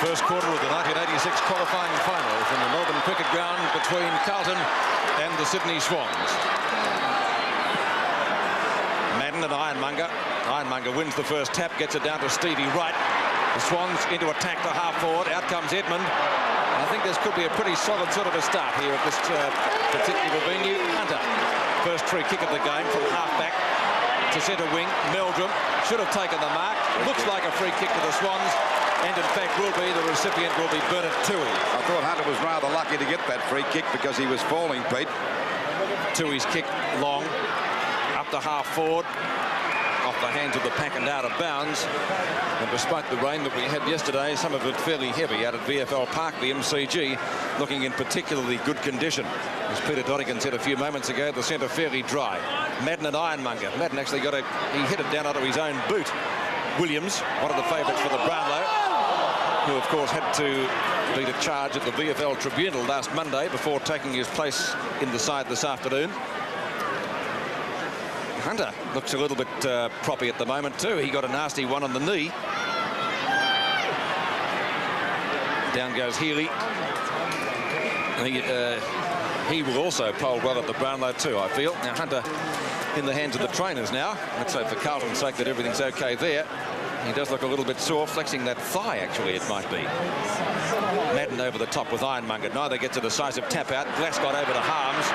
First quarter of the 1986 qualifying final from the Melbourne Cricket Ground between Carlton and the Sydney Swans. Madden and Ironmonger. Ironmonger wins the first tap, gets it down to Stevie Wright. The Swans into attack to half forward. Out comes Edmund. I think this could be a pretty solid sort of a start here at this particular venue. Hunter, first free kick of the game from half back to centre wing. Meldrum should have taken the mark. Looks like a free kick to the Swans. And in fact will be, the recipient will be Bernard Toohey. I thought Hunter was rather lucky to get that free kick because he was falling, Pete. Toohey's kick long, up to half forward, off the hands of the pack and out of bounds. And despite the rain that we had yesterday, some of it fairly heavy out at VFL Park, the MCG, looking in particularly good condition. As Peter Dodigan said a few moments ago, the centre fairly dry. Madden and Ironmonger. Madden actually he hit it down onto his own boot. Williams, one of the favourites for the Brownlow, who of course had to lead a charge at the VFL Tribunal last Monday before taking his place in the side this afternoon. Hunter looks a little bit proppy at the moment too. He got a nasty one on the knee. Down goes Healy. He will also poll well at the Brownlow too, I feel. Now Hunter in the hands of the trainers now. Let's hope for Carlton's sake that everything's okay there. He does look a little bit sore, flexing that thigh, actually, it might be. Madden over the top with Ironmonger. Neither gets a decisive tap out. Glasgow over to Harms,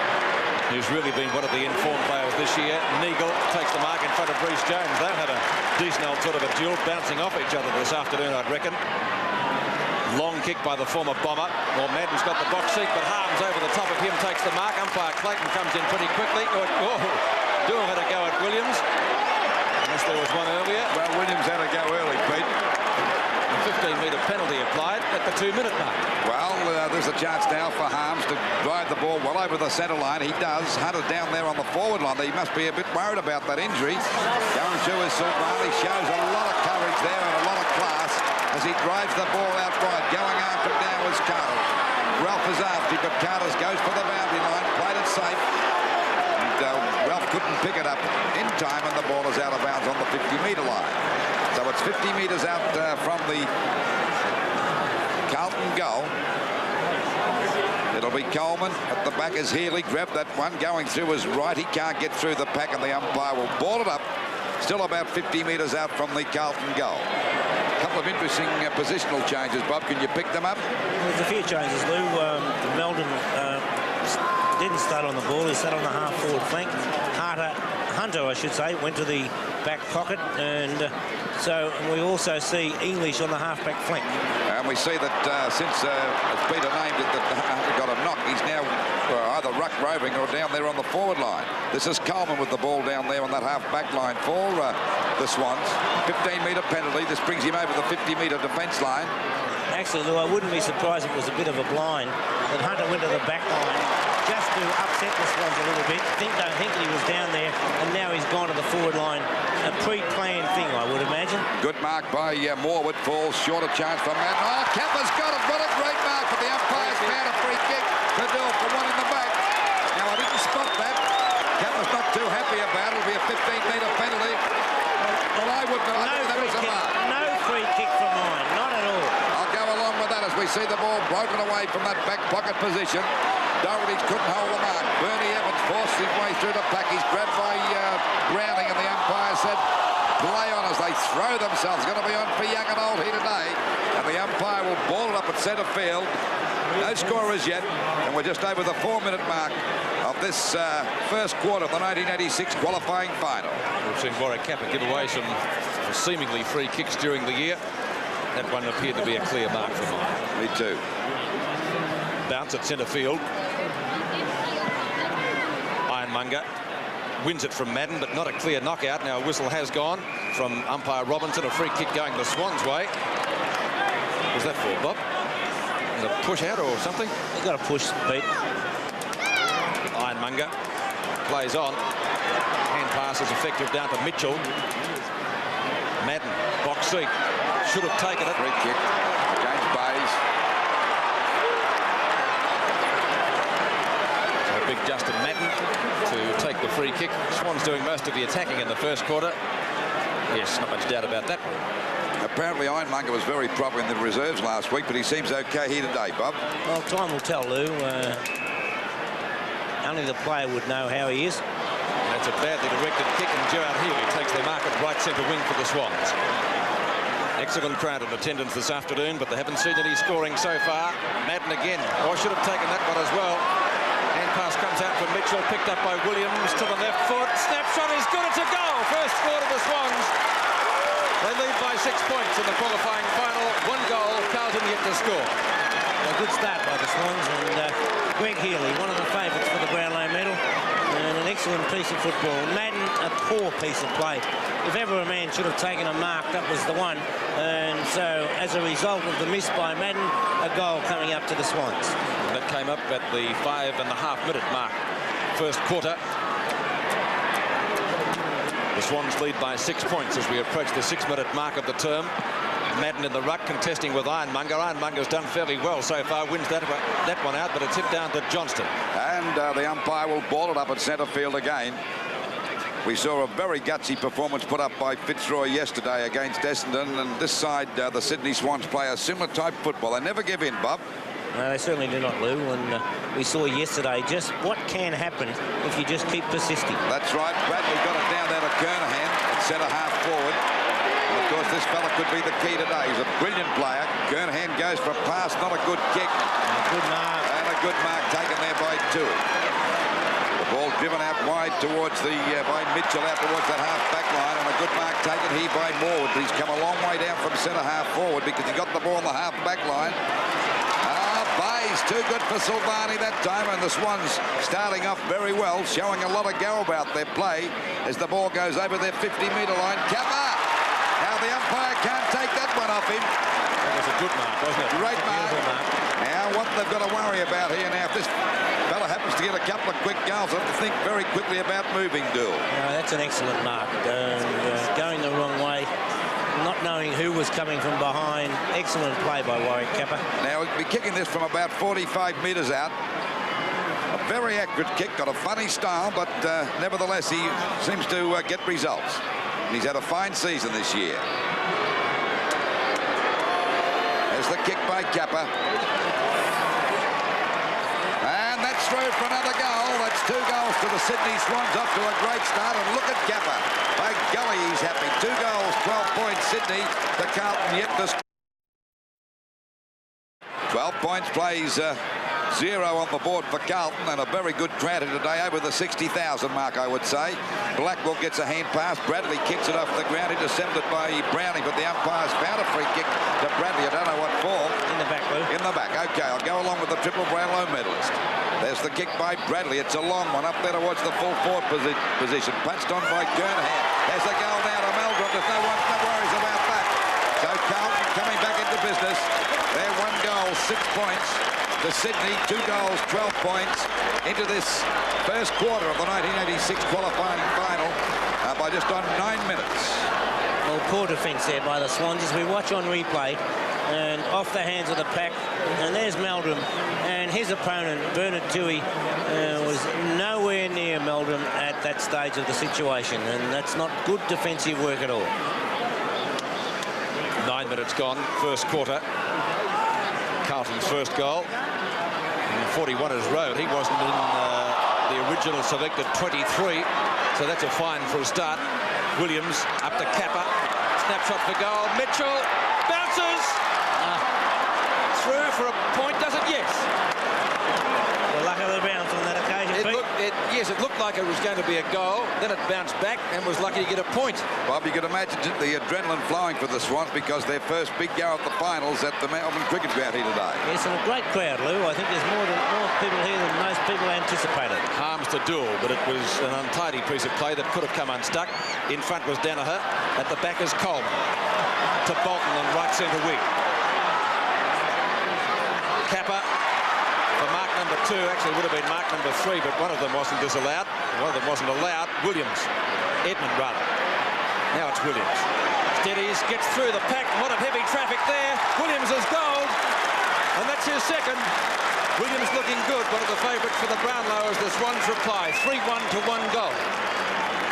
who's really been one of the informed players this year. Neagle takes the mark in front of Bruce Jones. They've had a decent old sort of a duel, bouncing off each other this afternoon, I'd reckon. Long kick by the former Bomber. Well, Madden's got the box seat, but Harms over the top of him takes the mark. Umpire Clayton comes in pretty quickly. Doing had a go at Williams. Unless there was one earlier. Well, Williams had a go early, Pete. A 15-metre penalty applied at the 2-minute mark. Well, there's a chance now for Harms to drive the ball well over the centre line. He does. Hunter down there on the forward line. He must be a bit worried about that injury. Going through his Sultan. He shows a lot of courage there and a lot of class as he drives the ball out wide. Going after it now is Carter. Ralph is after him, but Carter goes for the boundary line. Played it safe. Ralph couldn't pick it up in time, and the ball is out of bounds on the 50-metre line. So it's 50 metres out from the Carlton goal. It'll be Coleman. At the back is Healy. Grabbed that one. Going through his right. He can't get through the pack, and the umpire will ball it up. Still about 50 metres out from the Carlton goal. A couple of interesting positional changes, Bob. Can you pick them up? There's a few changes, Lou. Meldon didn't start on the ball. He sat on the half-forward flank. Hunter, I should say, went to the back pocket, and so we also see English on the half-back flank. And we see that since as Peter named it, that Hunter got a knock, he's now either ruck roving or down there on the forward line. This is Coleman with the ball down there on that half-back line for the Swans. 15-metre penalty. This brings him over the 50-metre defence line. Actually, Lou, I wouldn't be surprised if it was a bit of a blind that Hunter went to the back line just to upset the Swans a little bit. Don't think that he was down there, and now he's gone to the forward line. A pre-planned thing, I would imagine. Good mark by Morwood. Falls short of chance for Madden. Oh, Kappa's got it. What a great mark, but the umpire's found a free kick to do it for one in the back. Now, I didn't spot that. Kappa's not too happy about it. It'll be a 15-metre penalty. Well, I wouldn't have known that was a mark. No free kick for mine, not at all. I'll go along with that as we see the ball broken away from that back pocket position. Doherty couldn't hold the mark. Bernie Evans forced his way through the pack. He's grabbed by Browning, and the umpire said, play on as they throw themselves. Going to be on for young and old here today. And the umpire will ball it up at centre field. No scorers yet, and we're just over the 4-minute mark of this first quarter of the 1986 qualifying final. We've seen Warwick Kappa give away some seemingly free kicks during the year. That one appeared to be a clear mark for mine. Me too. Bounce at centre field. Ironmonger wins it from Madden, but not a clear knockout. Now a whistle has gone from umpire Robinson. A free kick going the Swans' way. What was that for, Bob? Is it a push out or something? He's got a push, Pete. Ironmonger plays on. Hand pass is effective down to Mitchell. Madden, box seat. Should have taken it. Free kick against Bays. So big Justin Madden to take the free kick. Swans doing most of the attacking in the first quarter. Yes, not much doubt about that one. Apparently Ironmonger was very proper in the reserves last week, but he seems okay here today, Bob. Well, time will tell, Lou. Only the player would know how he is. That's a badly directed kick, and Gerard Healy takes their mark at right centre wing for the Swans. Excellent crowd in attendance this afternoon, but they haven't seen any scoring so far. Madden again. Oh, should have taken that one as well. Hand pass comes out from Mitchell, picked up by Williams to the left foot. Snapshot is good. It's a goal. First score to the Swans. They lead by 6 points in the qualifying final. 1 goal. Carlton yet to score. A good start by the Swans, and Greg Healy, one of the favourites for the Brownlow medal, and an excellent piece of football. Madden, a poor piece of play. If ever a man should have taken a mark, that was the one. And so, as a result of the miss by Madden, a goal coming up to the Swans. And that came up at the 5.5-minute mark. First quarter. The Swans lead by 6 points as we approach the 6-minute mark of the term. Madden in the ruck contesting with Ironmonger. Ironmonger's done fairly well so far, wins that one out, but it's hit down to Johnston. And the umpire will ball it up at centre field again. We saw a very gutsy performance put up by Fitzroy yesterday against Essendon, and this side, the Sydney Swans play a similar type football. They never give in, Bob. No, they certainly do not, Lou, and we saw yesterday just what can happen if you just keep persisting. That's right. Bradley got it down there to Kernahan at centre half forward. And of course, this fella could be the key today. He's a brilliant player. Kernahan goes for a pass, not a good kick. A good mark. And a good mark taken there by Tui. The ball driven out wide towards the, by Mitchell out towards that half-back line, and a good mark taken here by Morwood. He's come a long way down from centre half forward because he got the ball on the half-back line. Bay's too good for Silvani that time, and the Swans starting off very well, showing a lot of go about their play as the ball goes over their 50-metre line. Kappa! Now the umpire can't take that one off him. That was a good mark, wasn't it? Great mark. Now what they've got to worry about here now, if this fella happens to get a couple of quick goals, they have to think very quickly about moving, Dool. No, that's an excellent mark. Going the wrong way, not knowing who was coming from behind. Excellent play by Warwick Kappa. Now he'll be kicking this from about 45 metres out. A very accurate kick, got a funny style, but nevertheless he seems to get results. And he's had a fine season this year. There's the kick by Kappa. And that's through for another goal. That's 2 goals to the Sydney Swans, off to a great start. And look at Kappa. By golly, he's happy. 2 goals, 12 points Sydney. The Carlton yet to 12 points, plays 0 on the board for Carlton, and a very good crowd here today, over the 60,000 mark, I would say. Blackwell gets a hand pass. Bradley kicks it off the ground, intercepted by Browning, but the umpires found a free kick to Bradley. I don't know what for. In the back, Lou. In the back. Okay, I'll go along with the triple Brownlow medalist. There's the kick by Bradley. It's a long one up there towards the full forward position. Punched on by Kernahan. There's a goal now to Meldrum. There's no worries about that. So Carlton coming back into business. They're 1 goal, 6 points. To Sydney, 2 goals, 12 points into this first quarter of the 1986 qualifying final by just on 9 minutes. Well, poor defence there by the Swans as we watch on replay, and off the hands of the pack. And there's Meldrum, and his opponent, Bernard Tui, was nowhere near Meldrum at that stage of the situation, and that's not good defensive work at all. 9 minutes gone, first quarter. Carlton's first goal. 41 is Road. He wasn't in the original selected 23, so that's a fine for a start. Williams up to Kappa. Snapshot for goal. Mitchell bounces. Through for a point, does it? Yes. The luck of the bounce on that occasion, Yes, it looked like it was going to be a goal. Then it bounced back and was lucky to get a point. Bob, you could imagine the adrenaline flowing for the Swans because their first big go at the finals at the Melbourne Cricket Ground here today. Yes, and a great crowd, Lou. I think there's more people here than most people anticipated. Harms to Dool, but it was an untidy piece of play that could have come unstuck. In front was Danaher. At the back is Coleman. To Bolton on right centre wing. Kappa for mark number 2. Actually, would have been mark number 3, but one of them wasn't disallowed. One of them wasn't allowed. Williams. Edmund, rather. Now it's Williams. Steadies, gets through the pack. A lot of heavy traffic there. Williams has goaled, and that's his second. Williams looking good. One of the favourites for the Brownlow as the Swans reply. 3-1 to 1 goal.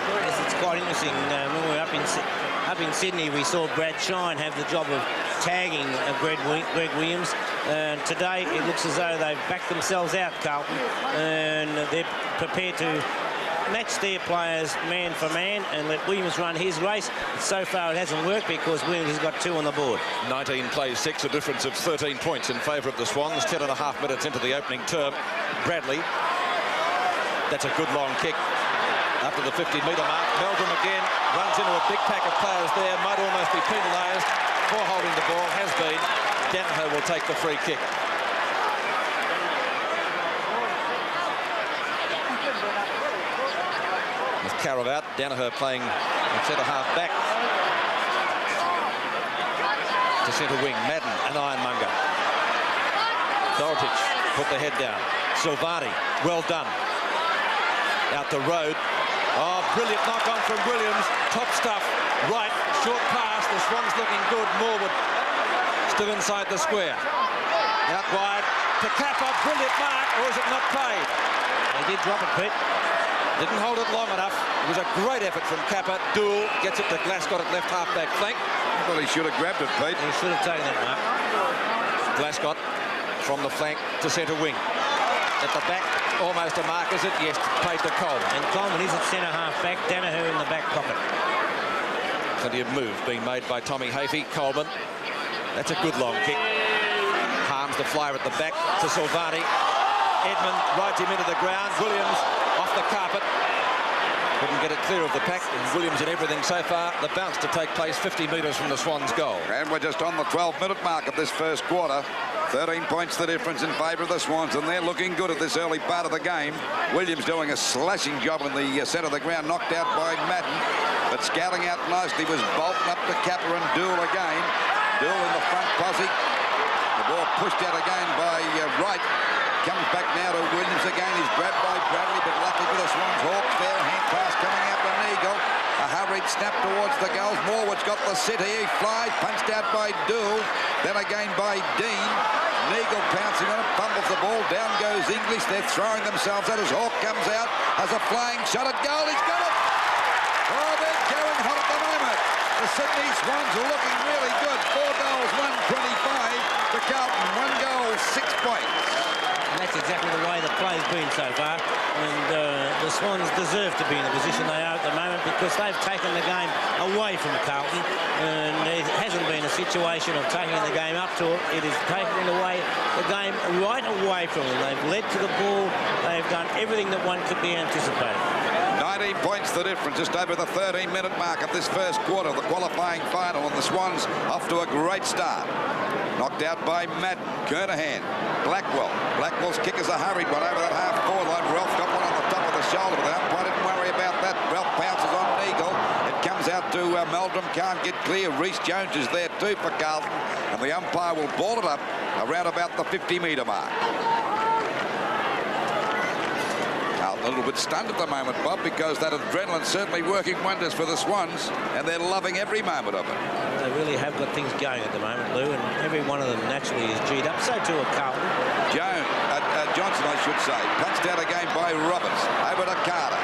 Yes, it's quite interesting. When we were up in Sydney, we saw Brad Shine have the job of tagging Greg Williams. Today, it looks as though they've backed themselves out, Carlton, and they're prepared to match their players man for man and let Williams run his race. So far, it hasn't worked because Williams has got 2 on the board. 19 plays 6, a difference of 13 points in favour of the Swans. 10.5 minutes into the opening term. Bradley, that's a good long kick. After the 50-metre mark, Meldrum again runs into a big pack of players there. Might almost be penalised for holding the ball. Has been. Danaher will take the free kick. With Carroll out, Danaher playing centre-half back. To centre wing, Madden and Ironmonger. Dorotich put the head down. Silvani, well done. Out the road. Oh, brilliant knock-on from Williams. Top stuff. Right, short pass. The Swans looking good. Morwood still inside the square. Out wide to Kappa. Brilliant mark, or is it not played? They did drop it, Pete. Didn't hold it long enough. It was a great effort from Kappa. Dool gets it to Glascott at left half-back flank. Well, he should have grabbed it, Pete. He should have taken that mark. Glascott from the flank to centre wing. At the back, almost a mark, is it? Yes, played to Coleman. And Coleman is at centre-half back. Danaher in the back pocket. Plenty of move being made by Tommy Hafey. Coleman. That's a good long kick. Harms the flyer at the back to Silvani. Edmund rides him into the ground. Williams off the carpet. Couldn't get it clear of the pack. And Williams in everything so far. The bounce to take place 50 metres from the Swans' goal. And we're just on the 12-minute mark of this first quarter. 13 points the difference in favour of the Swans, and they're looking good at this early part of the game. Williams doing a slashing job in the centre of the ground, knocked out by Madden. But scouting out nicely was Bolton up to Kappa and Dool again. Dool in the front posse. The ball pushed out again by Wright. Comes back now to Williams again. He's grabbed by Bradley, but lucky for the Swans. Hawks there. Hand pass coming out to Neagle. A hurried snap towards the goals. Morwood's got the sit here. He flies. Punched out by Dool. Then again by Dean. Neagle pouncing on it. Fumbles the ball. Down goes English. They're throwing themselves at as Hawk comes out. Has a flying shot at goal. He's got it. Oh, they're going hot at the moment. The Sydney Swans are looking really good. 4 goals, 125 to Carlton. 1 goal, 6 points. And that's exactly the way the play's been so far. And the Swans deserve to be in the position they are at the moment because they've taken the game away from Carlton. And it hasn't been a situation of taking the game up to it. It is taking away the game right away from them. They've led to the ball. They've done everything that one could be anticipated. 19 points the difference, just over the 13-minute mark of this first quarter, the qualifying final, and the Swans off to a great start. Knocked out by Matt Kernahan. Blackwell's kick is a hurried one over that half-forward line. Ralph got one on the top of the shoulder, but the umpire didn't worry about that. Ralph pounces on Neagle. It comes out to Meldrum, can't get clear. Reece Jones is there too for Carlton, and the umpire will ball it up around about the 50-metre mark. A little bit stunned at the moment, Bob, because that adrenaline's certainly working wonders for the Swans, and they're loving every moment of it. They really have got things going at the moment, Lou, and every one of them naturally is G'd up. So too are Carlton. Johnson, I should say, punched out again by Roberts. Over to Carter.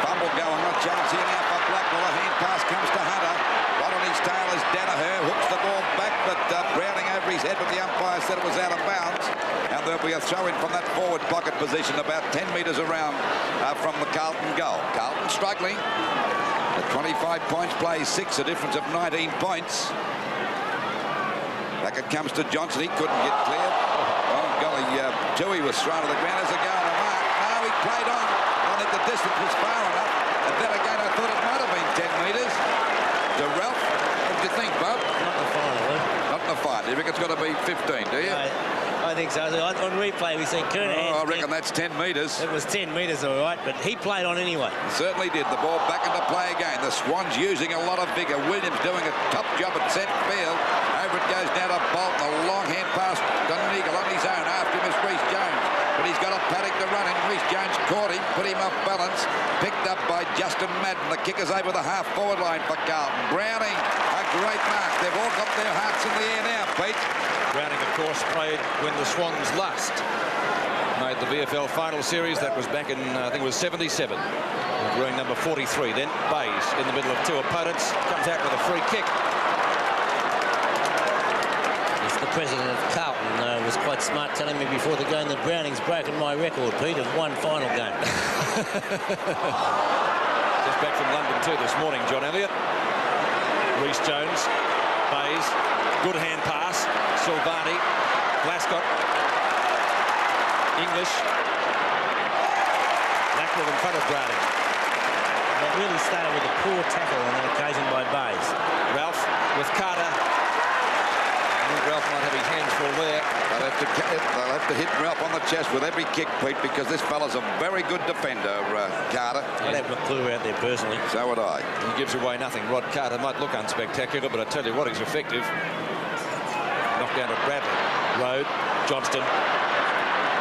Fumble going on. Chance here now for Blackwell. A hand pass comes to Hunter. Right on his tail is Danaher. Hooks the ball back, but Browning over his head, but the umpire said it was out of bounds. And there'll be a throw-in from that forward pocket position about 10 metres around from the Carlton goal. Carlton struggling. At 25 points, plays 6, a difference of 19 points. Back it comes to Johnson. He couldn't get clear. Oh, golly, Tui was thrown to the ground. There's a goal to mark. No, he played on. I think the distance was far enough. And then again, I thought it might have been 10 metres. To Ralph, what do you think, Bob? Not in the final, Lou. Not in the final. Do you think it's got to be 15, do you? I think so. On replay, we see Kernahan. Oh, I reckon that's 10 metres. It was 10 metres, all right, but he played on anyway. He certainly did. The ball back into play again. The Swans using a lot of vigour. Williams doing a top job at centre field. Over it goes now to Bolton. A long hand pass to Neagle on his own. After him is Reece Jones. But he's got a paddock to run in. Reece Jones caught him, put him off balance. Picked up by Justin Madden. The kicker's over the half-forward line for Carlton. Browning, a great mark. They've all got their hearts in the air now, Pete. Browning, of course, played when the Swans last made the VFL final series. That was back in, I think it was 77. Wearing number 43. Then Bays in the middle of two opponents. Comes out with a free kick. Yes, the president of Carlton was quite smart, telling me before the game that Browning's broken my record, Pete, of one final game. Just back from London too this morning, John Elliott. Rhys Jones, Bays, good hand pass. Silvani, Glascott, English. Blackwell in front of Browning. It really started with a poor tackle on that occasion by Bays. Ralph with Carter. I think Ralph might have his hands full there. They'll have to hit Ralph on the chest with every kick, Pete, because this fella's a very good defender, Carter. I'd have McClure out there personally. So would I. He gives away nothing. Rod Carter might look unspectacular, but I tell you what, he's effective. Knocked down to Bradley. Road, Johnston.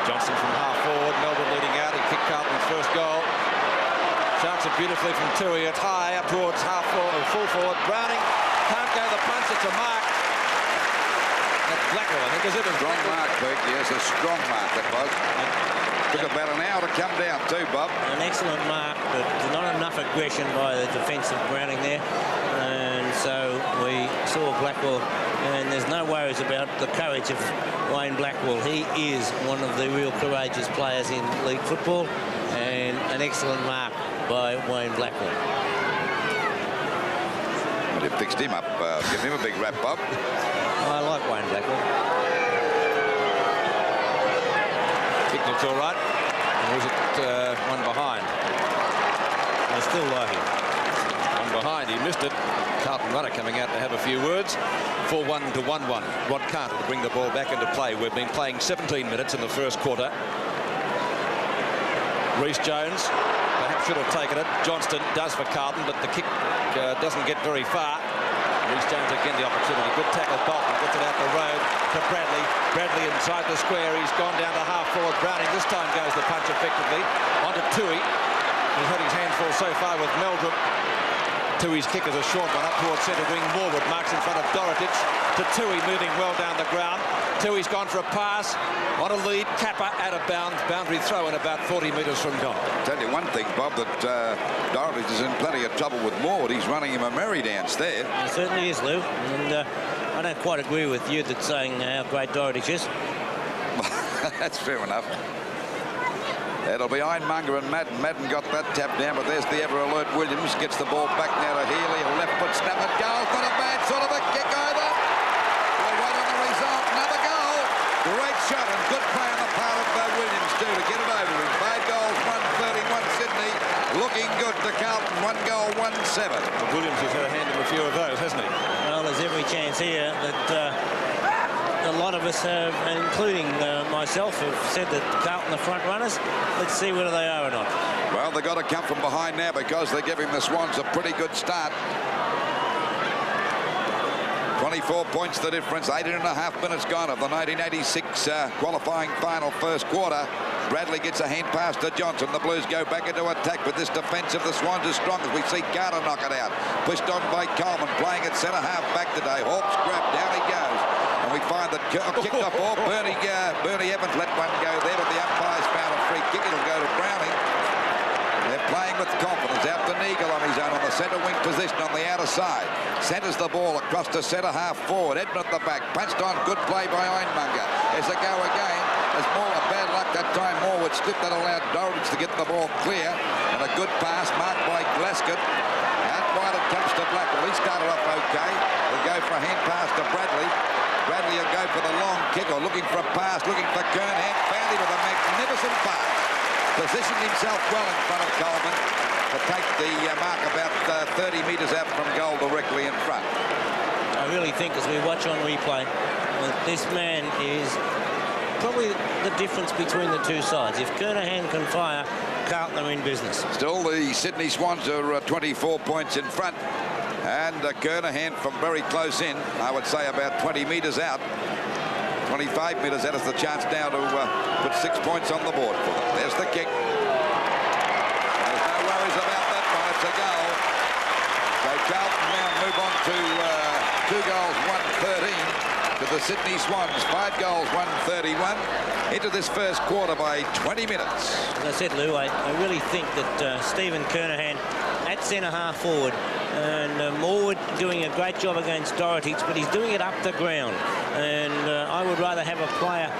Johnston from half forward. Melbourne leading out. He kicked Carlton's first goal. Sharks it beautifully from Tui. It's high up towards half forward, full forward. Browning can't go the punch. It's a mark. That's Blackwell, I think, is it? Strong mark, Pete. Yes, a strong mark it was. Took about an hour to come down too, Bob. An excellent mark, but not enough aggression by the defence of Browning there. And so we saw Blackwell, and there's no worries about the courage of Wayne Blackwell. He is one of the real courageous players in league football, and an excellent mark by Wayne Blackwell. But you fixed him up. Give him a big rap, Bob. I like Wayne Blackwell. Kick looks all right. Or was it one behind? I still like him. One behind. He missed it. Carlton runner coming out to have a few words. 4-1 to 1-1. Rod Carter to bring the ball back into play. We've been playing 17 minutes in the first quarter. Rhys Jones perhaps should have taken it. Johnston does for Carlton, but the kick doesn't get very far. Rhys Jones again the opportunity. Good tackle. Bolton gets it out the road to Bradley. Bradley inside the square. He's gone down to half forward. Browning this time goes the punch effectively. On to Tui. He's had his hands full so far with Meldrum. Tui's kick is a short one up towards centre wing. Morwood marks in front of Dorotic. To Tui moving well down the ground. Tui's gone for a pass. On a lead. Kappa out of bounds. Boundary throw in about 40 metres from goal. Tell you one thing, Bob, that Dorotic is in plenty of trouble with Morwood. He's running him a merry dance there. He certainly is, Lou. And I don't quite agree with you that saying how great Dorotic is. That's fair enough. It'll be Ironmonger and Madden. Madden got that tap down, but there's the ever-alert Williams. Gets the ball back now to Healy. A left foot snap and goal. Not a bad sort of a kick over. We'll wait on the result. Another goal. Great shot and good play on the part of Williams, too, to get it over him. 5 goals, 131 Sydney. Looking good to Carlton. 1 goal, 1-7. Well, Williams has had a hand in a few of those, hasn't he? Well, there's every chance here that a lot of us, including myself, have said that Carlton are front runners. Let's see whether they are or not. Well, they've got to come from behind now because they're giving the Swans a pretty good start. 24 points the difference. 18.5 minutes gone of the 1986 qualifying final first quarter. Bradley gets a hand pass to Johnson. The Blues go back into attack, but this defence of the Swans is strong as we see Carter knock it out. Pushed on by Coleman, playing at centre half back today. Hawks grab, down he goes. And we find that kicked off ball. Bernie Evans let one go there, but the umpire's found a free kick. It'll go to Browning. They're playing with confidence. Out to Neagle on his own on the centre wing position on the outer side. Centres the ball across to centre half forward. Edmund at the back. Punched on. Good play by Ironmonger. There's a go again. There's more bad luck that time. Morwood slipped that allowed Dorotic to get the ball clear. And a good pass marked by Glascott. Out wide it comes to Blackwell. He started off okay. He'll go for a hand pass to Bradley. Bradley will go for the long kick, or looking for a pass, looking for Kernhan. Found him with a magnificent pass. Positioned himself well in front of Coleman to take the mark about 30 metres out from goal directly in front. I really think as we watch on replay that this man is probably the difference between the two sides. If Kernhan can fire, Carlton are in business. Still, the Sydney Swans are 24 points in front. And Kernhan from very close in, I would say about 20 metres out. 25 metres out is the chance now to put 6 points on the board for them. There's the kick. There's no worries about that one. It's a goal. So Carlton now move on to 2 goals, 1-13 to the the Sydney Swans. 5 goals, 131. Into this first quarter by 20 minutes. As I said, Lou, I really think that Stephen Kernahan at centre-half forward, and Morwood doing a great job against Doherty, but he's doing it up the ground. And I would rather have a player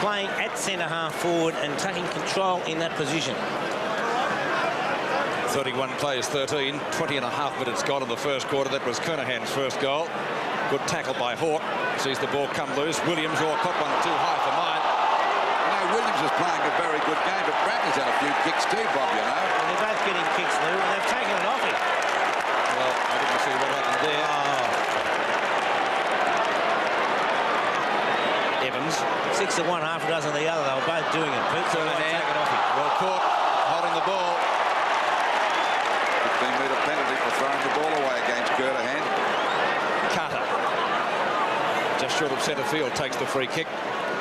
playing at centre-half forward and taking control in that position. 31 plays 13, 20 and a half minutes gone in the first quarter. That was Kernahan's first goal. Good tackle by Hawke. Sees the ball come loose. Williams caught one too high for mine. You know, Williams is playing a very good game, but Bradley's had a few kicks too, Bob, you know. And they're both getting kicks, Lou, and they've taken it off him. Well, I didn't see what happened there. Evans. 6 to 1, half a dozen of the other. They were both doing it. Kernahan. Well caught, holding the ball. 15-metre penalty for throwing the ball away against Kernahan. Carter, just short of centre field, takes the free kick.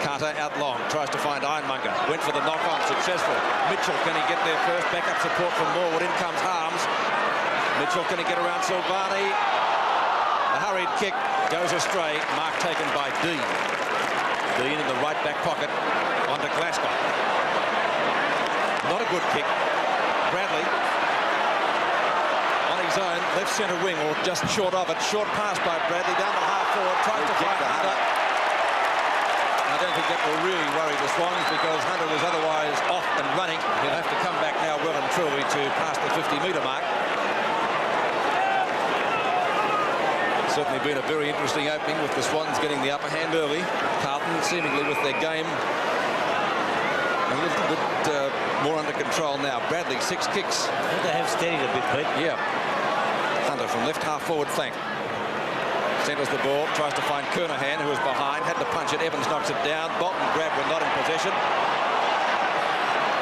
Carter out long, tries to find Ironmonger. Went for the knock-on, successful. Mitchell, can he get there first? Backup support from Morwood. In comes Harms. Mitchell, can he get around Silvani? The hurried kick goes astray. Mark taken by Dean. Dean in the right back pocket onto Glasgow. Not a good kick. Bradley on his own, left centre wing, or just short of it. Short pass by Bradley down the half forward. Tries to find Hunter. I don't think that will really worry the Swans, because Hunter was otherwise off and running. He'll have to come back now well and truly to pass the 50-metre mark. Certainly been a very interesting opening, with the Swans getting the upper hand early. Carlton seemingly with their game a little bit more under control now. Bradley, 6 kicks. I think they have steadied a bit, Pete. Yeah. Hunter from left half forward flank. Centres the ball, tries to find Kernahan, who is behind, had to punch it. Evans knocks it down. Bolton grabbed, were not in possession.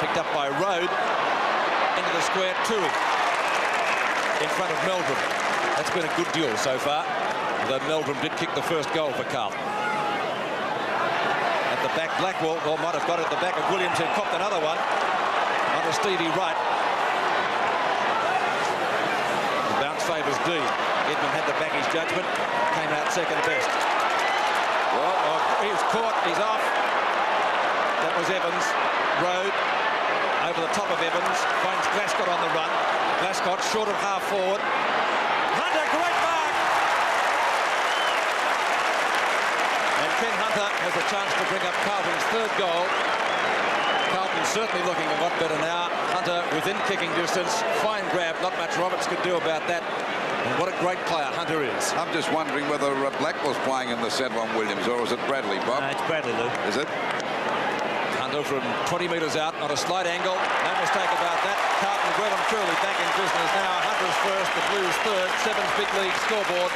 Picked up by Rode. Into the square, Tui. In front of Meldrum. That's been a good duel so far. Although Meldrum did kick the first goal for Carlton. At the back, Blackwell, or might have got it at the back of Williams, who copped another one onto Stevie Wright. The bounce favours Dean. Edmund had to back his judgment. Came out second best. Oh, he's caught. He's off. That was Evans. Rode over the top of Evans. Finds Glasgow on the run. Glasgow short of half forward. Hunter, great mark! And Ken Hunter has a chance to bring up Carlton's third goal. Carlton certainly looking a lot better now. Hunter within kicking distance. Fine grab. Not much Roberts could do about that. And what a great player Hunter is. I'm just wondering whether Blackwell's playing in the centre on Williams, or is it Bradley, Bob? No, it's Bradley, Lou. Is it? Hunter from 20 metres out on a slight angle. No mistake about that. Carlton well and truly back in business now. Hunter's first, the Blues third. Sevens big league scoreboard.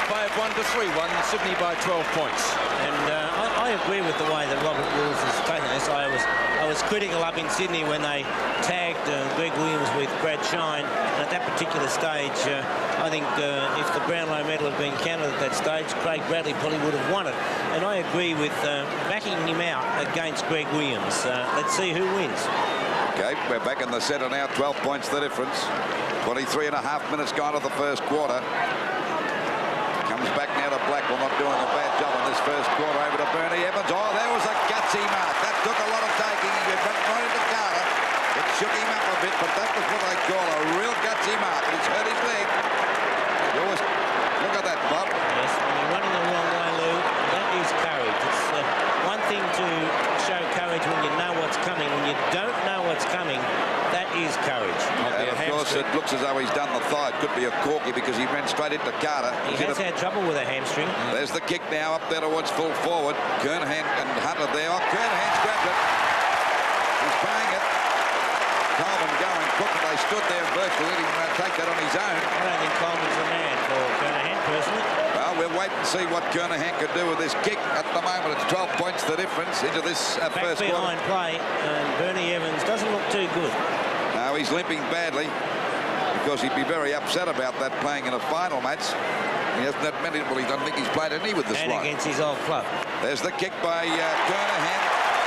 5-1 to 3-1. Sydney by 12 points. And I agree with the way that Robert Wills has taken this. I was critical up in Sydney when they tagged Greg Williams with Brad Shine. And at that particular stage, I think if the Brownlow medal had been counted at that stage, Craig Bradley probably would have won it. And I agree with backing him out against Greg Williams. Let's see who wins. Okay, we're back in the centre now. 12 points the difference. 23 and a half minutes gone of the first quarter. Comes back now to Blackwell, not doing a bad job in this first quarter. Over to Bernie Evans. Oh, there was a gutsy mark. That took a lot of taking. He went right into Carter. It shook him up a bit, but that was what they call a real gutsy mark. It's hurt his leg. Look at that, Bob. Yes, when you're running the wrong way, Lou, that is courage. It's one thing to show courage when you know what's coming. When you don't know what's coming, that is courage. And of course, it looks as though he's done the thigh. It could be a corky because he ran straight into Carter. He has had trouble with a hamstring. There's the kick now up there towards full forward. Kernahan and Hunter there. Oh, Kernahan's grabbed it. He's playing it. Coleman going quick. They stood there virtually letting him take that on his own. I don't think Coleman's the man for Kernahan, personally. Well, we'll wait and see what Kernahan can do with this kick. At the moment, it's 12 points the difference into this first quarter. Behind play, and Bernie Evans doesn't look too good. No, he's limping badly, because he'd be very upset about that playing in a final match. He hasn't had many. Well, I don't think he's played any with the Swans. And against his old club. There's the kick by Kernahan.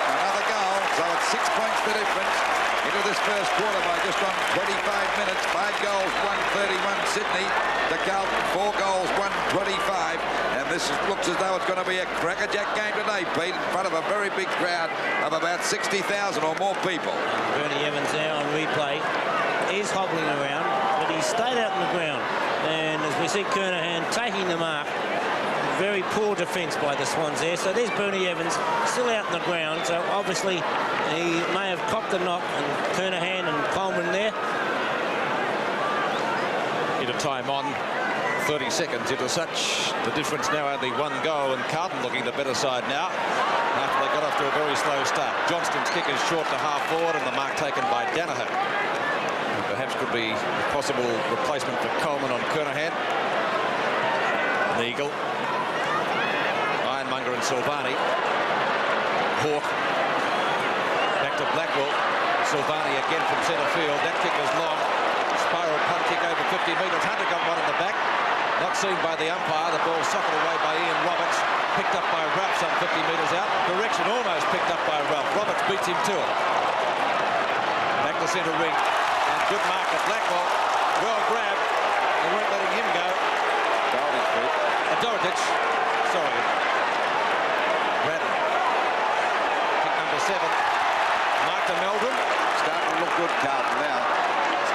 Another goal. So it's 6 points the difference into this first quarter by just on 25 minutes. 5 goals, 131 Sydney. To Carlton, 4 goals, 125. And this this looks as though it's going to be a crackerjack game today, Pete, in front of a very big crowd of about 60,000 or more people. Bernie Evans now on replay is hobbling around, but he stayed out in the ground. And as we see Kernahan taking the mark, very poor defence by the Swans there. So there's Bernie Evans still out in the ground. So obviously he may have copped the knock, and Kernahan and Coleman there. Bit of time on. 30 seconds into such. The difference now only one goal, and Carlton looking the better side now after they got off to a very slow start. Johnston's kick is short to half forward, and the mark taken by Danaher. Perhaps could be a possible replacement for Coleman on Kernahan. Neagle, Ironmonger and Silvani. Hawke back to Blackwell. Silvani again from centre field. That kick is long. Spiral punt kick over 50 metres. Hunter got one in the back. Not seen by the umpire. The ball suckled away by Ian Roberts. Picked up by Ralph some 50 metres out. Direction almost picked up by Ralph. Roberts beats him to it. Back to centre ring. And good mark at Blackwell. Well grabbed. They weren't letting him go. Dorotic. Sorry. Bradley. Kick number 7. Mark to Meldrum. Starting to look good, Carlton, now.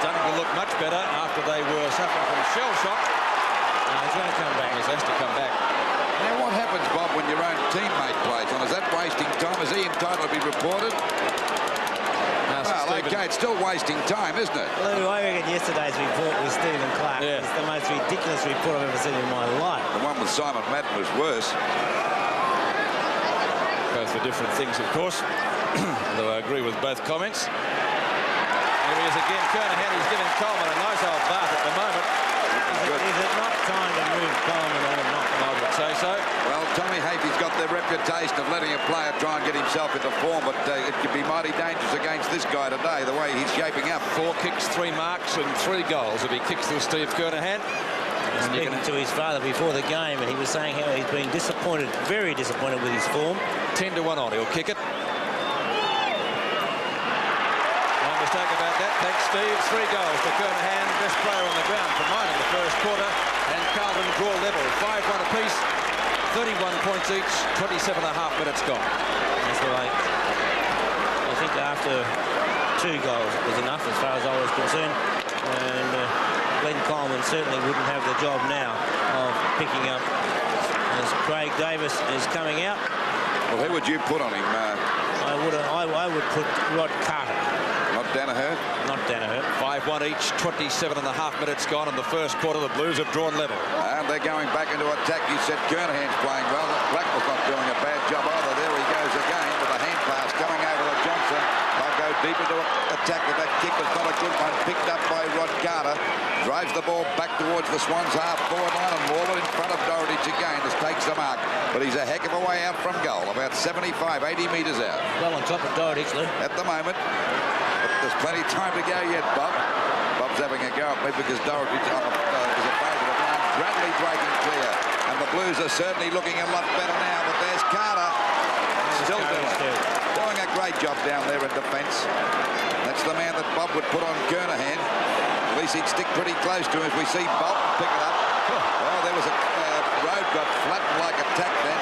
Starting to look much better after they were suffering from shell shock. He's going to come back. He has to come back. Now, what happens, Bob, when your own teammate plays on? Is that wasting time? Is he entitled to be reported? Well, okay, it's still wasting time, isn't it? Lou, I reckon yesterday's report with Stephen Clark is the most ridiculous report I've ever seen in my life. The one with Simon Madden was worse. Both for different things, of course. Although I agree with both comments. Here he is again. Kernahan, he's giving Coleman a nice old bath at the moment. Is it not time to move Coleman on or not? I would say so. Well, Tommy Hafey's got the reputation of letting a player try and get himself into form, but it could be mighty dangerous against this guy today, the way he's shaping up. 4 kicks, 3 marks and 3 goals if he kicks to Steve Kernahan. Speaking to his father before the game, and he was saying how he's been disappointed, very disappointed with his form. 10 to 1 on, he'll kick it. No mistake about that. Thanks, Steve. 3 goals for Kernahan, best player on the ground for mine in the first quarter, and Carlton draw level, 5-1 apiece, 31 points each, 27.5 minutes gone. That's right. I think after 2 goals it was enough as far as I was concerned, and Glenn Coleman certainly wouldn't have the job now of picking up as Craig Davis is coming out. Well, who would you put on him? I would put Rod Carter. Not Danaher? Not Danaher. 5-1 each, 27.5 minutes gone in the first quarter. The Blues have drawn level. And they're going back into attack. You said Kernahan's playing well. Blackwell's not doing a bad job either. There he goes again with a hand pass coming over to Johnson. They'll go deep into attack with that kick. It's not a good one. Picked up by Rod Carter. Drives the ball back towards the Swans half-forward line, and Warburton in front of Dorotic again. This takes the mark, but he's a heck of a way out from goal, about 75, 80 metres out. Well on top of Dorotic, Lou. At the moment. But there's plenty of time to go yet, Bob. Bob's having a go at me because Dorotic is a favourite of mine. Bradley breaking clear, and the Blues are certainly looking a lot better now, but there's Carter. Still doing a great job down there in defence. That's the man that Bob would put on Kernahan. At least he'd stick pretty close to him as we see Bob pick it up. Oh, there was a road got flattened like a tack then.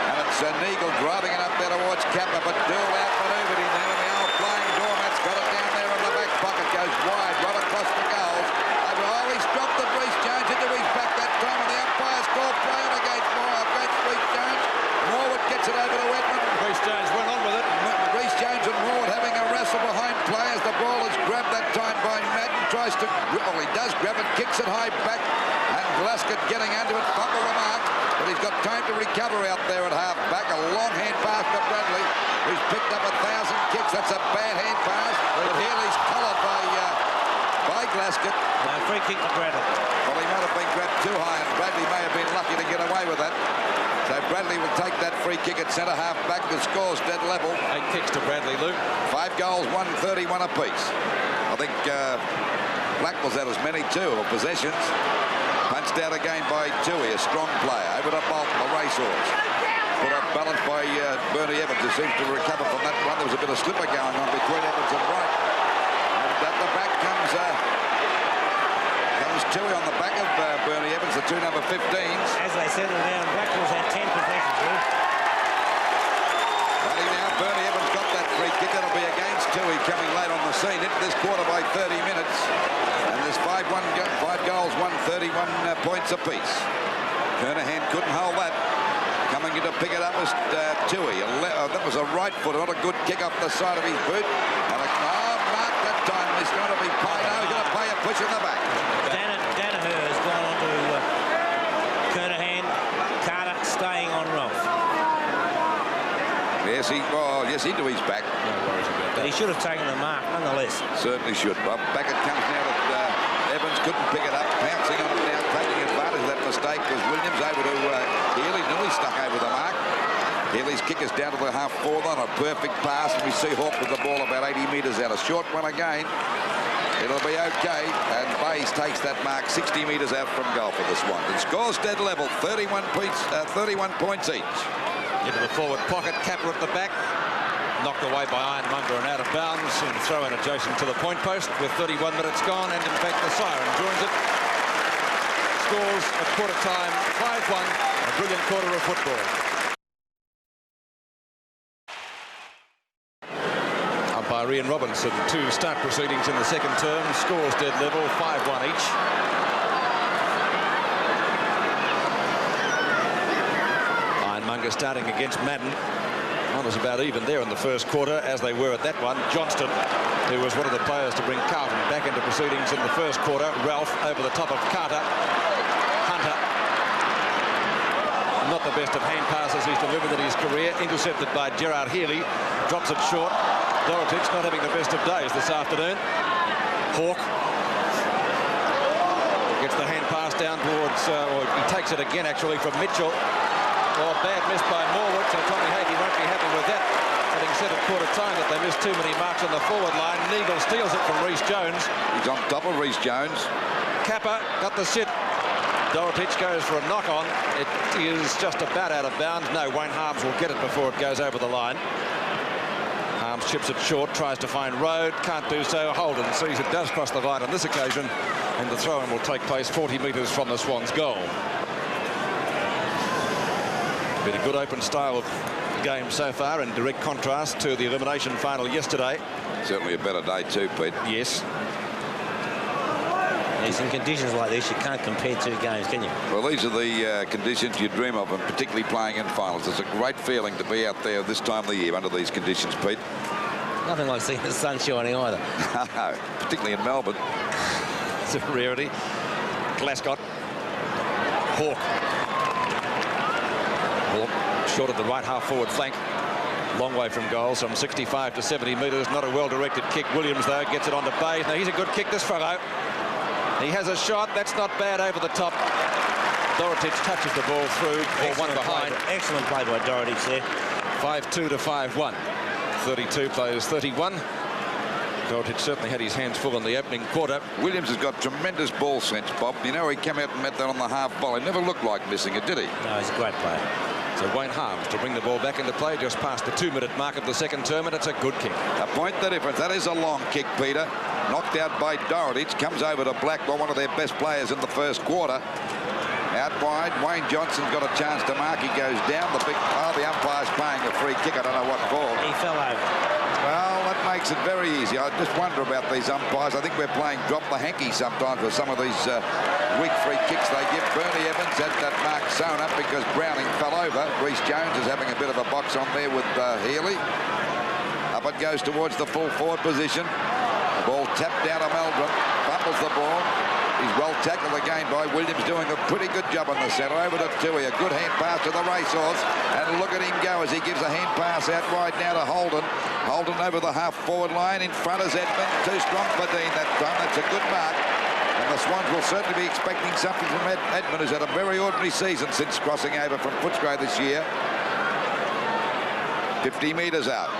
And it's Neagle driving it up there towards Kappa, but Dool outmaneuvered him there, and the old flying doormat's got it down there in the back pocket, goes wide, right across the goals. Oh, he's dropped the Reece Jones into his back that time, and the umpire's called play on against Reece Jones. Morwood gets it over to Edmund. Reece Jones went on with it. Reece Jones and Morwood having a wrestle behind players. The ball is grabbed that time by Madden. Tries to, well, he does grab it, kicks it high back, and Glasgow getting under it, fumble the mark, but he's got time to recover out there at half back. A long hand pass to Bradley, who's picked up 1,000 kicks. That's a bad hand pass, but Healy's collared by Glasgow. Free kick to Bradley. Well, he might have been grabbed too high, and Bradley may have been lucky to get away with that. So Bradley will take that free kick at centre half back. The score's dead level. 8 kicks to Bradley, Luke. 5 goals, 131 apiece. I think Blackwell's had as many too, or possessions. Punched out again by Toohey, a strong player. Over to Bolton, the racehorse. Put up balance by Bernie Evans, who seems to recover from that one. There was a bit of slipper going on between Evans and Wright. And at the back comes Toohey on the back of Bernie Evans, the 2 number 15s. As they settle down, Blackwell Tui coming late on the scene into this quarter by 30 minutes. And there's 5 goals, 31 points apiece. Kernahan couldn't hold that. Coming in to pick it up was Tui. That was a right foot, not a good kick up the side of his boot. And Mark that time is going to be played. Now he's going to play a push in the back. Danaher has gone on to Kernahan. Carter staying on Ralph. Yes, into his back. No worries about that. But he should have taken the mark, nonetheless. Certainly should, Bob. Back it comes now that Evans couldn't pick it up. Pouncing on it now, taking advantage of that mistake was Williams over to Healy. Nearly stuck over the mark. Healy's kick is down to the half-forward line. A perfect pass. And we see Hawke with the ball about 80 metres out. A short one again. It'll be okay. And Bayes takes that mark 60 metres out from goal for the Swans. And scores dead level. 31 points each. Into the forward pocket. Capper at the back. Knocked away by Ironmonger and out of bounds, and throw in adjacent to the point post with 31 minutes gone, and in fact the siren joins it. Scores at quarter time, 5-1, a brilliant quarter of football. Umpire Ian Robinson, 2 start proceedings in the second term, scores dead level, 5-1 each. Ironmonger starting against Madden. One was about even there in the first quarter, as they were at that one. Johnston, who was one of the players to bring Carlton back into proceedings in the first quarter. Ralph over the top of Carter. Hunter, not the best of hand passes he's delivered in his career. Intercepted by Gerard Healy. Drops it short. Dorotic not having the best of days this afternoon. Hawke gets the hand pass down towards, or he takes it again actually from Mitchell. Oh, bad miss by Morwood, so Tommy Hagee won't be happy with that. Having said at quarter time that they missed too many marks on the forward line. Neagle steals it from Rhys Jones. He's on top of Rhys Jones. Kappa got the sit. Dorotic goes for a knock-on. It is just about out of bounds. No, Wayne Harms will get it before it goes over the line. Harms chips it short, tries to find Road, can't do so. Holden sees it does cross the line on this occasion, and the throw-in will take place 40 metres from the Swans' goal. Been a good open style of game so far, in direct contrast to the elimination final yesterday. Certainly a better day too, Pete. Yes. Yes, in conditions like this, you can't compare 2 games, can you? Well, these are the conditions you dream of, and particularly playing in finals. It's a great feeling to be out there this time of the year under these conditions, Pete. Nothing like seeing the sun shining either. No, particularly in Melbourne. It's a rarity. Glascott. Hawke. Short of the right half-forward flank. Long way from goal, some 65 to 70 metres. Not a well-directed kick. Williams, though, gets it onto Bayes. Now, he's a good kick, this fellow. He has a shot. That's not bad over the top. Dorotic touches the ball through for one behind. Excellent play by Dorotic there. 5-2 to 5-1. 32 plays 31. Dorotic certainly had his hands full in the opening quarter. Williams has got tremendous ball sense, Bob. You know, he came out and met that on the half volley. Never looked like missing it, did he? No, he's a great player. So Wayne Harms to bring the ball back into play just past the 2-minute mark of the second term, and it's a good kick. A point the difference. That is a long kick, Peter. Knocked out by Dorotic. Comes over to Blackwell, one of their best players in the first quarter. Out wide, Wayne Johnson's got a chance to mark. He goes down. The umpire's paying a free kick. I don't know what for. He fell over. Well, that makes it very easy. I just wonder about these umpires. I think we're playing drop the hanky sometimes with some of these weak free kicks they give. Bernie Evans had that mark sewn up because Browning fell over. Rhys Jones is having a bit of a box on there with Healy. Up it goes towards the full forward position. The ball tapped down to Meldrum. Fumbles the ball. He's well tackled again by Williams, doing a pretty good job on the centre. Over to Tui, a good hand pass to the racehorse. And look at him go as he gives a hand pass out wide now to Holden. Holden over the half-forward line. In front is Edmund. Too strong for Dean that time. That's a good mark. And the Swans will certainly be expecting something from Edmund, who's had a very ordinary season since crossing over from Footscray this year. 50 metres out.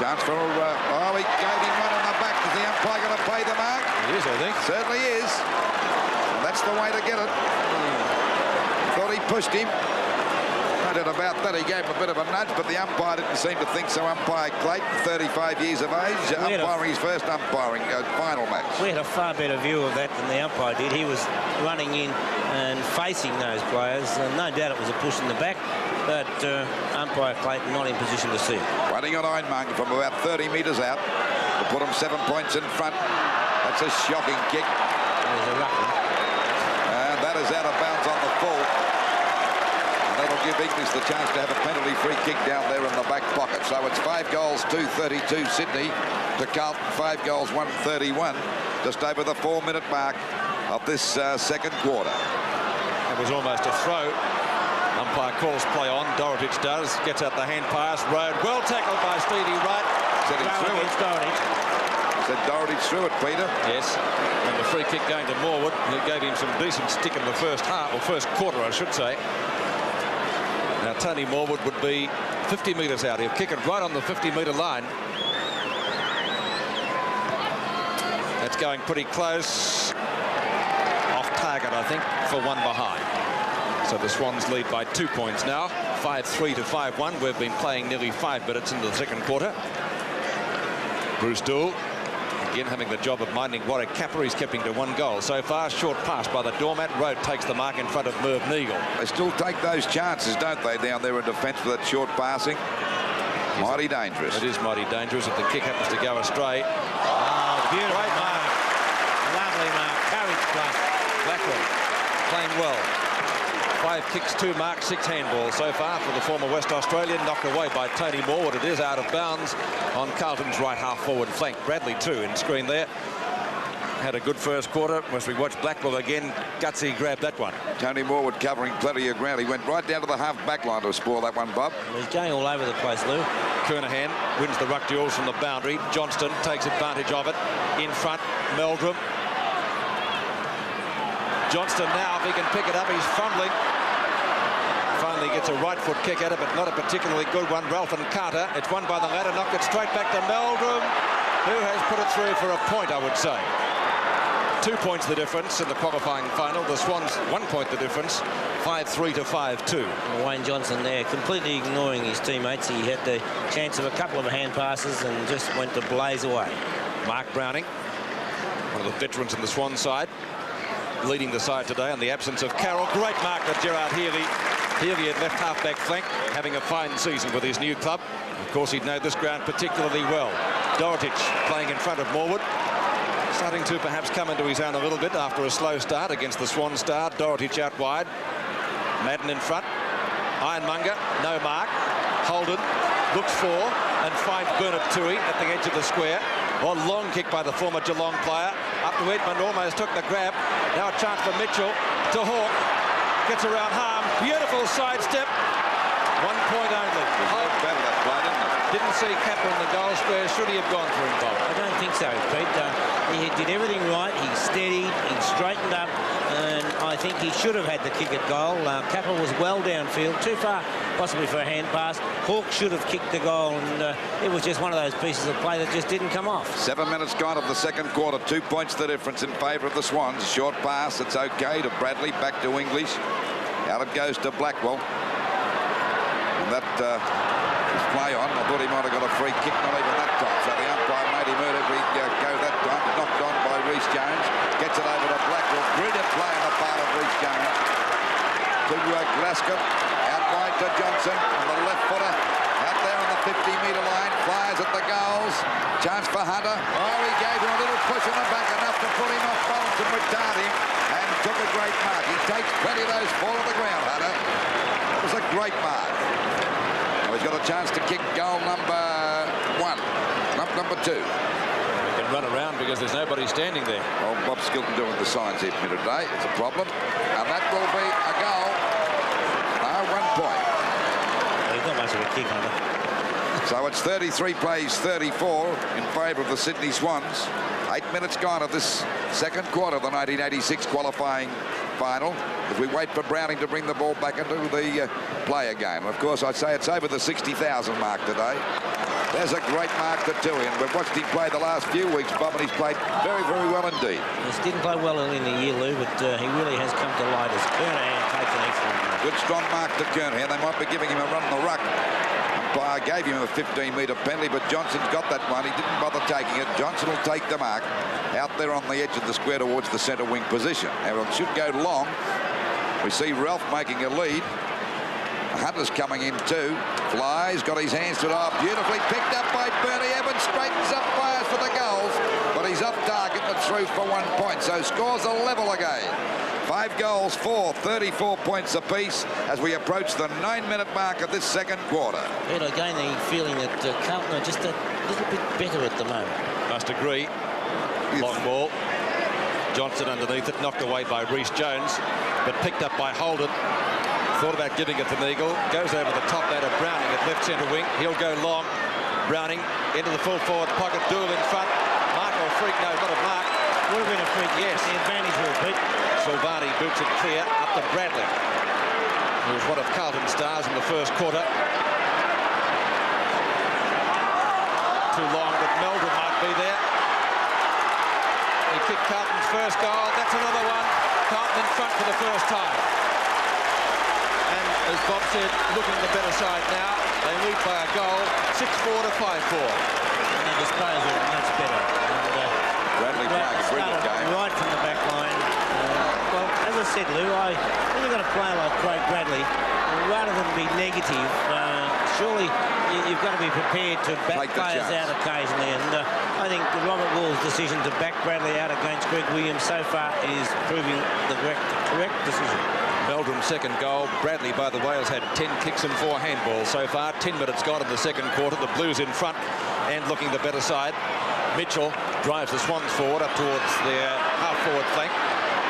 Chance for he gave him one on the back. Is the umpire going to pay the mark? He is, I think. Certainly is. And that's the way to get it. Thought he pushed him. I don't know about that. He gave him a bit of a nudge, but the umpire didn't seem to think so. Umpire Clayton, 35 years of age, umpiring his first umpiring final match. We had a far better view of that than the umpire did. He was running in and facing those players. No doubt it was a push in the back, but umpire Clayton not in position to see it. Running on Ironmonger from about 30 metres out. to put them 7 points in front. That's a shocking kick. There's a ruck. And that is out of bounds on the full. And that'll give English the chance to have a penalty free kick down there in the back pocket. So it's 5 goals, 2:32 Sydney to Carlton, 5 goals, 1:31. Just over the 4-minute mark of this second quarter. It was almost a throw. Umpire calls play on. Dorotich does. Gets out the hand pass. Road well tackled by Stevie Wright. Said he threw it. Said Dorotich threw it, Peter. Yes. And the free kick going to Morwood, who gave him some decent stick in the first half, or first quarter, I should say. Now, Tony Morwood would be 50 metres out. He'll kick it right on the 50-metre line. That's going pretty close. Off target, I think, for one behind. So the Swans lead by 2 points now. 5-3 to 5-1. We've been playing nearly 5 minutes into the second quarter. Bruce Dool, again having the job of minding Warwick Capper. He's kept him to 1 goal so far. Short pass by the doormat. Road takes the mark in front of Merv Neagle. They still take those chances, don't they, down there in defence with that short passing? Mighty dangerous. It is mighty dangerous if the kick happens to go astray. Oh, beautiful mark. Lovely mark. Courage play. Blackwell playing well. 5 kicks, 2 marks, 6 handballs so far for the former West Australian. Knocked away by Tony Morwood. It is out of bounds on Carlton's right half forward flank. Bradley too in screen there. Had a good first quarter. As we watch Blackwell again, Gutsy grabbed that one. Tony Morwood covering plenty of ground. He went right down to the half back line to spoil that one, Bob. He's going all over the place, Lou. Kernahan wins the ruck duels from the boundary. Johnston takes advantage of it. In front, Meldrum. Johnston now, if he can pick it up, he's fumbling. Finally gets a right foot kick at it, but not a particularly good one. Ralph and Carter. It's won by the ladder. Knocked it straight back to Meldrum, who has put it through for a point, I would say. 2 points the difference in the qualifying final. The Swans 1 point the difference. 5-3 to 5-2. Wayne Johnson there completely ignoring his teammates. He had the chance of a couple of hand passes and just went to blaze away. Mark Browning, one of the veterans in the Swan side, leading the side today in the absence of Carroll. Great mark to Gerard Healy. Healy at left half-back flank, having a fine season with his new club. Of course, he'd know this ground particularly well. Dorotich playing in front of Morwood. Starting to perhaps come into his own a little bit after a slow start against the Swan star. Dorotich out wide. Madden in front. Ironmonger, no mark. Holden looks for and finds Bernard Toohey at the edge of the square. A long kick by the former Geelong player. Up to Edmund, almost took the grab. Now a chance for Mitchell to Hawke. Gets around Harms. Beautiful sidestep. 1 point only. Better that play, didn't it? Didn't see Capper in the goal square. Should he have gone for him, Bob? I don't think so, Pete. He did everything right. He steadied, he straightened up, and I think he should have had the kick at goal. Capper was well downfield, too far possibly for a hand pass. Hawke should have kicked the goal, and it was just one of those pieces of play that just didn't come off. 7 minutes gone of the second quarter. 2 points the difference in favour of the Swans. Short pass, it's okay to Bradley, back to English. Out it goes to Blackwell. And that is play on. I thought he might have got a free kick, not even that time. So the umpire made him hurt every go that time. Knocked on by Rhys Jones. Gets it over to Blackwell. Brilliant play on the part of Rhys Jones. To Glasgow. Out wide to Johnson. On the left footer. Out there on the 50-metre line. Flies at the goals. Chance for Hunter. Oh, he gave him a little push in the back. Enough to put him off balance and retard him. And took a great mark. He takes plenty of those fall on the ground, Hunter. It was a great mark. Now he's got a chance to kick goal number 1. Not number 2. He can run around because there's nobody standing there. Oh, Bob Skilton doing the signs here for me today. It's a problem. And that will be a goal. 1 point. Well, he's not much of a kick, Hunter. So it's 33 plays 34 in favour of the Sydney Swans. 8 minutes gone of this second quarter of the 1986 qualifying final. If we wait for Browning to bring the ball back into the play again. Of course, I'd say it's over the 60,000 mark today. There's a great mark to Toohey, and we've watched him play the last few weeks, Bob, and he's played very, very well indeed. He didn't play well early in the year, Lou, but he really has come to light as Kernahan takes an excellent mark. Good strong mark to Kernahan. They might be giving him a run on the ruck. Umpire gave him a 15-metre penalty, but Johnson's got that one. He didn't bother taking it. Johnson will take the mark out there on the edge of the square towards the centre wing position. Now it should go long. We see Ralph making a lead. Hunter's coming in too. Flies, got his hands to it. Oh, beautifully picked up by Bernie Evans. Straightens up, fires for the goals. But he's off target but through for 1 point. So scores a level again. 5 goals, 4, 34 points apiece as we approach the 9-minute mark of this second quarter. And again, the feeling that Carlton are just a little bit better at the moment. Must agree. Long ball. Johnson underneath it, knocked away by Reece Jones, but picked up by Holden. Thought about giving it to Neagle. Goes over the top there to Browning at left centre wing. He'll go long. Browning into the full forward pocket. Dool in front. Mark or freak? No, not a mark. Would have been a freak. Yes. The advantage will Pete. Silvani boots it clear up to Bradley, who was one of Carlton's stars in the first quarter. Too long, but Meldon might be there. He kicked Carlton's first goal. That's another one. Carlton in front for the first time. And as Bob said, looking the better side now. They lead by a goal, 6-4 to 5-4. And the disposal much better. And, Bradley playing a brilliant game. Right from the back line. Well, as I said, Lou, when you've got a player like Craig Bradley, rather than be negative, surely you've got to be prepared to back players out occasionally. And I think Robert Wall's decision to back Bradley out against Greg Williams so far is proving the correct decision. Meldrum's second goal. Bradley, by the way, has had 10 kicks and 4 handballs so far. 10 minutes gone in the second quarter. The Blues in front and looking the better side. Mitchell drives the Swans forward up towards their half-forward flank.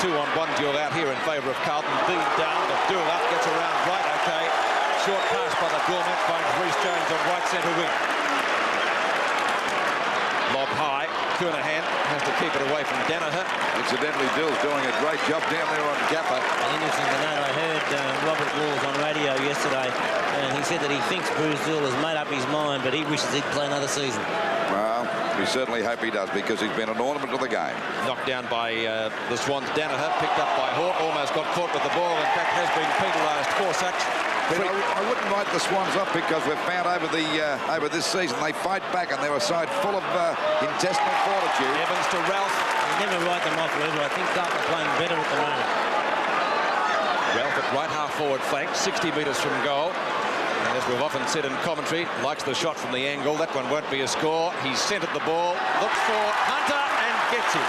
2-on-1 duel out here in favour of Carlton. Dean down, the duel up, gets around right, OK. Short pass by the Doormat, finds Reece Jones on right centre wing. Lob high. Kernahan has to keep it away from Danaher. Incidentally, Dill's doing a great job down there on Kappa. Interesting to note, I heard Robert Walls on radio yesterday, and he said that he thinks Bruce Dill has made up his mind, but he wishes he'd play another season. Well, we certainly hope he does, because he's been an ornament to the game. Knocked down by the Swans. Danaher picked up by Hawke, almost got caught with the ball. In fact, has been penalised for such. But I wouldn't write the Swans up, because we've found over this season they fight back, and they're a side full of intestinal fortitude. Evans to Ralph. You never write them off, Lou. I think Carlton are playing better at the moment. Ralph at right half forward flank, 60 metres from goal. And as we've often said in commentary, likes the shot from the angle. That one won't be a score. He's centred the ball, looks for Hunter and gets him.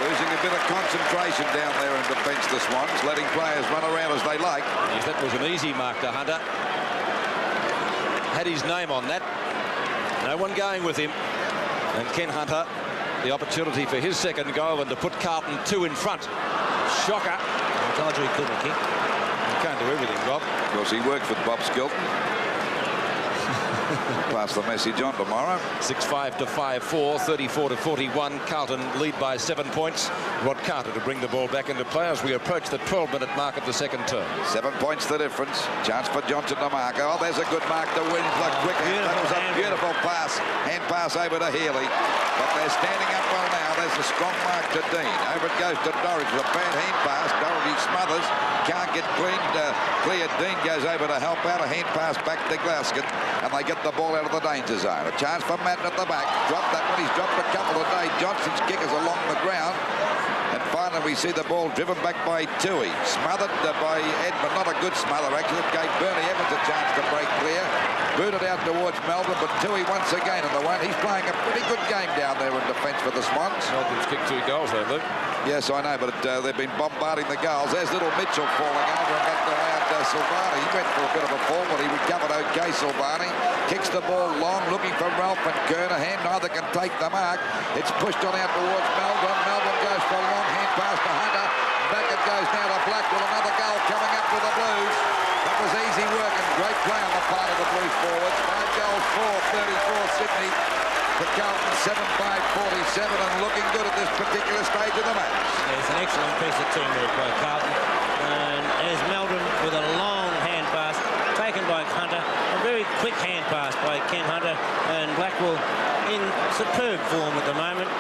Losing a bit of concentration down there in defence, the Swans, letting players run around as they like. Yes, that was an easy mark to Hunter. Had his name on that. No one going with him. And Ken Hunter, the opportunity for his second goal and to put Carlton 2 in front. Shocker. I told you he couldn't kick. He can't do everything, Bob. Of course, he works with Bob Skilton. Pass the message on tomorrow. 6-5 to 5-4, 34 to 41. Carlton lead by 7 points. Rod Carter to bring the ball back into play as we approach the 12-minute mark of the second term. 7 points the difference. Chance for Johnson to mark. Oh, there's a good mark to win the quick. That was a beautiful pass. Hand pass over to Healy. But they're standing up well now. There's a strong mark to Dean. Over it goes to Dorridge with a bad hand pass. Dorridge smothers. Can't get cleared. Dean goes over to help out. A hand pass back to Glasgow. And they get the ball out of the danger zone. A chance for Madden at the back. Dropped that one. He's dropped a couple today. Johnson's kick is along the ground. And finally we see the ball driven back by Toohey. Smothered by Edmund. Not a good smother, actually. It gave Bernie Evans a chance to break clear. Booted out towards Melbourne, but Toohey once again in the one. He's playing a pretty good game down there in defence for the Swans. Melbourne's kicked 2 goals though, Luke. Yes, I know, but they've been bombarding the goals. There's little Mitchell falling over, and that allowed Silvani. He went for a bit of a fall, but he recovered OK, Silvani. Kicks the ball long, looking for Ralph and Kernahan. Neither can take the mark. It's pushed on out towards Melbourne. Melbourne goes for a long hand pass to Hunter. Back it goes now to Blackwell. Another goal coming up for the Blues. That was easy work and great play on the part of the Blues forwards. 5 goals, 4-34 Sydney. For Carlton, 7-5-47, and looking good at this particular stage of the match. It's an excellent piece of teamwork by Carlton. And there's Meldon with a long hand pass taken by Hunter. A very quick hand pass by Ken Hunter. And Blackwell in superb form at the moment.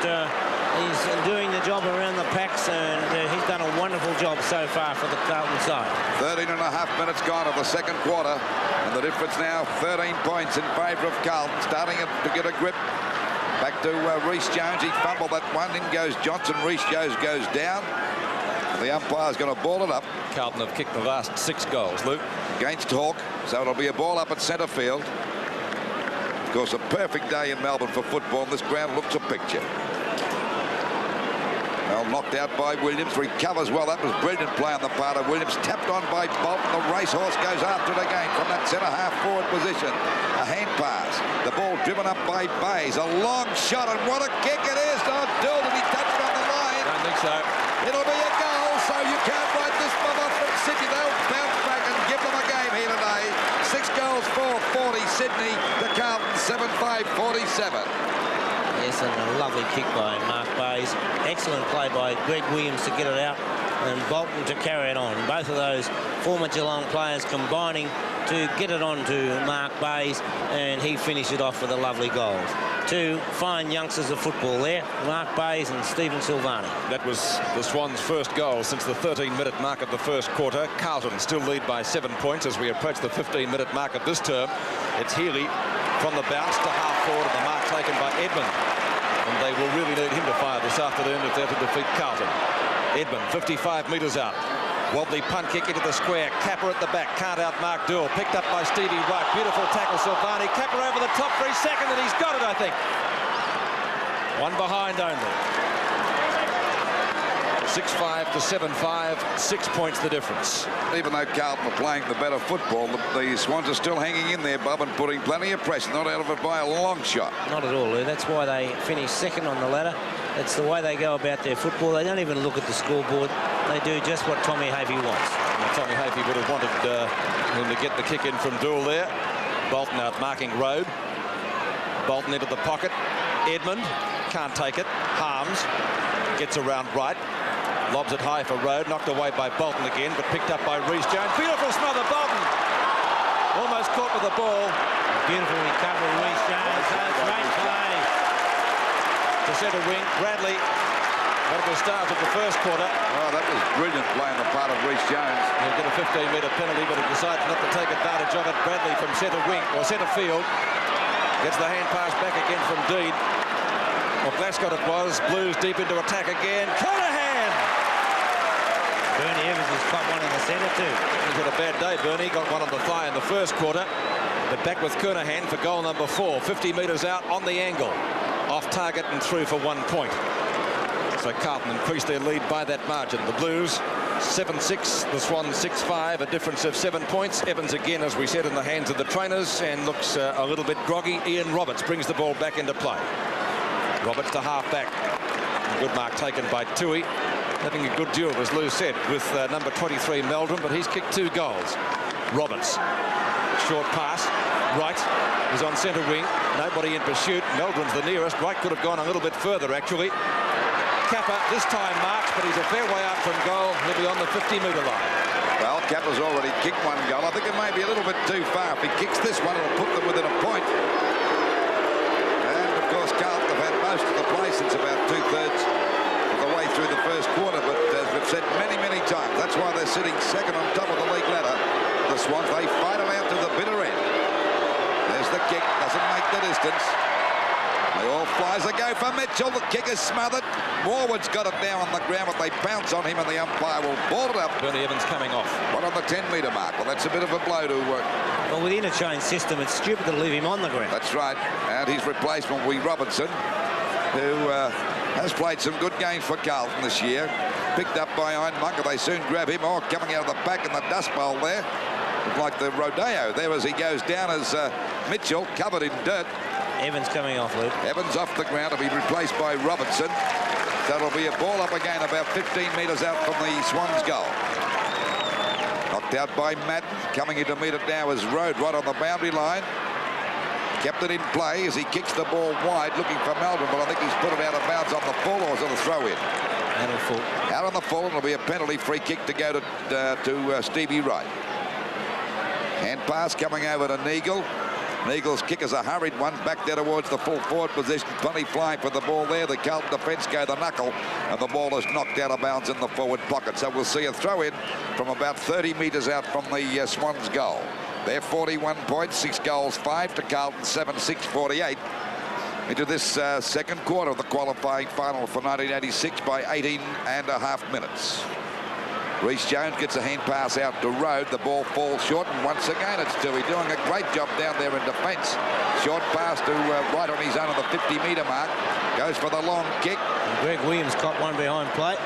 He's doing the job around the packs, and he's done a wonderful job so far for the Carlton side. 13.5 minutes gone of the second quarter, and the difference now 13 points in favour of Carlton, starting to get a grip. Back to Reece Jones. He fumbled that one. In goes Johnson. Reece Jones goes down. The umpire's going to ball it up. Carlton have kicked the last 6 goals, Luke. Against Hawke, so it'll be a ball up at centre field. Of course, a perfect day in Melbourne for football, and this ground looks a picture. Well, knocked out by Williams, recovers well. That was brilliant play on the part of Williams. Tapped on by Bolton. The racehorse goes after it again from that centre half forward position. A hand pass. The ball driven up by Bays. A long shot, and what a kick it is. Oh, Dool, did he touch it on the line? I don't think so. It'll be a goal, so you can't write this one off from Sydney. They'll bounce back and give them a game here today. 6 goals for 40 Sydney to Carlton 7-5 47. Yes, and a lovely kick by Mark Bays. Excellent play by Greg Williams to get it out and Bolton to carry it on. Both of those former Geelong players combining to get it on to Mark Bays, and he finished it off with a lovely goal. 2 fine youngsters of football there, Mark Bays and Stephen Silvani. That was the Swans' first goal since the 13-minute mark of the first quarter. Carlton still lead by 7 points as we approach the 15-minute mark of this term. It's Healy from the bounce to half forward, and the mark taken by Edmund. And they will really need him to fire this afternoon if they're to defeat Carlton. Edmund, 55 metres out. Wobbly punt kick into the square. Capper at the back. Can't outmark Dool. Picked up by Stevie Wright. Beautiful tackle, Silvani. Capper over the top for his second, and he's got it, I think. 1 behind only. 6-5 to 7-5. 6 points the difference. Even though Carlton are playing the better football, the Swans are still hanging in there, Bob, and putting plenty of pressure. Not out of it by a long shot. Not at all, Lou. That's why they finished second on the ladder. That's the way they go about their football. They don't even look at the scoreboard. They do just what Tommy Hafey wants. Well, Tommy Hafey would have wanted him to get the kick in from Dool there. Bolton out marking Road. Bolton into the pocket. Edmund can't take it. Harms gets around right. Lobs it high for Road. Knocked away by Bolton again, but picked up by Rhys Jones. Beautiful smother, Bolton. Almost caught with the ball. Beautiful recovery, Rhys Jones. Great play. To centre wing, Bradley. One of the stars of the first quarter. Oh, that was brilliant play on the part of Rhys Jones. He'll get a 15-metre penalty, but he decides not to take advantage of it. Bradley from centre wing, or centre field. Gets the hand pass back again from Dean. Well, Glasgow it was. Blues deep into attack again. Kernahan! Bernie Evans has got one in the centre too. He's had a bad day, Bernie. Got one on the thigh in the first quarter. But back with Kernahan for goal number 4. 50 metres out on the angle. Off target and through for 1 point. So Carlton increased their lead by that margin. The Blues 7-6, the Swans 6-5, a difference of 7 points. Evans again, as we said, in the hands of the trainers and looks a little bit groggy. Ian Roberts brings the ball back into play. Roberts to half back. A good mark taken by Tui. Having a good duel, as Lou said, with number 23 Meldrum, but he's kicked 2 goals. Roberts, short pass. Wright is on centre wing. Nobody in pursuit. Meldrum's the nearest. Wright could have gone a little bit further, actually. Kappa this time marks, but he's a fair way out from goal. He'll be on the 50-metre line. Well, Kappa's already kicked 1 goal. I think it may be a little bit too far. If he kicks this one, it'll put them within a point. And, of course, Carlton have had most of the play since about 2/3 of the way through the first quarter. But as we've said many, many times, that's why they're sitting second on top of the league ladder. The Swans, they fight them out to the bitter end. There's the kick. Doesn't make the distance. They all flies a go for Mitchell. The kick is smothered. Morwood's got it now on the ground, but they bounce on him, and the umpire will ball it up. Bernie Evans coming off. What on the 10-metre mark? Well, that's a bit of a blow to work. Well, with interchange system, it's stupid to leave him on the ground. That's right. And his replacement will be Robertson, who has played some good games for Carlton this year. Picked up by Ironmonger. They soon grab him. Oh, coming out of the back in the dust bowl there. Like the rodeo there as he goes down as Mitchell covered in dirt. Evans coming off, Luke. Evans off the ground to be replaced by Robertson. That'll be a ball up again about 15 metres out from the Swans goal. Knocked out by Madden. Coming in to meet it now is Road right on the boundary line. Kept it in play as he kicks the ball wide looking for Meldrum, but I think he's put it out of bounds on the full, or is it a throw in? Out on the full. Out on the full, and it'll be a penalty free kick to go to Stevie Wright. Hand pass coming over to Neagle. Neagle's kick is a hurried one back there towards the full forward position. Plenty flying for the ball there. The Carlton defence go the knuckle, and the ball is knocked out of bounds in the forward pocket. So we'll see a throw in from about 30 metres out from the Swans goal. They're 41 points, 6 goals, 5 to Carlton, 7-6, 48. Into this second quarter of the qualifying final for 1986 by 18.5 minutes. Reece Jones gets a hand pass out to Road. The ball falls short, and once again it's Dewey doing a great job down there in defence. Short pass to right on his own on the 50-metre mark. Goes for the long kick. And Greg Williams caught one behind plate.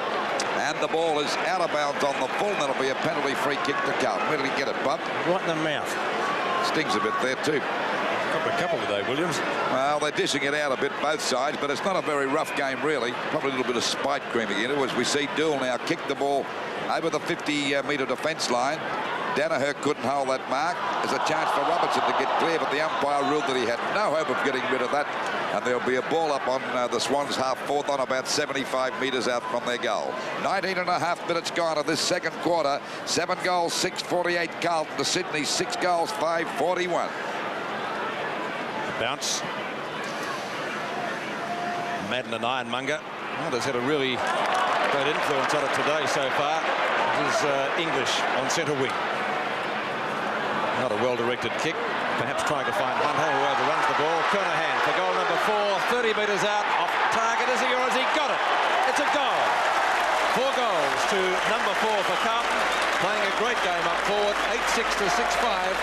And the ball is out of bounds on the full. That'll be a penalty free kick to Carlton. Where did he get it, Bob? Right in the mouth. Stings a bit there too. A couple today, Williams. Well, they're dishing it out a bit both sides, but it's not a very rough game really. Probably a little bit of spite creaming into as we see Doull now kick the ball over the 50-metre defence line. Danaher couldn't hold that mark. There's a chance for Robertson to get clear, but the umpire ruled that he had no hope of getting rid of that. And there'll be a ball up on the Swans half-forward on about 75 metres out from their goal. 19.5 minutes gone of this second quarter. 7 goals, 6:48 Carlton to Sydney. 6 goals, 5:41. Bounce. Madden and Ironmonger. Hunter's had a really great influence on it today so far. It is English on centre wing. Not a well-directed kick. Perhaps trying to find Hunter, who overruns the ball. Kernahan for goal number 4. 30 metres out. Off target. Is he or has he got it? It's a goal. 4 goals to number 4 for Carlton. Playing a great game up forward. 8-6 to 6-5.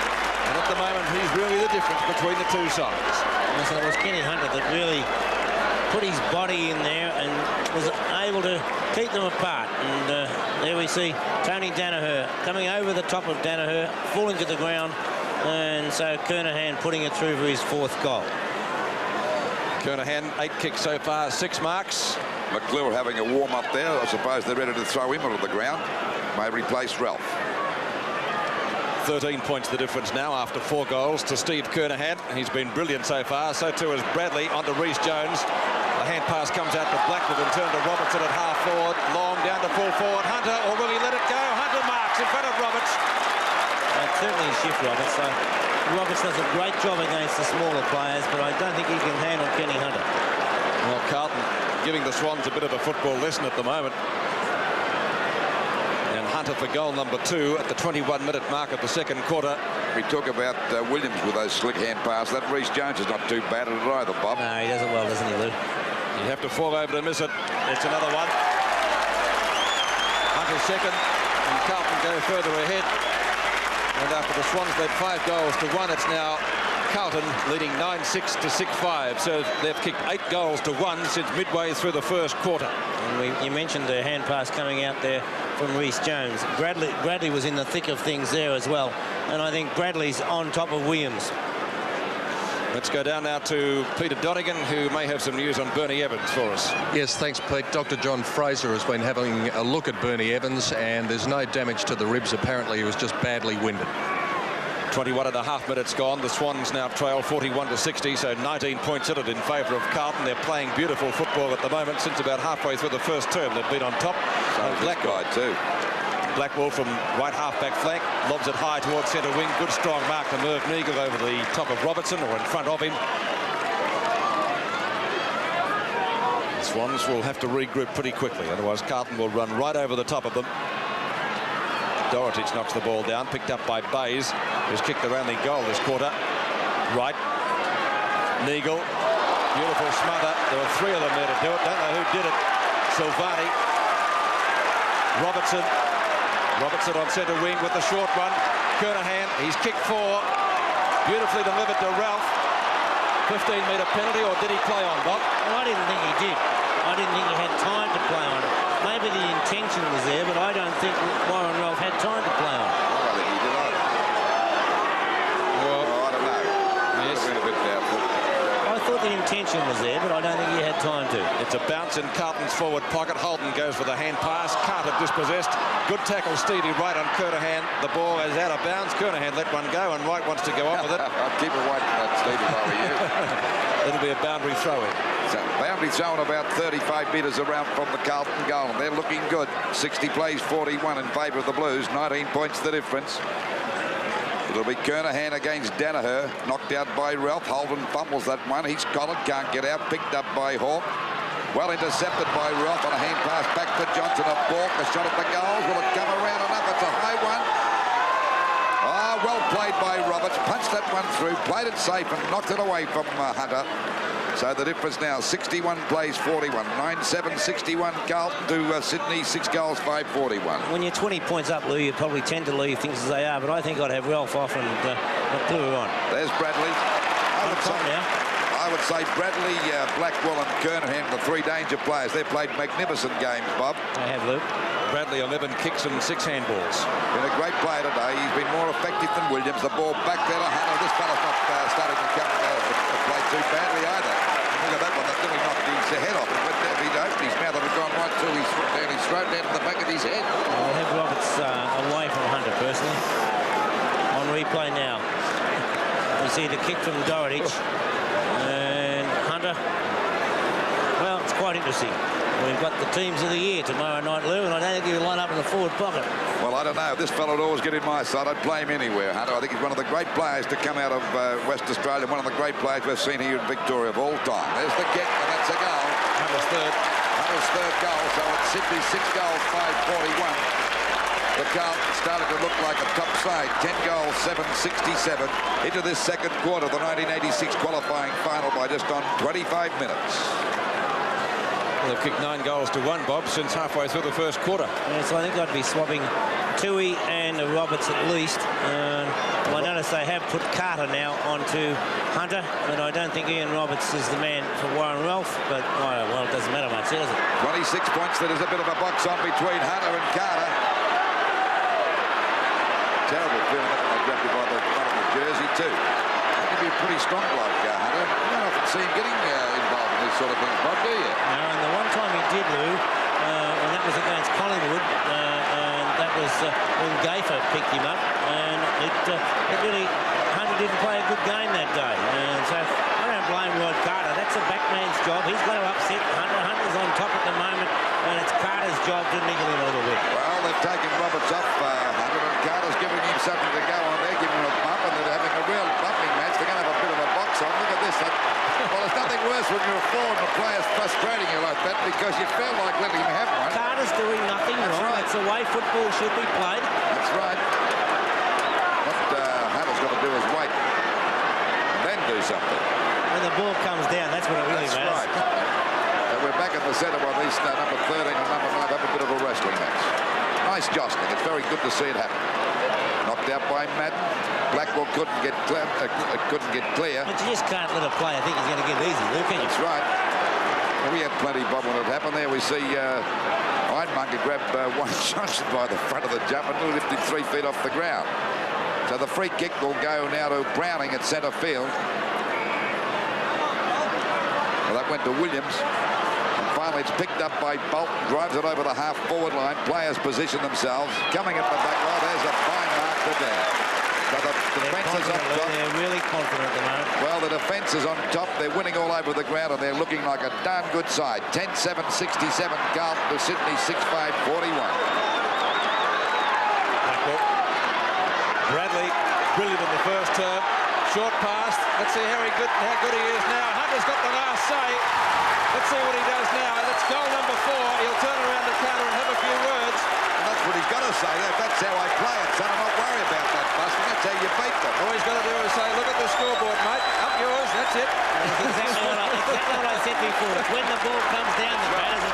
And at the moment, he's really the difference between the two sides. And so it was Kenny Hunter that really put his body in there and was able to keep them apart. And there we see Tony Danaher coming over the top of Danaher, falling to the ground. And so Kernahan putting it through for his 4th goal. Kernahan, 8 kicks so far, 6 marks. McClure having a warm-up there. I suppose they're ready to throw him onto the ground. May replace Ralph. 13 points the difference now after 4 goals to Steve Kernahan. He's been brilliant so far. So too is Bradley onto Reece Jones. The hand pass comes out to Blackwood and turned to Robertson at half forward. Long down to full forward. Hunter, or will he let it go? Hunter marks in front of Roberts. Certainly shift Roberts. So Roberts does a great job against the smaller players, but I don't think he can handle Kenny Hunter. Well, Carlton giving the Swans a bit of a football lesson at the moment. And Hunter for goal number 2 at the 21-minute mark of the second quarter. We talk about Williams with those slick hand passes. That Reece Jones is not too bad at it either, Bob. No, he does it well, doesn't he, Lou? You have to fall over to miss it. It's another one. Hunter's second, and Carlton go further ahead. And after the Swans led 5 goals to 1, it's now Carlton leading 9-6 to 6-5. So they've kicked 8 goals to 1 since midway through the first quarter. And you mentioned the hand pass coming out there from Reece Jones. Bradley was in the thick of things there as well. And I think Bradley's on top of Williams. Let's go down now to Peter Donegan, who may have some news on Bernie Evans for us. Yes, thanks, Pete. Dr. John Fraser has been having a look at Bernie Evans, and there's no damage to the ribs. Apparently, he was just badly winded. 21.5 minutes gone. The Swans now trail 41 to 60, so 19 points in it in favour of Carlton. They're playing beautiful football at the moment. Since about halfway through the first term, they've been on top. So Black guy too. Blackwell from right half-back flank, lobs it high towards centre wing. Good strong mark to Merv Neagle over the top of Robertson, or in front of him. The Swans will have to regroup pretty quickly, otherwise Carlton will run right over the top of them. Dorotich knocks the ball down, picked up by Bays, who's kicked their only goal this quarter. Right. Neagle. Beautiful smother. There were 3 of them there to do it. Don't know who did it. Silvani. Robertson. Robertson on centre wing with the short one. Kernahan, he's kicked 4. Beautifully delivered to Ralph. 15-metre penalty, or did he play on, Bob? Well, I didn't think he did. I didn't think he had time to play on it. Maybe the intention was there, but I don't think Warren Ralph had time to play on it. I don't think he did either. Well, I don't know. Yes. It's been a bit doubtful. I thought the intention was there, but I don't think he had time to. It's a bounce in Carlton's forward pocket. Holden goes for the hand pass. Can't have dispossessed. Good tackle, Stevie Wright on Kernahan. The ball is out of bounds. Kernahan let one go, and Wright wants to go on with it. I'd keep it away from that, Stevie, if I were you. It'll be a boundary throw-in. So, boundary thrown about 35 metres around from the Carlton goal, and they're looking good. 60 plays, 41 in favour of the Blues. 19 points the difference. It'll be Kernahan against Danaher. Knocked out by Ralph. Holden fumbles that one. He's collared, can't get out. Picked up by Hawke. Well intercepted by Ralph on a hand pass back to Johnson. A balk, a shot at the goals. Will it come around enough? It's a high one. Ah, well played by Roberts. Punched that one through. Played it safe and knocked it away from Hunter. So the difference now, 61 plays 41. 9-7, 61 Carlton to Sydney, 6 goals, 5-41. When you're 20 points up, Lou, you probably tend to leave things as they are, but I think I'd have Ralph off and McClure on. There's Bradley. I would say Bradley, Blackwell and Kernahan, the 3 danger players. They've played magnificent games, Bob. They have, Lou. Bradley 11 kicks and 6 handballs. Been a great player today. He's been more effective than Williams. The ball back there to Hunter. This fella's not starting to come play too badly either. Look at that one. That nearly knocked his head off. It went down. He'd opened his mouth and had gone right through his throat down to the back of his head. I'll have Roberts away from Hunter, personally. On replay now. We see the kick from Dorotich. And Hunter. Well, it's quite interesting. We've got the teams of the year tomorrow night, Lou, and I don't think he'll line up in the forward pocket. Well, I don't know. If this fellow would always get in my side, I'd play him anywhere, Hunter. I think he's one of the great players to come out of West Australia, one of the great players we've seen here in Victoria of all time. There's the kick, and that's a goal. Hunter's third goal, so it's Sydney 6 goals, 5-41. The Carlton started to look like a top side. 10 goals, 7-67 into this second quarter, the 1986 qualifying final by just on 25 minutes. They've kicked 9 goals to 1, Bob, since halfway through the first quarter. Yeah, so I think I'd be swapping Tui and Roberts at least. Well, I notice they have put Carter now onto Hunter, but I don't think Ian Roberts is the man for Warren Ralph, but well, it doesn't matter much, does it? 26 points. There's a bit of a box on between Hunter and Carter. Terrible feeling that when they grabbed him by the front of the jersey too. He'd be a pretty strong bloke, Hunter. You don't often see him getting involved in these sort of things, Bob, do you? No, and the one time he did, Lou, and that was against Collingwood, and that was when Gaffer picked him up, and it really, Hunter didn't play a good game that day, and so I don't blame Rod Carter. That's a backman's job. He's got to upset Hunter. Hunter's on top at the moment, and it's Carter's job to niggle him a little bit. Well, they've taken Roberts off, Hunter, and Carter's giving him something to go on there, giving him a bump, and they're having a real bumping match. They're going to have a bit of a box on. Look at this. Well, there's nothing worse when you're a forward and the player's frustrating you like that because you feel like letting him have one. Carter's doing nothing wrong. Right. That's the way football should be played. That's right. What Hunter's got to do is wait and then do something. When the ball comes down, that's what it really matters. Right. So we're back in the centre while these number 13 and number 9 have a bit of a wrestling match. Nice jostling. It's very good to see it happen. Knocked out by Madden. Blackwell couldn't get clear. But you just can't let a player think he's going to get easy, Lou, can you? That's right. Well, we had plenty, Bob, when it happened there. We see Ironmonger grab Wayne Johnson by the front of the jump and lift him 3 feet off the ground. So the free kick will go now to Browning at centre field. Well, that went to Williams. And finally, it's picked up by Bolton. Drives it over the half-forward line. Players position themselves. Coming at the back. Well, there's a fine mark to there. So the defence is on top. They're really confident at the moment. Well, the defence is on top. They're winning all over the ground, and they're looking like a darn good side. 10-7-67, Carlton to Sydney, 6-5-41. Bradley, brilliant in the first term. Short pass. Let's see how good he is now. Hunter's got the last say. Let's see what he does now. That's goal number 4. He'll turn around the counter and have a few words. And that's what he's got to say. That's how I play it, son. I'm not worried about that, Busting. That's how you beat them. All he's got to do is say, look at the scoreboard, mate. Up yours. That's it. That's exactly what I said before. It's when the ball comes down that matters.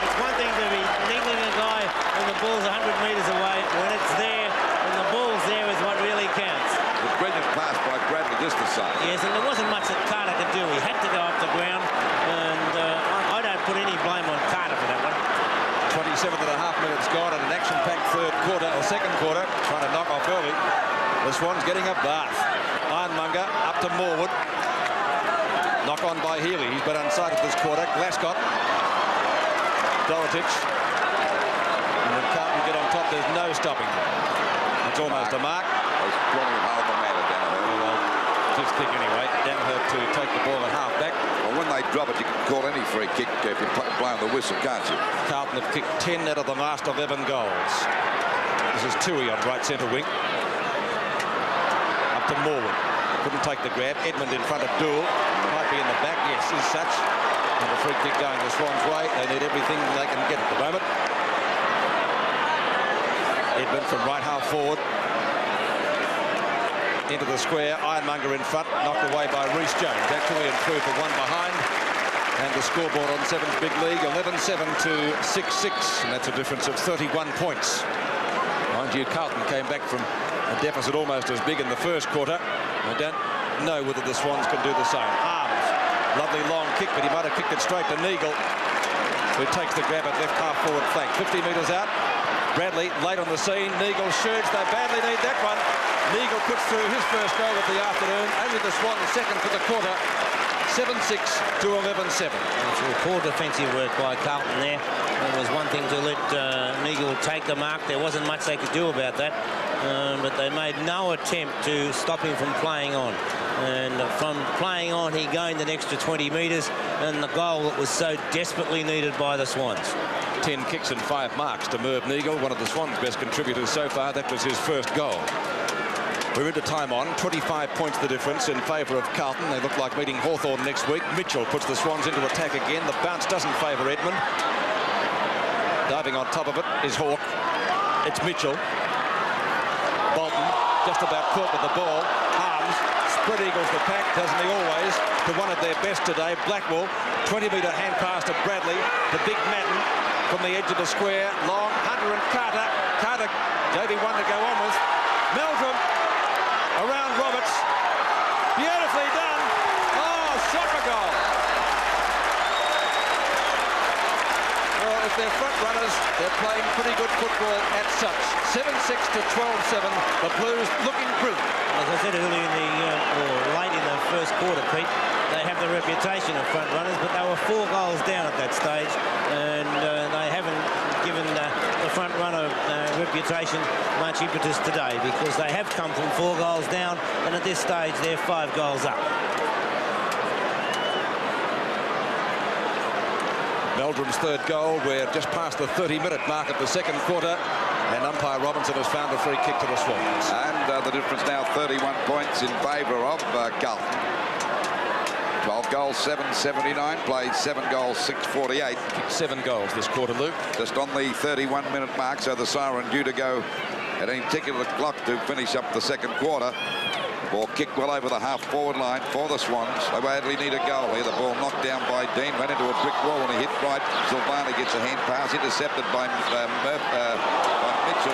It's one thing to be niggling a guy when the ball's 100 metres away. When it's there, when the ball's there is what really counts. A brilliant pass by Bradley, just the same. Yes, and there wasn't much that Carter could do. He had to go up the ground, and I don't put any blame on Carter for that one. 27 and a half minutes gone in an action-packed second quarter, trying to knock off early. The Swans getting a bath. Ironmonger up to Morwood. Knock on by Healy. He's been unsighted this quarter. Glascott. Dorotich. And when Carlton get on top, there's no stopping them. It's almost a mark. He's calling half a man down there. Well, just thick anyway. Down her to take the ball at half back. Well, when they drop it, you can call any free kick if you're blowing the whistle, can't you? Carlton have kicked 10 out of the last 11 goals. This is Tui on right centre wing. Up to Morwood. Couldn't take the grab. Edmund in front of Dool. Might be in the back. Yes, is such. And the free kick going the Swans' way. They need everything they can get at the moment. Edmund from right half forward. into the square. Ironmonger in front, knocked away by Rhys Jones. Actually improved for one behind. And the scoreboard on Seven's big league, 11-7 to 6-6. And that's a difference of 31 points. Mind you, Carlton came back from a deficit almost as big in the first quarter. I don't know whether the Swans can do the same. Arms, lovely long kick, but he might have kicked it straight to Neagle, who takes the grab at left half forward flank. 50 metres out. Bradley late on the scene. Neagle shoots. They badly need that one. Neagle puts through his first goal of the afternoon. Only the Swans second for the quarter. 7-6 to 11-7. Poor defensive work by Carlton there. It was one thing to let Neagle take the mark. There wasn't much they could do about that. But they made no attempt to stop him from playing on. And from playing on, he gained an extra 20 metres, and the goal that was so desperately needed by the Swans. 10 kicks and 5 marks to Merv Neagle, one of the Swans' best contributors so far. That was his first goal. We're into time on. 25 points the difference in favour of Carlton. They look like meeting Hawthorn next week. Mitchell puts the Swans into attack again. The bounce doesn't favour Edmund. Diving on top of it is Hawke. It's Mitchell. Bolton just about caught with the ball. Harms spread eagles the pack, doesn't he always, to one of their best today. Blackwell, 20-metre hand pass to Bradley, to Big Madden from the edge of the square. Long, Hunter and Carter. Carter gave him one to go on with. Meldrum around Roberts. Beautifully done. Oh, shocker goal. Well, if they're front runners, they're playing pretty good football at such. 7-6 to 12-7. The Blues looking brilliant. As I said earlier in the, or late in the first quarter, Pete, they have the reputation of front runners, but they were 4 goals down at that stage, and they haven't given the front runner reputation much impetus today, because they have come from 4 goals down, and at this stage they're 5 goals up. Meldrum's third goal. We're just past the 30-minute mark of the second quarter, and umpire Robinson has found a free kick to the Swans. And the difference now 31 points in favour of Carlton. 12 goals, 779, played 7 goals, 648. 7 goals this quarter, Luke. Just on the 31-minute mark, so the siren due to go at any particular clock to finish up the second quarter. Ball kicked well over the half-forward line for the Swans. They badly need a goal here. The ball knocked down by Dean, ran into a brick wall when he hit right. Silvani gets a hand pass, intercepted by Mitchell.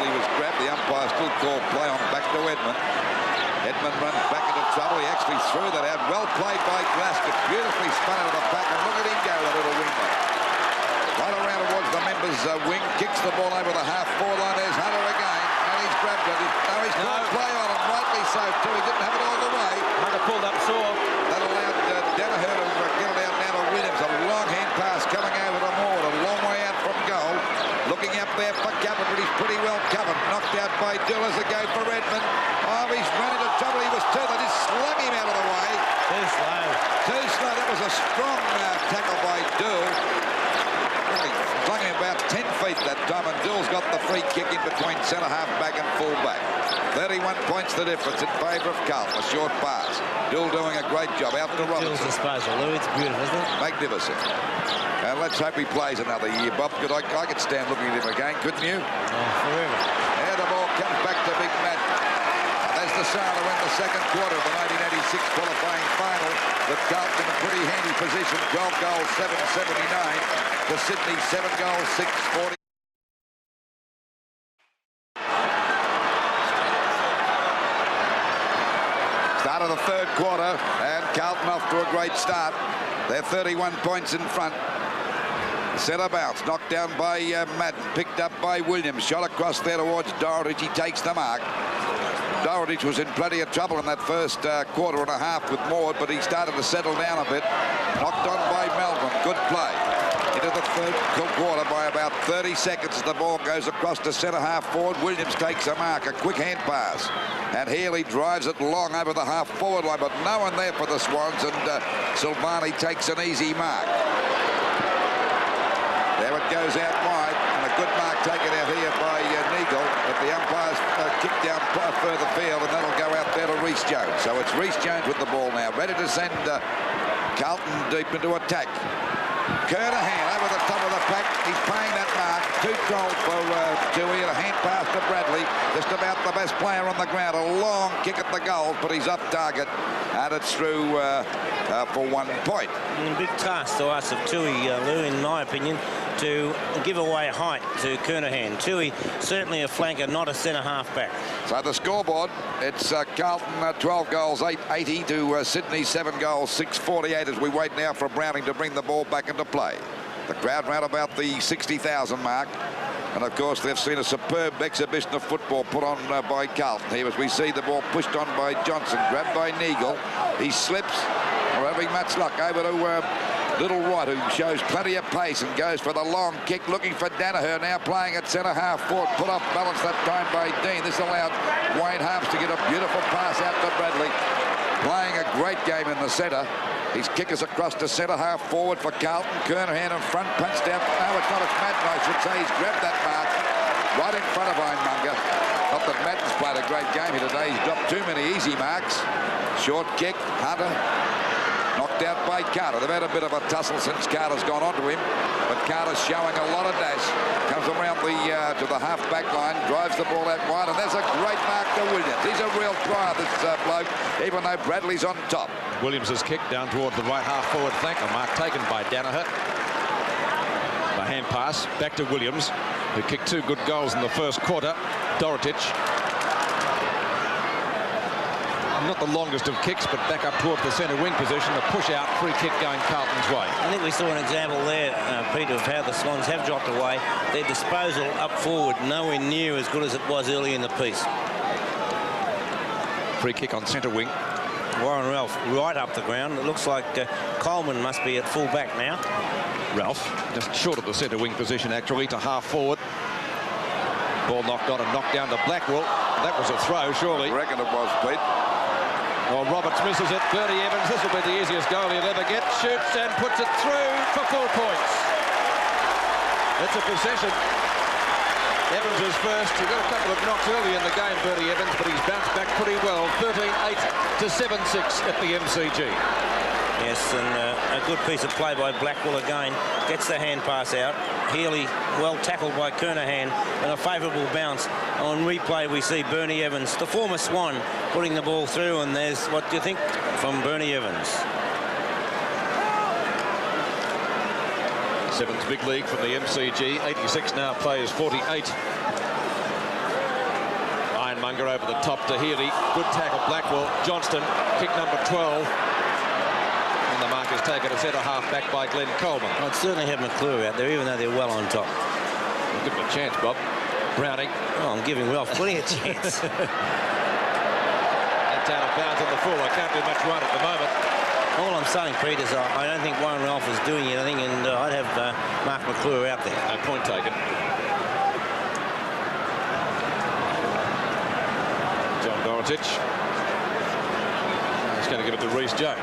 He was grabbed. The umpire still called play on back to Edmund. Edmund runs back into trouble. He actually threw that out. Well played by Glasgow. Beautifully spun out of the pack, and look at him go, the little wingback. Right around towards the members' wing, kicks the ball over the half-forward line. There's Hunter again, and he's grabbed it. He's called play on him, rightly so too. He didn't have it all the way. Hunter pulled up sore. That allowed Danaher to get it out now to Williams. A long hand pass coming over to Moore, a long way out from goal. Looking up there for cover, but he's pretty well covered. Knocked out by Dill as a go for Redmond. Oh, he's run into trouble. He was too. They just slung him out of the way. Too slow. Too slow. That was a strong tackle by Dill. Flung him about 10 feet that time, and Dill's got the free kick in between centre half back and full back. 31 points the difference in favour of Carlton. A short pass. Dill doing a great job out to Robinson. Dill's disposal, Lou. It's beautiful, isn't it? Magnificent. And let's hope he plays another year, Bob. I could stand looking at him again, couldn't you? Oh, forever. There the ball comes back to Big Matt. There's the sign to win the second quarter of the 1986 qualifying final. With Carlton in a pretty handy position. 12 goals, 779. To Sydney, 7 goals, 640. Start of the third quarter, and Carlton off to a great start. They're 31 points in front. Centre bounce, knocked down by Madden, picked up by Williams, shot across there towards Dorothy. He takes the mark. Dorothy was in plenty of trouble in that first quarter and a half with Maud, but he started to settle down a bit. Knocked on by Melbourne. Good play. Into the third quarter by about 30 seconds as the ball goes across to centre half forward. Williams takes a mark, a quick hand pass. And Healy drives it long over the half forward line, but no one there for the Swans, and Silvani takes an easy mark. There it goes out wide, and a good mark taken out here by Neagle, but the umpires kick down further field, and that'll go out there to Rhys Jones. So it's Rhys Jones with the ball now, ready to send Carlton deep into attack. Kernahan over the top of the pack. He's paying that mark. Too cold for Tui. A hand pass to Bradley. Just about the best player on the ground. A long kick at the goal, but he's up target. And it's through for 1 point. A big task to us of Tui, Lou, in my opinion, to give away height to Kernahan. Tui, certainly a flanker, not a centre-half back. So the scoreboard, it's Carlton 12 goals, 880 to Sydney 7 goals, 648 as we wait now for Browning to bring the ball back into play. The crowd round about the 60,000 mark. And of course they've seen a superb exhibition of football put on by Carlton here as we see the ball pushed on by Johnson, grabbed by Neagle. He slips, we're having much luck over to Little Wright, who shows plenty of pace and goes for the long kick, looking for Danaher, now playing at centre-half forward, put off balance that time by Dean. This allowed Wayne Harms to get a beautiful pass out to Bradley, playing a great game in the centre. His kick is across to centre-half forward for Carlton. Kernahan in front, punched out. No, it's not. It's Madden, I should say. He's grabbed that mark right in front of Ironmonger. Not that Madden's played a great game here today. He's dropped too many easy marks. Short kick, Hunter. Knocked out by Carter. They've had a bit of a tussle since Carter's gone onto him, but Carter's showing a lot of dash. Comes around the to the half-back line, drives the ball out wide, and there's a great mark to Williams. He's a real try, this bloke, even though Bradley's on top. Williams' kick down toward the right half-forward flank. A mark taken by Danaher. A hand pass back to Williams, who kicked 2 good goals in the first quarter. Dorotic. Not the longest of kicks, but back up towards the centre wing position. A push-out free kick going Carlton's way. I think we saw an example there, Peter, of how the Swans have dropped away. Their disposal up forward nowhere near as good as it was early in the piece. Free kick on centre wing. Warren Ralph right up the ground. It looks like Coleman must be at full back now. Ralph just short of the centre wing position actually to half forward. Ball knocked on and knocked down to Blackwell. That was a throw, surely. I reckon it was, Pete. Well, Roberts misses it. Bernie Evans, this will be the easiest goal he'll ever get. Shoots and puts it through for 4 points. It's a possession. Evans is first. He got a couple of knocks early in the game, Bernie Evans, but he's bounced back pretty well. 13-8 to 7-6 at the MCG. Yes, and a good piece of play by Blackwell again. Gets the hand pass out. Healy well tackled by Kernahan, and a favourable bounce. On replay we see Bernie Evans, the former Swan, putting the ball through, and there's, what do you think, from Bernie Evans? Sevens big league from the MCG. 86 now plays 48. Ironmonger over the top to Healy. Good tackle Blackwell. Johnston, kick number 12. And the mark is taken to centre-half back by Glenn Coleman. I'd certainly have McClure out there, even though they're well on top. We'll give him a chance, Bob. Browning. Oh, I'm giving Ralph plenty of chance. That's out of bounds on the full. I can't do much right at the moment. All I'm saying, Pete, is I don't think Warren Ralph is doing anything, and I'd have Mark McClure out there. No point taken. John Dorotic. He's going to give it to Reece Jones.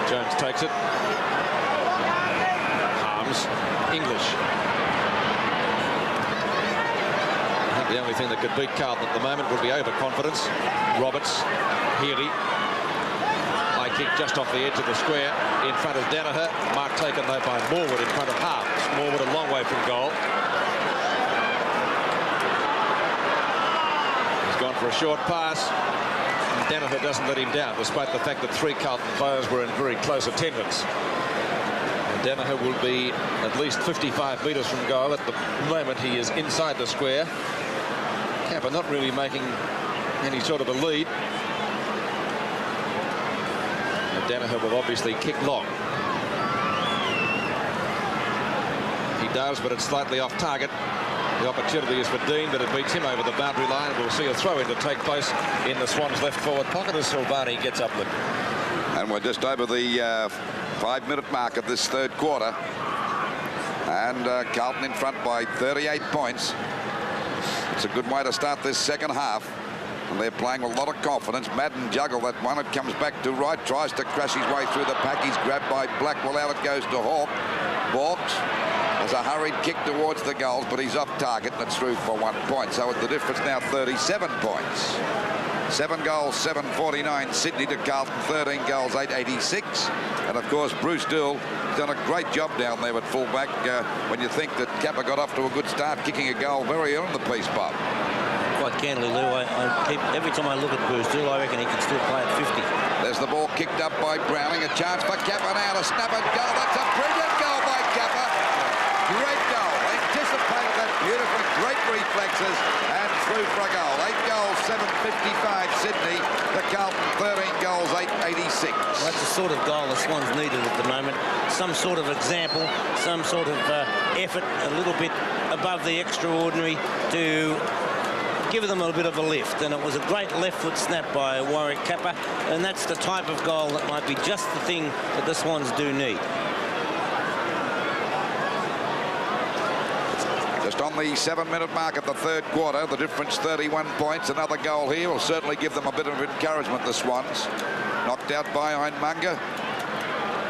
Jones takes it. Harms. English. I think the only thing that could beat Carlton at the moment would be overconfidence. Roberts. Healy. High kick just off the edge of the square in front of Danaher. Mark taken though by Morwood in front of Harms. Morwood a long way from goal. He's gone for a short pass. And Danaher doesn't let him down, despite the fact that 3 Carlton players were in very close attendance. And Danaher will be at least 55 metres from goal. At the moment he is inside the square. Kappa not really making any sort of a lead. Danaher will obviously kick long. He does, but it's slightly off target. The opportunity is for Dean, but it beats him over the boundary line. We'll see a throw-in to take place in the Swans' left forward pocket as Silvani gets up. And we're just over the 5-minute mark of this third quarter. And Carlton in front by 38 points. It's a good way to start this second half. And they're playing with a lot of confidence. Madden juggle that one. It comes back to right. Tries to crash his way through the pack. He's grabbed by Blackwell. Out it goes to Hawke. Balks. There's a hurried kick towards the goals, but he's off target and it's through for 1 point. So the difference now 37 points. 7 goals, 749 Sydney to Carlton, 13 goals, 886. And of course, Bruce Dill has done a great job down there at fullback when you think that Kappa got off to a good start, kicking a goal very early in the piece, Bob. Quite candidly, Lou, I keep, every time I look at Bruce Dill, I reckon he can still play at 50. There's the ball kicked up by Browning. A chance for Kappa now to snap and goal. That's a brilliant goal by Kappa. Great goal. Anticipated that beautifully. Great reflexes and through for a goal. 8 goals, 755 Sydney. The Carlton 13 goals, 886. Well, that's the sort of goal the Swans needed at the moment. Some sort of example, some sort of effort, a little bit above the extraordinary to give them a bit of a lift, and it was a great left foot snap by Warwick Kappa, and that's the type of goal that might be just the thing that the Swans do need. Just on the 7-minute mark of the third quarter, the difference 31 points. Another goal here will certainly give them a bit of encouragement, the Swans. Knocked out by Ironmonger.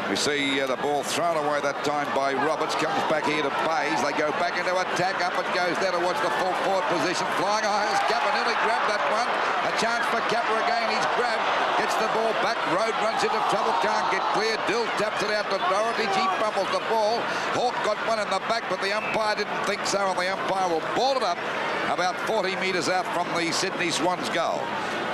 We see the ball thrown away that time by Roberts. Comes back here to Bays. They go back into attack. Up it goes there towards the full forward position. Flying high as Kappa nearly grabbed that one. A chance for Kappa again. He's grabbed. Gets the ball back. Road runs into trouble. Can't get clear. Dill taps it out to Doherty. He fumbles the ball. Hawke got one in the back, but the umpire didn't think so, and the umpire will ball it up about 40 metres out from the Sydney Swans goal.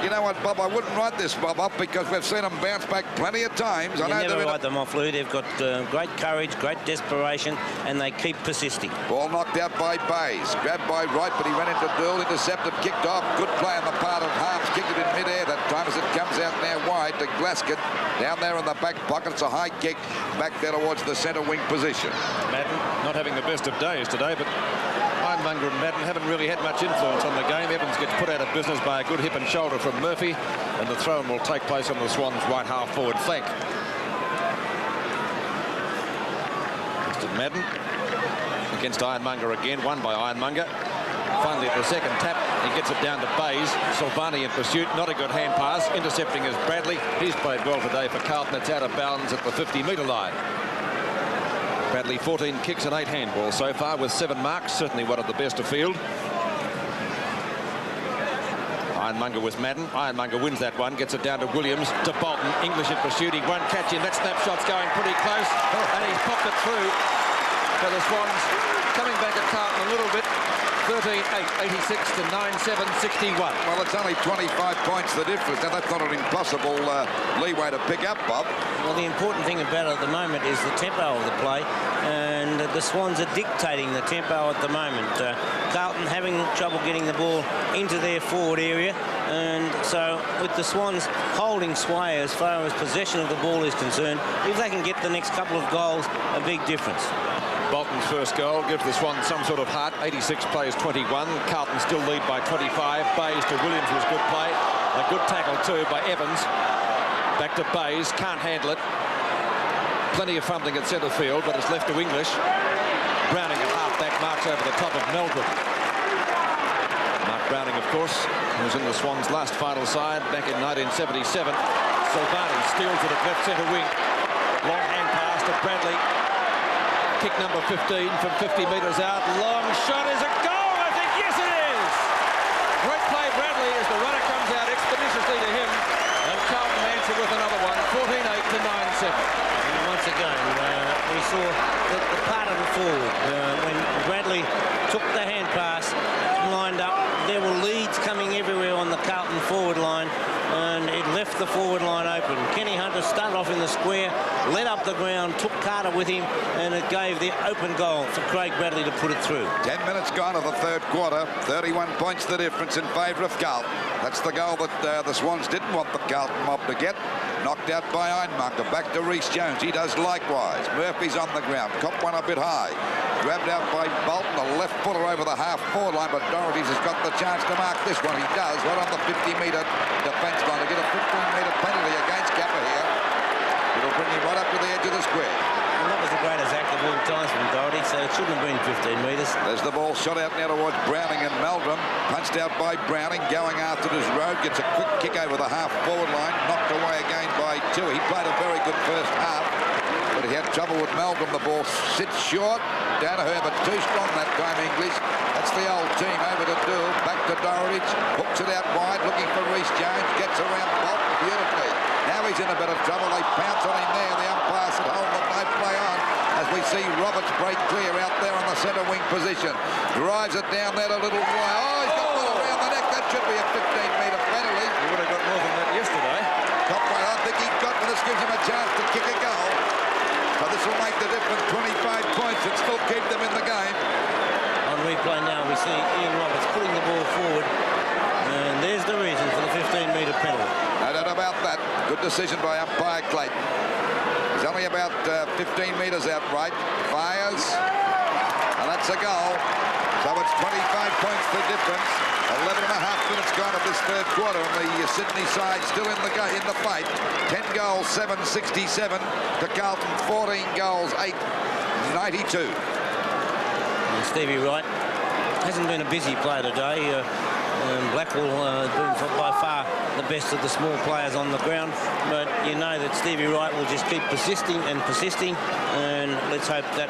You know what, Bob, I wouldn't write this, Bob, up because we've seen them bounce back plenty of times. You never write them off, Lou. They've got great courage, great desperation, and they keep persisting. Ball knocked out by Bays. Grabbed by Wright, but he ran into Dool, intercepted, kicked off. Good play on the part of Harms. Kicked it in midair that time as it comes out now wide to Glasgow. Down there in the back pocket, it's a high kick back there towards the centre wing position. Madden not having the best of days today, but Ironmonger and Madden haven't really had much influence on the game. Evans gets put out of business by a good hip and shoulder from Murphy, and the throw-in will take place on the Swans' right half forward flank. Mr. Madden against Ironmonger again, won by Ironmonger. Finally, at the second tap, he gets it down to Bays. Silvani in pursuit, not a good hand pass. Intercepting is Bradley. He's played well today for Carlton. It's out of bounds at the 50-metre line. Bradley 14 kicks and 8 handballs so far with 7 marks, certainly one of the best afield. Ironmonger with Madden. Ironmonger wins that one, gets it down to Williams, to Bolton. English in pursuit, he won't catch him. That snapshot's going pretty close, and he's popped it through for the Swans. Coming back at Carlton a little bit. 13-8, 86 to 9-7, 61. Well, it's only 25 points the difference. Now, that's not an impossible leeway to pick up, Bob. Well, the important thing about it at the moment is the tempo of the play, and the Swans are dictating the tempo at the moment. Carlton having trouble getting the ball into their forward area, and so with the Swans holding sway as far as possession of the ball is concerned, if they can get the next couple of goals, a big difference. Bolton's first goal gives the Swans some sort of heart. 86 plays 21. Carlton still lead by 25. Bays to Williams was good play. A good tackle too by Evans. Back to Bays. Can't handle it. Plenty of fumbling at centre field, but it's left to English. Browning at half-back marks over the top of Meldrum. Mark Browning, of course, was in the Swans' last final side back in 1977. Silvani steals it at left centre wing. Long hand pass to Bradley. Kick number 15 from 50 metres out. Long shot. Is a goal, I think. Yes, it is. Great play, Bradley, as the runner comes out expeditiously to him. And Carlton answer with another one. 14-8 to 9-7. And once again, we saw the part of the forward. When Bradley took the hand pass, lined up, there were leads coming everywhere on the Carlton forward line, and it left the forward line open. Kenny Hunter started off in the square, led up the ground, took Carter with him, and it gave the open goal for Craig Bradley to put it through. 10 minutes gone of the third quarter. 31 points the difference in favour of Carlton. That's the goal that the Swans didn't want the Carlton mob to get. Knocked out by Ironmonger. Back to Rhys Jones. He does likewise. Murphy's on the ground. Cop one a bit high. Grabbed out by Bolton. A left footer over the half-forward line, but Doherty's has got the chance to mark this one. He does, right on the 50-metre defence line to get a 15-metre penalty against Kappa here. It'll bring him right up to the edge of the square. Well, that was the greatest act of all times from Doherty, so it shouldn't have been 15 metres. There's the ball shot out now towards Browning and Meldrum. Punched out by Browning, going after his road. Gets a quick kick over the half-forward line. Knocked away again by Tui. He played a very good first half, but he had trouble with Meldrum. The ball sits short. Down to her, but too strong that time, English. That's the old team over to Dool. Back to Doherty. Hooks it out wide. Look looking for Reece Jones. Gets around Bolton beautifully. Now he's in a bit of trouble. They pounce on him there. The umpire said, hold them, no play on. As we see Roberts break clear out there on the centre wing position. Drives it down there a little while. Oh, he's got one around the neck. That should be a 15-metre penalty. He would have got more than that yesterday. Copway, I think he got, but this gives him a chance to kick a goal. So this will make the difference, 25 points, and still keep them in the game. On replay now, we see Ian Roberts putting the ball forward. And there's the reason for the 15-metre penalty. No doubt about that. Good decision by umpire Clayton. He's only about 15 metres out right. Fires. And that's a goal. So it's 25 points the difference. 11 and a half minutes gone of this third quarter, and the Sydney side still in the fight. 10 goals, 7-67 to Carlton. 14 goals, 8-92. And Stevie Wright hasn't been a busy player today. Blackwell has been by far the best of the small players on the ground, but you know that Stevie Wright will just keep persisting and persisting, and let's hope that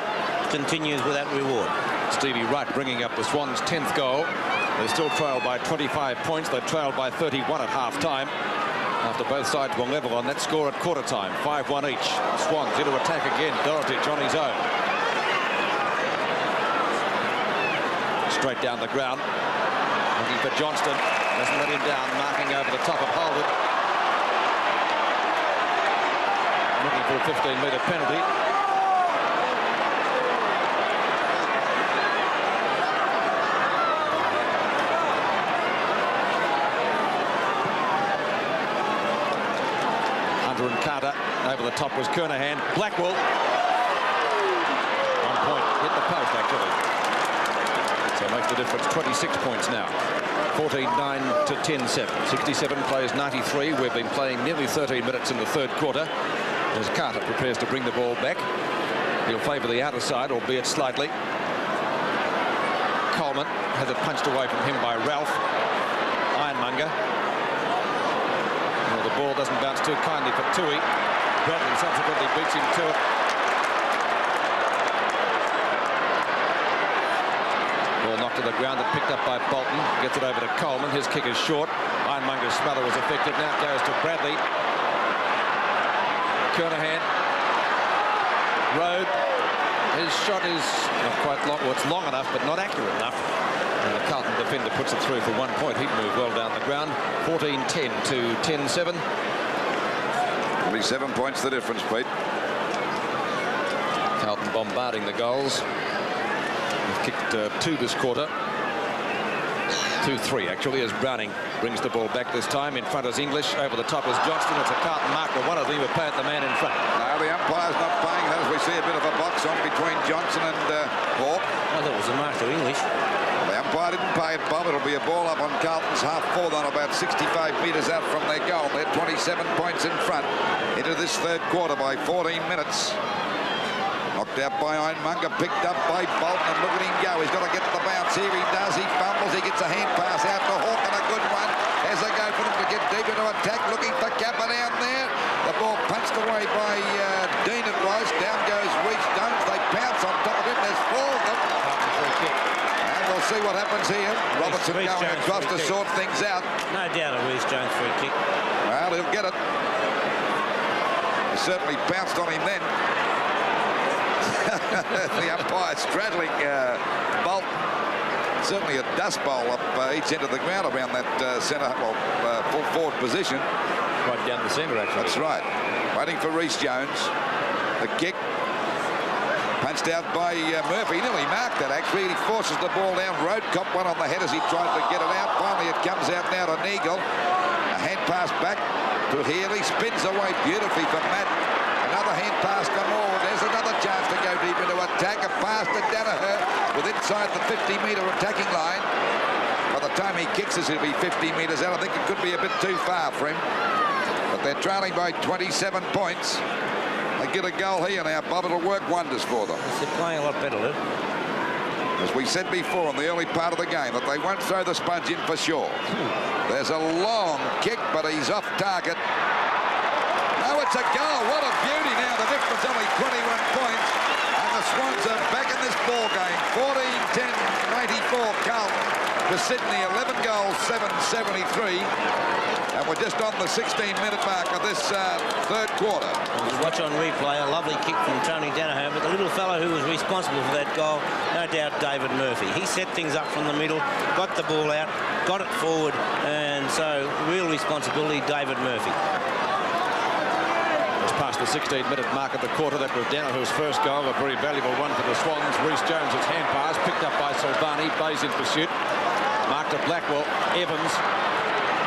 continues with that reward. Stevie Wright bringing up the Swans' 10th goal. They still trail by 25 points. They trailed by 31 at half-time after both sides were level on that score at quarter-time. 5-1 each. Swans into attack again. Dorotich on his own. Straight down the ground. Looking for Johnston. Doesn't let him down. Marking over the top of Holden. Looking for a 15-metre penalty. Hunter and Carter. Over the top was Kernahan. Blackwell. On point. Hit the post, actually. So it makes the difference. 26 points now. 14-9 to 10-7. 67 plays 93. We've been playing nearly 13 minutes in the third quarter as Carter prepares to bring the ball back. He'll favour the outer side, albeit slightly. Coleman has it punched away from him by Ralph. Ironmonger. Well, the ball doesn't bounce too kindly for Tui. Bradley subsequently beats him to it. Ball knocked to the ground and picked up by Bolton. Gets it over to Coleman. His kick is short. Ironmonger's smother was effective. Now it goes to Bradley. Kernahan. Road. His shot is not quite long. Well, it's long enough, but not accurate enough. And the Carlton defender puts it through for 1 point. He'd moved well down the ground. 14-10 to 10-7. 27 points the difference, Pete. Carlton bombarding the goals. They've kicked 2 this quarter. 2-3 actually, as Browning brings the ball back this time. In front is English. Over the top is Johnston. It's a Carlton marker. One of them will pay at the man in front. No, the umpire's not paying that, as we see a bit of a box on between Johnson and Hawke. I thought it was a mark to English. The umpire didn't pay it, Bob. It'll be a ball up on Carlton's half-forward on about 65 metres out from their goal. They're 27 points in front into this third quarter by 14 minutes. Knocked out by Ironmonger, picked up by Bolton, and look at him go. He's got to get to the bounce. Here he does. He fumbles. He gets a hand pass out to Hawke, and a good one. There's a go for them to get deep into attack. Looking for Kappa down there. The ball punched away by Dean, it was. Down goes Reece Jones. They pounce on top of him. There's 4 of them. And we'll see what happens here. Robertson Reece going Jones across to sort things out. No doubt a Reece Jones free kick. Well, he'll get it. He certainly pounced on him then. The umpire straddling Bolton. Certainly a dust bowl up each end of the ground around that centre, full forward position. Right down the centre, actually. That's right. Waiting for Reece Jones. The kick. Punched out by Murphy. Nearly marked that, actually. He forces the ball down. Road cop one on the head as he tried to get it out. Finally, it comes out now to Neagle. A hand pass back to Healy. Spins away beautifully for Matt. Another hand pass to Moore. There's another chance to go deep into attack. A pass to Danaher with inside the 50-metre attacking line. By the time he kicks us, he'll be 50 metres out. I think it could be a bit too far for him. But they're trailing by 27 points. They get a goal here now, Bob. It'll work wonders for them. They're playing a lot better, Lou. As we said before in the early part of the game, that they won't throw the sponge in for sure. There's a long kick, but he's off target. Oh, it's a goal. What a beauty now. The difference only 21 points. And the Swans are back in this ball game. 14-10-94 Carlton to Sydney. 11 goals, 7-73. And we're just on the 16-minute mark of this third quarter. Watch on replay, a lovely kick from Tony Danaher, but the little fellow who was responsible for that goal, no doubt David Murphy. He set things up from the middle, got the ball out, got it forward, and so real responsibility, David Murphy. It's past the 16-minute mark of the quarter. That was Danaher's first goal, a very valuable one for the Swans. Rhys Jones, its hand pass, picked up by Silvani, Bayes in pursuit. Marked at Blackwell, Evans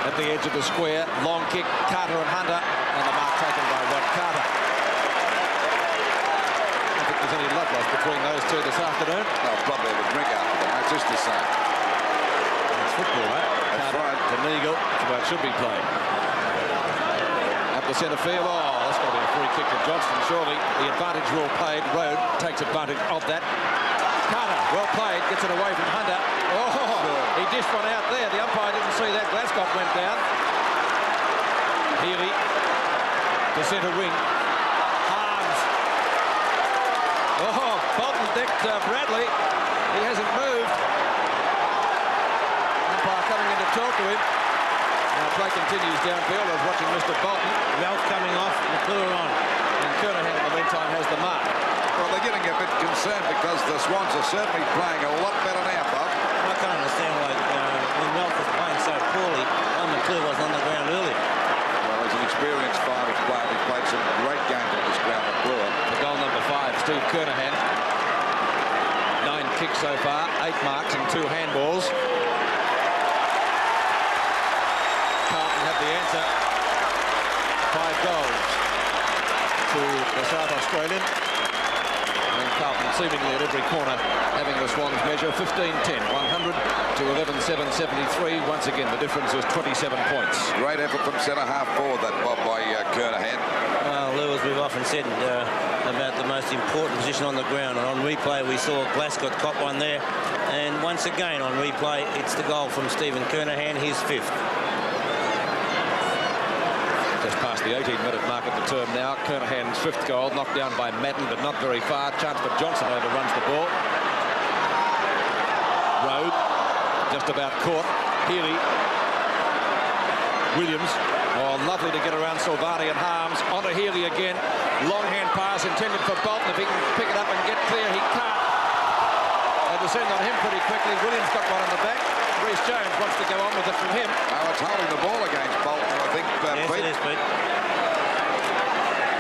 at the edge of the square, long kick, Carter and Hunter, and the mark taken by Rod Carter. I don't think there's any love lost between those two this afternoon. They'll probably have a drink after the match, just the same. It's football, eh? That's Carter right. to Neagle, that's the way it should be played. Up the centre field, oh, that's going to be a free kick to Johnston, surely. The advantage well played, Road takes advantage of that. Carter, well played, gets it away from Hunter. Oh, he dished one out there. The umpire didn't see that. Glasgow went down. Healy to centre wing. Harms. Oh, Bolton decked Bradley. He hasn't moved. Umpire coming in to talk to him. Now play continues downfield. I was watching Mr. Bolton. Ralph coming off, McClure on. And Kernahan in the meantime has the mark. Well, they're getting a bit concerned because the Swans are certainly playing a lot better now, Bob. I can't understand why when Ralph was playing so poorly, McClure wasn't on the ground earlier. Well, he's an experienced finals player. He's played some great games on this ground, McClure. The goal number 5, Steve Kernahan. 9 kicks so far, 8 marks and 2 handballs. Carlton had the answer. 5 goals to the South Australian. And Carlton seemingly at every corner having the Swans measure 15-10, 100 to 11-7-73. Once again, the difference is 27 points. Great effort from centre-half forward, that Bob, by Kernahan. Well, Lou, as we've often said about the most important position on the ground, and on replay we saw Glasgow cop one there, and once again on replay it's the goal from Stephen Kernahan, his 5th. Just past the 18-minute mark of the term now. Kernahan's 5th goal, knocked down by Madden, but not very far. Chance for Johnson overruns the ball. Road, just about caught. Healy. Williams. Oh, lovely to get around Silvani and Harms. On to Healy again. Long hand pass intended for Bolton. If he can pick it up and get clear, he can't. They descend on him pretty quickly. Williams got one in the back. Rhys Jones wants to go on with it from him. Oh, it's holding the ball against Bolton, I think. Yes, Pete. it is, Pete.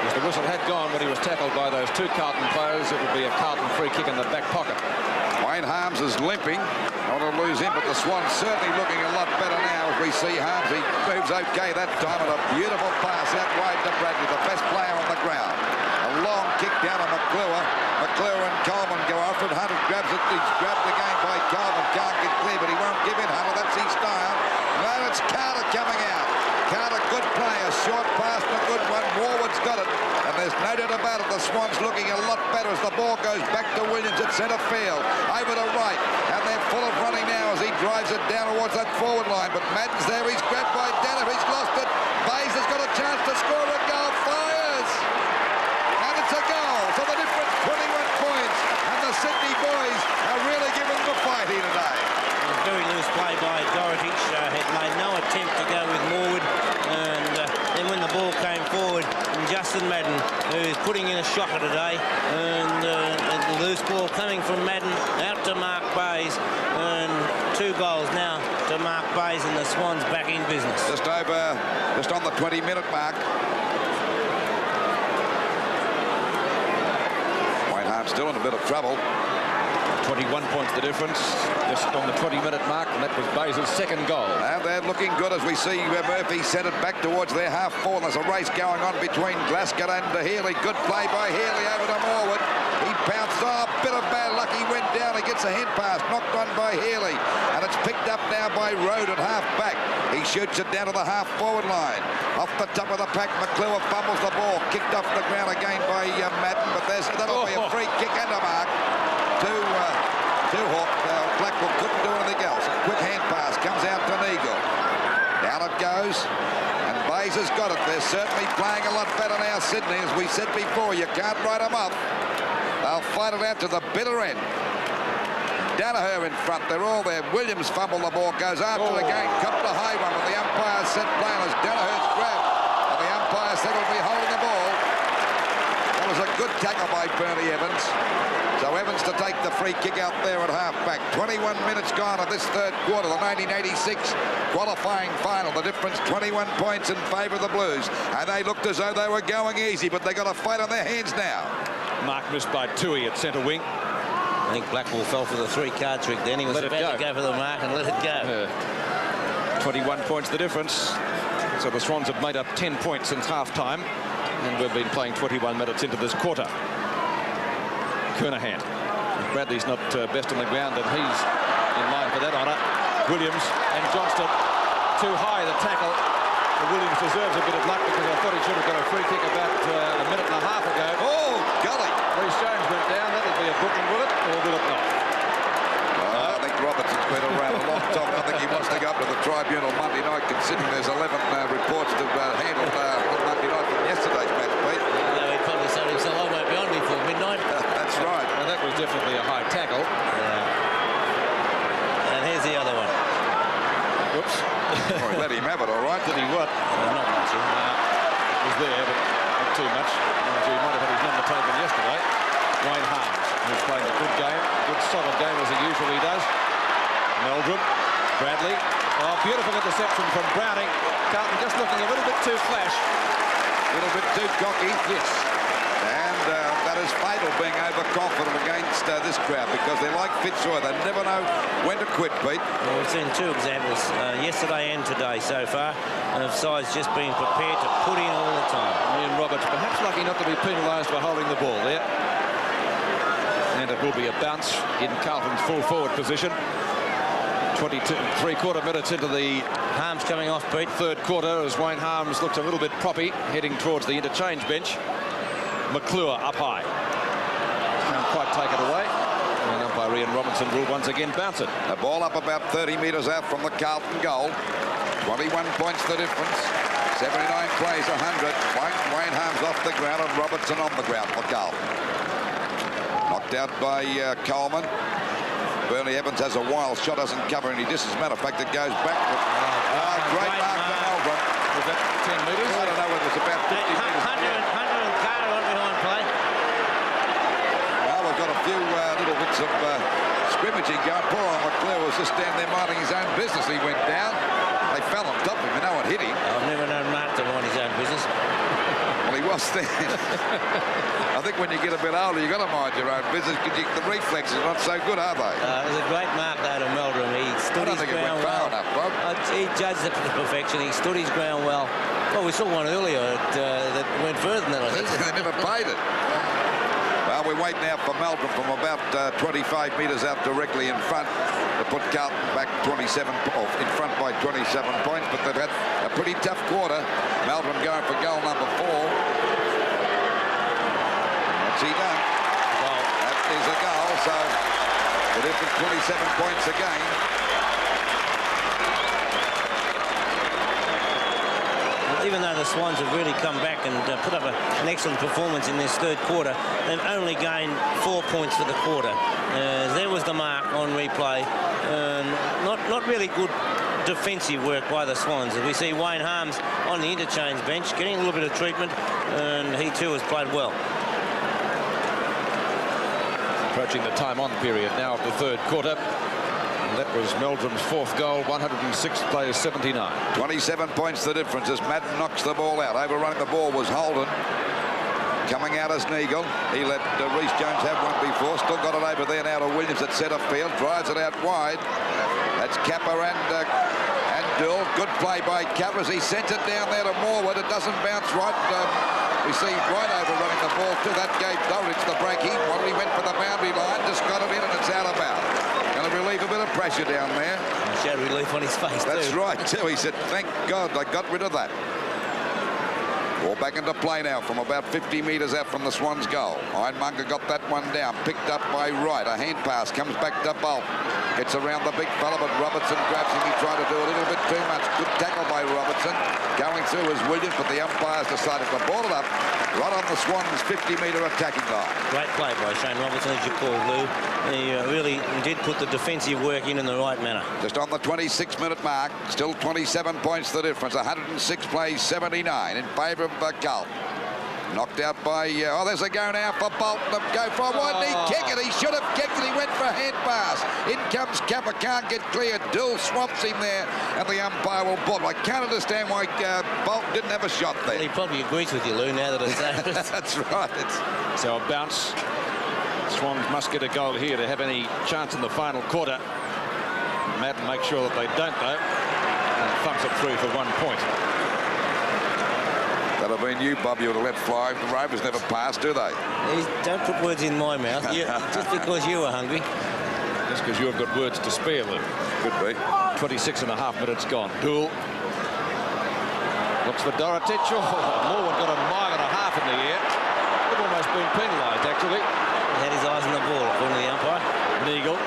If the whistle had gone when he was tackled by those 2 Carlton players, it would be a Carlton free kick in the back pocket. Wayne Harms is limping. I want to lose him, but the Swans certainly looking a lot better now as we see Harms. He moves okay that time, and a beautiful pass out wide to Bradley, the best player on the ground. A long kick down on McClure. McClure and Coleman go off, and Hunter grabs it. He's grabbed again by Coleman. Can't get clear, but he won't give in, Hunter. That's his style. No, it's Carter coming out. Carter, good play. A short pass, a good one. Warwood's got it. And there's no doubt about it. The Swans looking a lot better as the ball goes back to Williams at centre field. Over to right. And they're full of running now as he drives it down towards that forward line. But Madden's there. He's grabbed by Danaher. He's lost it. Bayes has got a chance to score a goal. Fires. And it's a goal. So the difference, 21 points. And the Sydney boys are really giving them a fight here today. Very loose play by Dorotich. Had made no attempt to go with Morwood, and then when the ball came forward, Justin Madden, who's putting in a shocker today, and the loose ball coming from Madden out to Mark Bayes, and 2 goals now to Mark Bayes, and the Swans back in business. Just on the 20-minute mark. Wayne Harms still in a bit of trouble. 21 points the difference, just on the 20-minute mark, and that was Bayes' 2nd goal. And they're looking good as we see Murphy set it back towards their half-forward. There's a race going on between Glasgow and Healy. Good play by Healy over to Morwood. He bounces. Oh, a bit of bad luck. He went down. He gets a hand pass. Knocked on by Healy. And it's picked up now by Road at half-back. He shoots it down to the half-forward line. Off the top of the pack, McClure fumbles the ball. Kicked off the ground again by Madden. But that'll be a free kick and a mark to Hawk. Blackwell couldn't do anything else. Quick hand pass comes out to Neagle. Down it goes. And Fraser's got it. They're certainly playing a lot better now, Sydney. As we said before, you can't write them off. They'll fight it out to the bitter end. Danaher in front. They're all there. Williams fumbled the ball. Goes after the game. Copped a high one, but the umpire set play as Danaher's grabbed. And the umpire said he'll be holding the ball. That was a good tackle by Bernie Evans. So Evans to take the free kick out there at half-back. 21 minutes gone of this third quarter. The 1986 qualifying final. The difference 21 points in favour of the Blues. And they looked as though they were going easy, but they've got a fight on their hands now. Mark missed by Tui at centre wing. I think Blackwell fell for the 3-card trick then. He was about to go for the mark and let it go. 21 points the difference. So the Swans have made up 10 points since half-time. And we've been playing 21 minutes into this quarter. Kernahan. Bradley's not best on the ground, and he's in line for that honour. Williams and Johnston. Too high, the tackle. Williams deserves a bit of luck because I thought he should have got a free kick about a minute and a half ago. Oh, golly. Rhys Jones went down. That'll be a booking, will it? Or will it not? I think Robertson's been around a long time. I think he wants to go up to the tribunal Monday night, considering there's 11 reports to handle on Monday night from yesterday's match, Pete. No, he probably told himself, I won't be on before midnight. That's right. Well, that was definitely a high tackle. And here's the other one. Whoops. Oh, he let him have it, all right. Did he what? Not much. It was there, but not too much. He might have had his number taken yesterday. Wayne Harms, who's playing a good game, good solid game as he usually does. Meldrum, Bradley. Oh, beautiful interception from Browning. Carlton just looking a little bit too flash. A little bit too cocky. Yes. And that is fatal, being overconfident against this crowd, because they're like Fitzroy. They never know when to quit, Pete. Well, we've seen two examples, yesterday and today so far, of sides just being prepared to put in all the time. Ian Roberts perhaps lucky not to be penalised by holding the ball there. And it will be a bounce in Carlton's full forward position. 22, three-quarter minutes into the Harms coming off, Pete. third quarter as Wayne Harms looks a little bit proppy, heading towards the interchange bench. McClure up high. Can't quite take it away. And umpire Ian Robinson will once again bounce it. The ball up about 30 metres out from the Carlton goal. 21 points the difference. 79 plays 100. Wayne Harms off the ground and Robertson on the ground for Carlton. Knocked out by Coleman. Bernie Evans has a wild shot, doesn't cover any distance. As a matter of fact, it goes back. Great mark for Meldrum. Was that 10 metres? I don't know whether it's about 50 metres. Hunter and Carter on behind play. Well, we've got a few little bits of scrimmaging going. Poor old McClure was just down there minding his own business. He went down. They fell on top of him, and no one hit him. I've never known Mark to mind his own business. Well, he was then. I think when you get a bit older, you've got to mind your own business because the reflexes are not so good, are they? It was a great mark, though, to Meldrum. He stood his ground well. He judged it to perfection. He stood his ground well. Well, we saw one earlier that went further than that, I think. They never played it. Well, we wait now for Meldrum from about 25 metres out directly in front to put Carlton back 27 in front by 27 points, but they've had a pretty tough quarter. Meldrum going for goal number 4. What's he done? Well, that is a goal, so the difference 27 points again. Even though the Swans have really come back and put up an excellent performance in this third quarter, they've only gained 4 points for the quarter. There was the mark on replay. Not really good defensive work by the Swans. We see Wayne Harms on the interchange bench getting a little bit of treatment, and he too has played well. Approaching the time-on period now of the third quarter. And that was Meldrum's 4th goal, 106 plays 79. 27 points the difference as Madden knocks the ball out. Overrunning the ball was Holden. Coming out as Neagle. He let Rhys Jones have one before. Still got it over there now to Williams at centre field. Drives it out wide. That's Kappa and Dill. Good play by Kappa as he sent it down there to Morwood. It doesn't bounce right. We see White overrunning the ball too. That gave Dorridge the break he wanted. He went for the boundary line, just got it in, and it's out of bounds. Going to relieve a bit of pressure down there. He showed relief on his face. That's right too. He said, "Thank God I got rid of that." Ball back into play now from about 50 metres out from the Swans' goal. Ironmonger got that one down, picked up by Wright. A hand pass comes back to Bolt. Gets around the big fella, but Robertson grabs him. He tried to do a little bit too much. Good tackle by Robertson. Going through was Williams, but the umpires decided to ball it up right on the Swans' 50-metre attacking line. Great play by Shane Robertson, as you call, Lou. He really did put the defensive work in the right manner. Just on the 26-minute mark, still 27 points the difference. 106 plays 79 in favour of Carlton. Knocked out by, there's a go now for Bolton. Go for one, he kick it. He should have kicked it. He went for a hand pass. In comes Kappa, can't get clear. Dill swamps him there, and the umpire will bobble. I can't understand why Bolton didn't have a shot there. Well, he probably agrees with you, Lou, now that it's that. That's right. So a bounce. Swans must get a goal here to have any chance in the final quarter. Madden make sure that they don't, though, and thumps it through for 1 point. That'll have been you, Bob, you would have let fly. The Rovers never pass, do they? Don't put words in my mouth. Just because you were hungry. Just because you've got words to spare, Lou. Could be. 26 and a half minutes gone. Dool looks for Dorotich. Morwood got a mile and a half in the air. Could almost been penalised, actually. He had his eyes on the ball, according to the umpire. Neagle.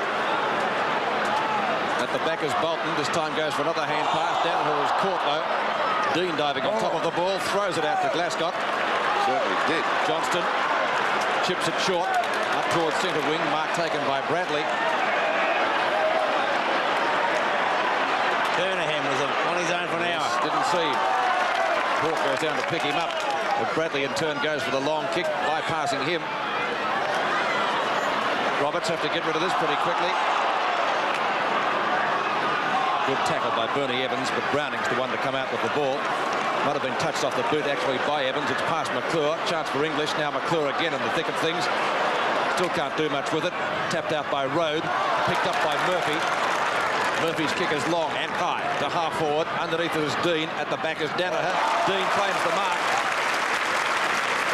At the back is Bolton. This time goes for another hand pass. Danaher is caught, though. Dean diving on top of the ball, throws it out to Glasgow. Certainly did. Johnston chips it short, up towards centre wing. Mark taken by Bradley. Kernahan was on his own for an hour. Didn't see him. Hawke goes down to pick him up. But Bradley in turn goes for the long kick, bypassing him. Roberts have to get rid of this pretty quickly. Good tackle by Bernie Evans, but Browning's the one to come out with the ball. Might have been touched off the boot actually by Evans. It's past McClure. Chance for English. Now McClure again in the thick of things. Still can't do much with it. Tapped out by Rode. Picked up by Murphy. Murphy's kick is long and high to half forward. Underneath it is Dean. At the back is Danaher. Dean claims the mark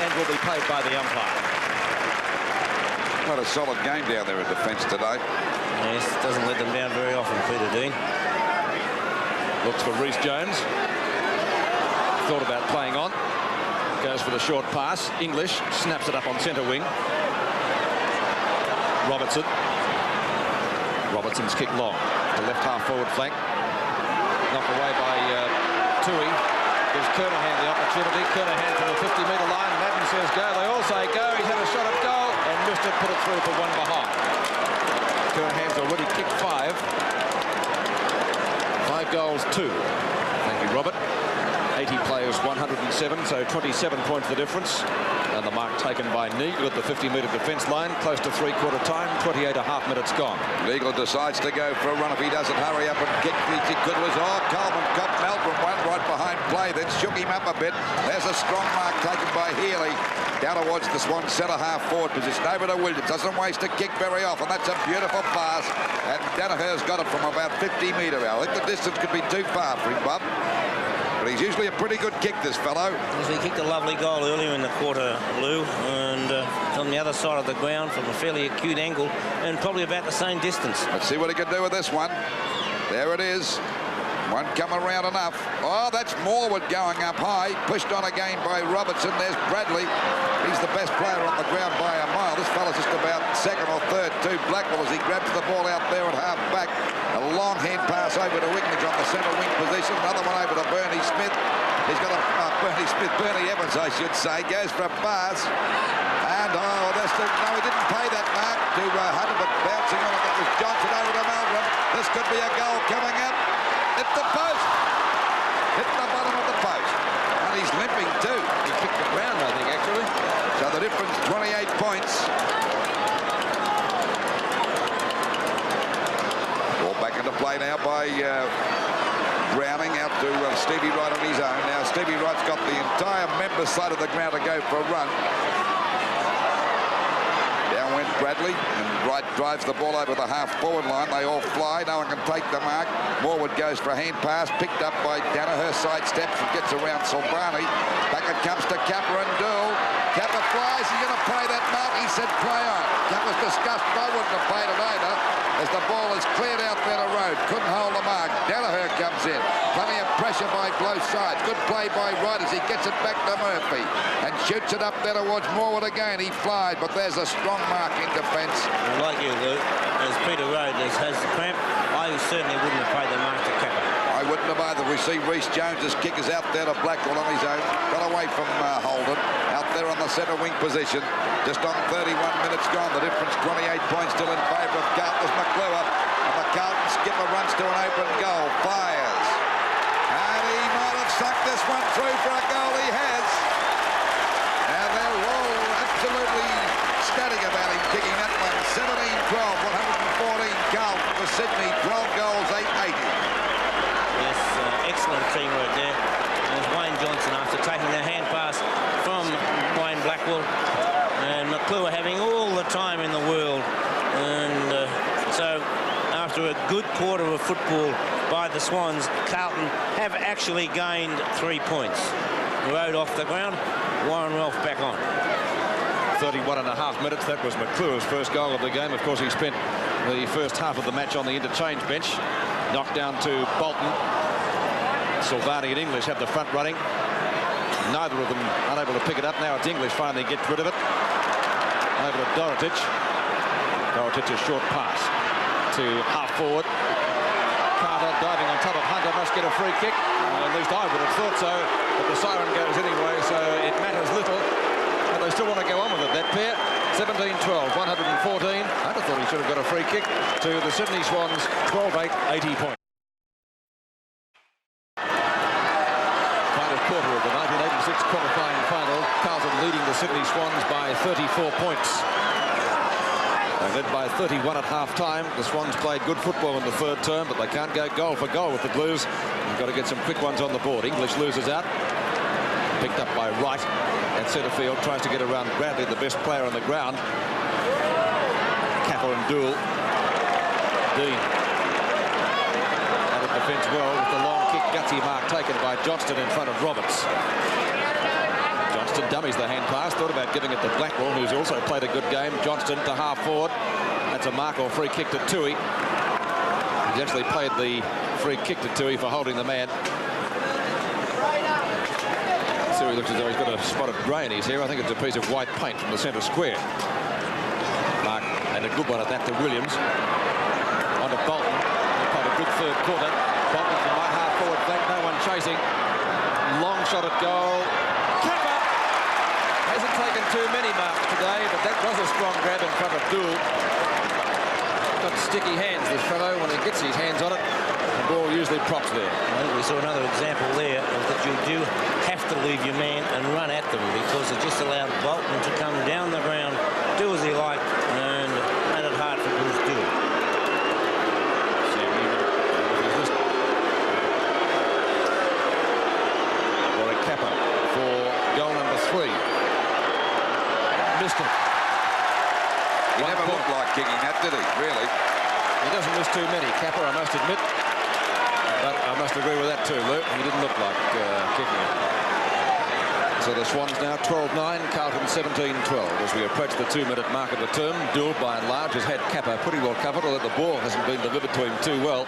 and will be paid by the umpire. Not a solid game down there in defence today. Yes, doesn't let them down very often, Peter Dean. Looks for Reece Jones. Thought about playing on. Goes for the short pass. English snaps it up on centre wing. Robertson. Robertson's kick long. The left half forward flank. Knocked away by Tui. Gives Kernahan the opportunity. Kernahan to the 50-metre line. Madden says go. They all say go. He's had a shot at goal and missed it. Put it through for one behind. Kernahan's already kicked 5. 5 goals, 2. Thank you, Robert. 80 players, 107, so 27 points the difference. And the mark taken by Neagle at the 50-metre defence line, close to three-quarter time, 28 and a half minutes gone. Neagle decides to go for a run. If he doesn't hurry up and kick, he could lose. Coleman got Melbourne one right behind play, then shook him up a bit. There's a strong mark taken by Healy. Down towards the Swans centre half forward position. Over to Williams. Doesn't waste a kick very often. That's a beautiful pass. And Danaher's got it from about 50 metre out. I think the distance could be too far for him, Bob. But he's usually a pretty good kick, this fellow. He kicked a lovely goal earlier in the quarter, Lou, and on the other side of the ground from a fairly acute angle and probably about the same distance. Let's see what he can do with this one. There it is. One come around enough. Oh, that's Morwood going up high. Pushed on again by Robertson. There's Bradley. He's the best player on the ground by a mile. This fella's just about second or third to Blackwell as he grabs the ball out there at half back. A long hand pass over to English on the centre wing position. Another one over to Bernie Smith. He's got a Bernie Evans, I should say. Goes for a pass. And, no, he didn't pay that mark to Hunter, but bouncing on it. That was Johnson over to Melbourne. This could be a goal coming up. Hit the post. Hit the bottom of the post. And he's limping too. He kicked the ground, I think, actually. So the difference, 28 points. Ball back into play now by Browning out to Stevie Wright on his own. Now Stevie Wright's got the entire member side of the ground to go for a run. Down went Bradley, and Wright drives the ball over the half-forward line. They all fly. No one can take the mark. Morwood goes for a hand pass, picked up by Danaher, sidesteps and gets around Silvani. Back it comes to Kappa and Dool. Kappa flies. He's going to play that mark. He said play on. Kappa's disgusted. I wouldn't have played it either, as the ball is cleared out there to Road. Couldn't hold the mark. Danaher comes in. Plenty of pressure by both sides. Good play by Wright as he gets it back to Murphy and shoots it up there towards Morwood again. He flies, but there's a strong mark in defence. Like you, Lou, as Peter Road has the cramp, I certainly wouldn't have paid the mark to Kappa. I I wouldn't have either. We see Reece Jones's kick is out there to Blackwell on his own. Got away from Holden. Out there on the centre wing position. Just on 31 minutes gone. The difference 28 points still in favour of Carlton. McClure. And the Carlton skipper runs to an open goal. Fires. And he might have sunk this one through for a goal. He has. Now they're all absolutely ecstatic about him kicking that one. 17-12, 114 Carlton for Sydney. 12 goals, 880. Yes, excellent teamwork there. There's Wayne Johnson after taking the hand pass from Wayne Blackwell. And McClure having all the time in the world. And so after a good quarter of football by the Swans, Carlton have actually gained 3 points. Rode off the ground, Warren Ralph back on. 31.5 minutes. That was McClure's first goal of the game. Of course, he spent the first half of the match on the interchange bench. Knocked down to Bolton. Silvani and English have the front running. Neither of them unable to pick it up. Now it's English finally gets rid of it. Over to Dorotic. Dorotic's short pass to half forward. Carter diving on top of Hunter, must get a free kick. At least I would have thought so. But the siren goes anyway, so it matters little. But they still want to go on with it, that pair. 17-12, 114. Hunter thought he should have got a free kick to the Sydney Swans. 12-8, 80 points. Final quarter of the 1986 qualifying final. Carlton leading the Sydney Swans by 34 points. They led by 31 at half-time. The Swans played good football in the third term, but they can't go goal for goal with the Blues. They've got to get some quick ones on the board. English loses out. Picked up by Wright at centre field. Tries to get around Bradley, the best player on the ground. Capper and Dool. Dean out of defence well with the long kick. Gutsy mark taken by Johnston in front of Roberts. Johnston dummies the hand pass. Thought about giving it to Blackwell, who's also played a good game. Johnston to half forward. That's a mark or free kick to Tui. He's actually played the free kick to Tui for holding the man. Tui looks as though he's got a spot of grey in his hair. I think it's a piece of white paint from the centre square. Mark, and a good one at that to Williams. On to Bolton. They played a good third quarter. Bolton from right half forward flank. No one chasing. Long shot at goal. Capper hasn't taken too many marks today, but that was a strong grab in front of Dool. Got sticky hands, this fellow. When he gets his hands on it, the ball usually props there. I think we saw another example there of that you do have to leave your man and run at them, because it just allowed Bolton to come down the ground, do as he liked, and made it hard for Bruce Dool. Warwick Capper for goal number 3. Missed it. He never looked like kicking that, did he? Really? He doesn't miss too many, Capper, I must admit. But I must agree with that too, Luke. He didn't look like kicking it. So the Swans now 12-9, Carlton 17-12 as we approach the 2-minute mark of the term. Dool, by and large, has had Capper pretty well covered, although the ball hasn't been delivered to him too well.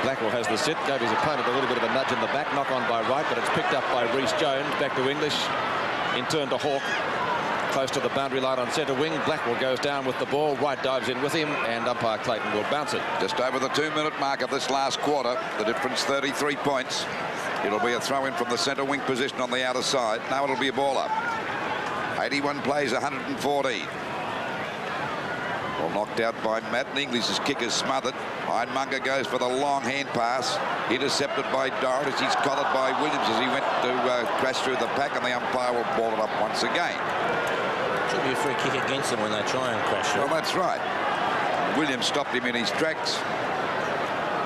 Blackwell has the sit, gave his opponent a little bit of a nudge in the back, knock on by Wright, but it's picked up by Reece Jones, back to English, in turn to Hawke. Close to the boundary line on centre wing. Blackwell goes down with the ball. Wright dives in with him, and umpire Clayton will bounce it. Just over the 2-minute mark of this last quarter. The difference 33 points. It'll be a throw in from the centre wing position on the outer side. Now it'll be a ball up. 81 plays, 114. Well, knocked out by Matt. English's kick is smothered. Ironmonger goes for the long hand pass. Intercepted by Dorotich. He's collared by Williams as he went to crash through the pack, and the umpire will ball it up once again. Should be a free kick against them when they try and crash through. Well, that's right. Williams stopped him in his tracks.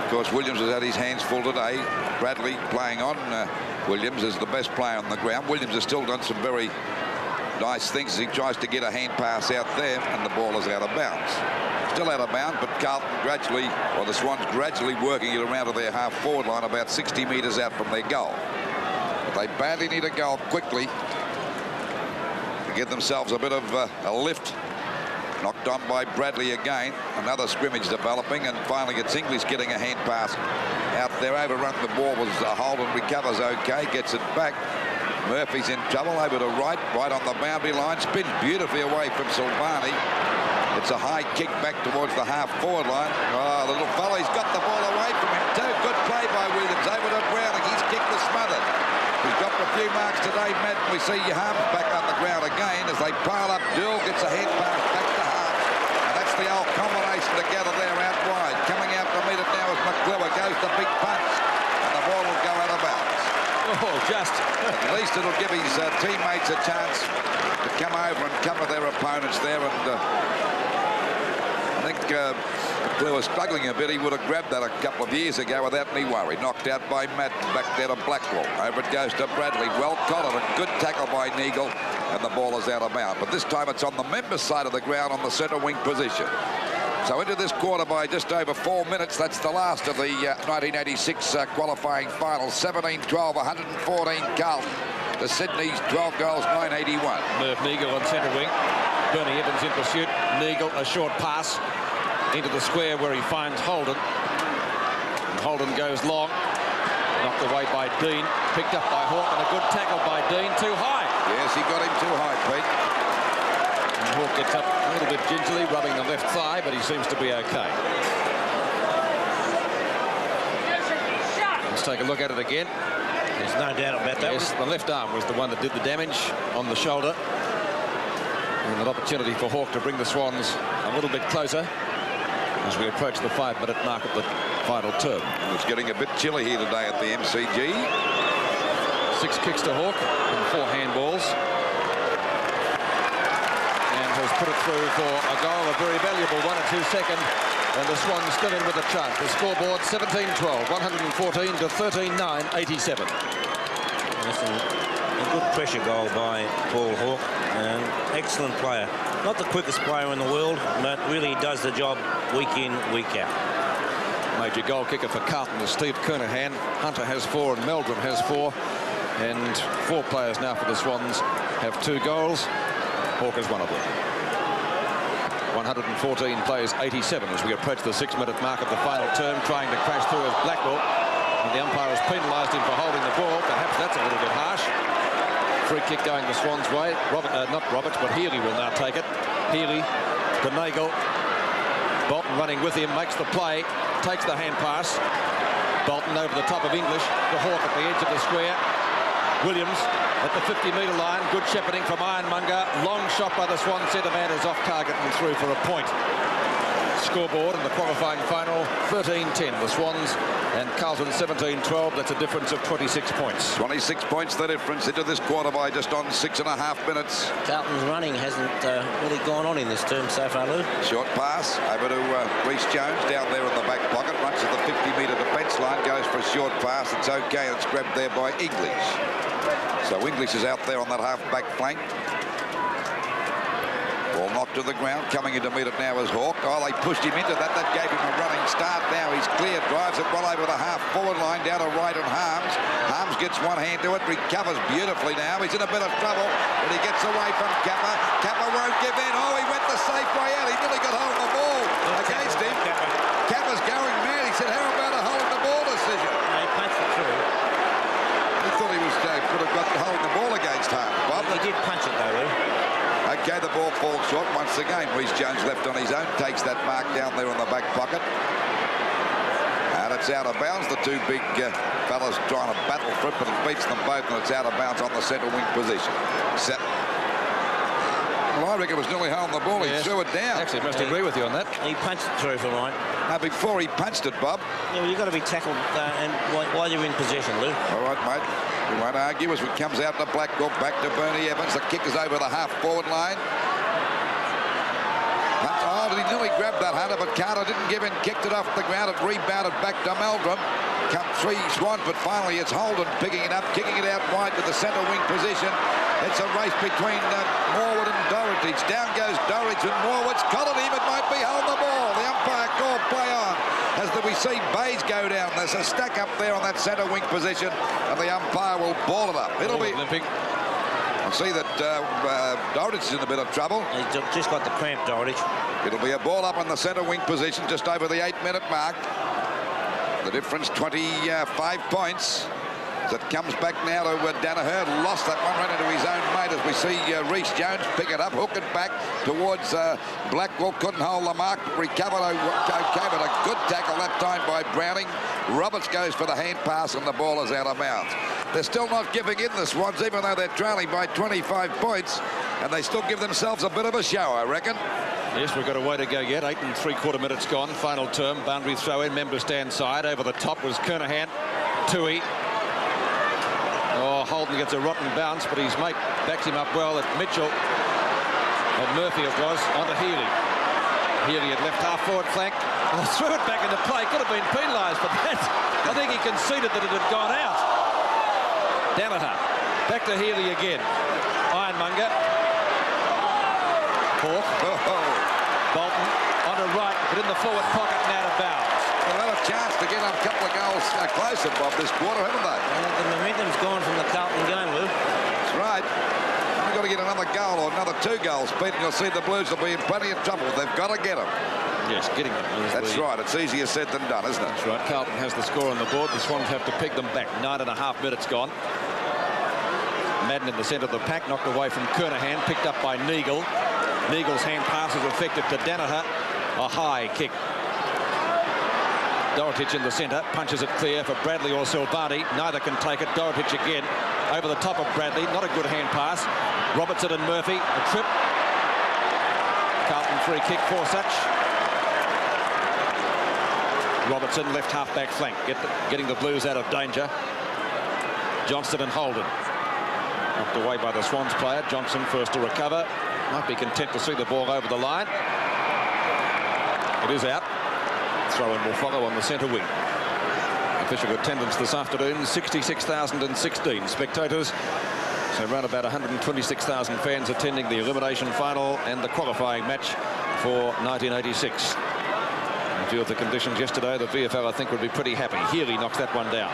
Of course, Williams has had his hands full today. Bradley playing on. Williams is the best player on the ground. Williams has still done some very nice things as he tries to get a hand pass out there, and the ball is out of bounds. Still out of bounds, but Carlton gradually, or the Swans gradually working it around to their half-forward line, about 60 metres out from their goal. But they badly need a goal quickly to give themselves a bit of a lift. Knocked on by Bradley again. Another scrimmage developing, and finally it's English getting a hand pass out there. Overrun the ball was Holden, recovers okay, gets it back. Murphy's in trouble, over to Wright, right on the boundary line, spins beautifully away from Silvani. It's a high kick back towards the half-forward line. Oh, a little fella. He's got the ball away from him too. Good play by Williams. Over to Browning. His kick was smothered. He's dropped a few marks today, Matt. We see Harms back on the ground again as they pile up. Dool gets a head pass back to Harms. And that's the old combination together there out wide. Coming out to meet it now as McClure goes to big punch. And the ball will go out of bounds. Oh, just. At least it'll give his teammates a chance to come over and cover their opponents there. And I think McClure was struggling a bit. He would have grabbed that a couple of years ago without any worry. Knocked out by Matt, back there to Blackwell. Over it goes to Bradley. Well collared. A good tackle by Neagle. And the ball is out of bounds. But this time it's on the members' side of the ground on the centre wing position. So into this quarter by just over 4 minutes. That's the last of the 1986 qualifying final. 17-12, 114 Carlton. To Sydney's 12 goals, 981. Murph Neagle on centre wing. Bernie Evans in pursuit. Neagle, a short pass into the square where he finds Holden. And Holden goes long. Knocked away by Dean. Picked up by Hawke, and a good tackle by Dean. Too high. Yes, he got him too high, Pete. And Hawke gets up a little bit gingerly, rubbing the left thigh, but he seems to be okay. Let's take a look at it again. There's no doubt about that. Yes, the left arm was the one that did the damage on the shoulder. And an opportunity for Hawke to bring the Swans a little bit closer as we approach the 5-minute mark of the final term. It's getting a bit chilly here today at the MCG. 6 kicks to Hawke and 4 handballs. And has put it through for a goal, a very valuable 1 or 2 second. And the Swans still in with a chance. The scoreboard 17-12, 114 to 13-9, 87. That's a good pressure goal by Paul Hawke. An excellent player. Not the quickest player in the world, but really does the job week in, week out. Major goal kicker for Carlton is Steve Kernahan. Hunter has 4 and Meldrum has 4. And 4 players now for the Swans have 2 goals. Hawke is one of them. 114 plays 87 as we approach the 6-minute mark of the final term. Trying to crash through is Blackwell. And the umpire has penalised him for holding the ball. Perhaps that's a little bit harsh. Free kick going the Swans' way. Not Roberts, but Healy will now take it. Healy to Nagel. Bolton running with him, makes the play, takes the hand pass. Bolton over the top of English. To Hawke at the edge of the square. Williams at the 50-metre line. Good shepherding from Ironmonger. Long shot by the Swan centre man is off target and through for a point. Scoreboard in the qualifying final 13-10. The Swans and Carlton 17-12. That's a difference of 26 points. 26 points the difference into this quarter by just on 6.5 minutes. Carlton's running hasn't really gone on in this term so far, Lou. Short pass over to Rhys Jones down there in the back pocket. Runs to the 50-metre defence line. Goes for a short pass. It's okay. It's grabbed there by English. So English is out there on that half-back flank. Ball knocked to the ground. Coming in to meet it now is Hawke. Oh, they pushed him into that. That gave him a running start. Now he's clear. Drives it well over the half-forward line down to right on Harms. Harms gets one hand to it. Recovers beautifully now. He's in a bit of trouble, but he gets away from Kappa. Kappa won't give in. Oh, he went the safe way out. He nearly got hold of the ball against him. Kappa's going mad. He said, how about a hold of the ball decision? No, he punched it through. He thought he was could have got the hold of the ball against Harms, Bob. He did punch it, though, Lou. Okay, the ball falls short once again. Rhys Jones left on his own, takes that mark down there in the back pocket. And it's out of bounds. The 2 big fellas trying to battle for it, but it beats them both, and it's out of bounds on the centre wing position. Well, I reckon it was nearly holding the ball. He threw it down. Actually, must agree with you on that. He punched it through for mine. Now, before he punched it, Bob. Yeah, well, you've got to be tackled and while you're in possession, Lou. All right, mate. We won't argue as it comes out to Blackwell, back to Bernie Evans. The kick is over the half-forward line. Oh, he nearly grabbed that, Hunter, but Carter didn't give in, kicked it off the ground. It rebounded back to Meldrum. Come 3 Swans, but finally it's Holden picking it up, kicking it out wide to the centre wing position. It's a race between Morwood and Dorridge. Down goes Dorridge, and Morwood's collared him. It might be holding the ball. The umpire called play on. As we see Bays go down. There's a stack up there on that centre wing position, and the umpire will ball it up. It'll be limping. I see that Dorridge is in a bit of trouble. He's just got the cramp, Dorridge. It'll be a ball up on the centre wing position just over the 8-minute mark. The difference 25 points. As it comes back now to Danaher. Lost that one, ran into his own mate as we see Reece Jones pick it up, hook it back towards Blackwell. Couldn't hold the mark, recovered okay, but a good tackle that time by Browning. Roberts goes for the hand pass and the ball is out of bounds. They're still not giving in, the Swans, even though they're trailing by 25 points, and they still give themselves a bit of a show, I reckon. Yes, we've got a way to go yet. 8 3/4 minutes gone. Final term. Boundary throw in. Member stand side. Over the top was Kernahan. Tui. Oh, Holden gets a rotten bounce, but his mate backs him up well at Mitchell. Or Murphy it was, onto Healy. Healy at left half forward flank. Oh, threw it back into play. Could have been penalised, but that, I think he conceded that it had gone out. Danaher. Back to Healy again. Ironmonger. Hawk. Bolton on the right, but in the forward pocket and out of bounds. They've had a chance to get a couple of goals closer, Bob, this quarter, haven't they? The momentum's gone from the Carlton game, Lou. That's right. They've got to get another goal or another 2 goals, Pete, and you'll see the Blues will be in plenty of trouble. They've got to get them. Yes, getting them. That's right. It's easier said than done, isn't it? That's right. Carlton has the score on the board. The Swans have to pick them back. 9.5 minutes gone. Madden in the centre of the pack, knocked away from Kernahan, picked up by Neagle. Neagle's hand pass is effective to Danaher. A high kick. Dorotich in the centre, punches it clear for Bradley or Silvani. Neither can take it. Dorotich again over the top of Bradley. Not a good hand pass. Robertson and Murphy, a trip. Carlton free kick for such. Robertson left half back flank, getting the Blues out of danger. Johnston and Holden. Knocked away by the Swans player. Johnson first to recover. Might be content to see the ball over the line. It is out. Throw-in will follow on the centre wing. Official attendance this afternoon, 66,016 spectators. So around about 126,000 fans attending the elimination final and the qualifying match for 1986. In view of the conditions yesterday, the VFL, I think, would be pretty happy. Healy knocks that one down.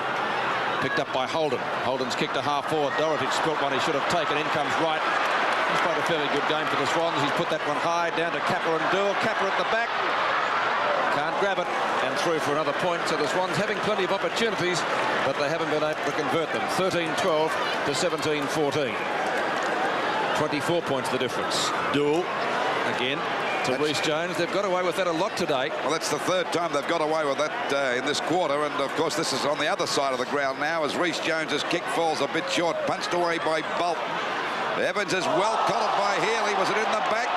Picked up by Holden. Holden's kicked a half forward. Dorotich spilt one he should have taken. In comes Wright. He's played a fairly good game for the Swans. He's put that one high down to Capper and Doyle. Capper at the back. Can't grab it. And through for another point. So the Swans having plenty of opportunities, but they haven't been able to convert them. 13-12 to 17-14. 24 points the difference. Doyle again to Reece Jones. They've got away with that a lot today. Well, that's the 3rd time they've got away with that in this quarter, and of course this is on the other side of the ground now as Reece Jones's kick falls a bit short, punched away by Bolton. Evans is well collared by Healy. Was it in the back?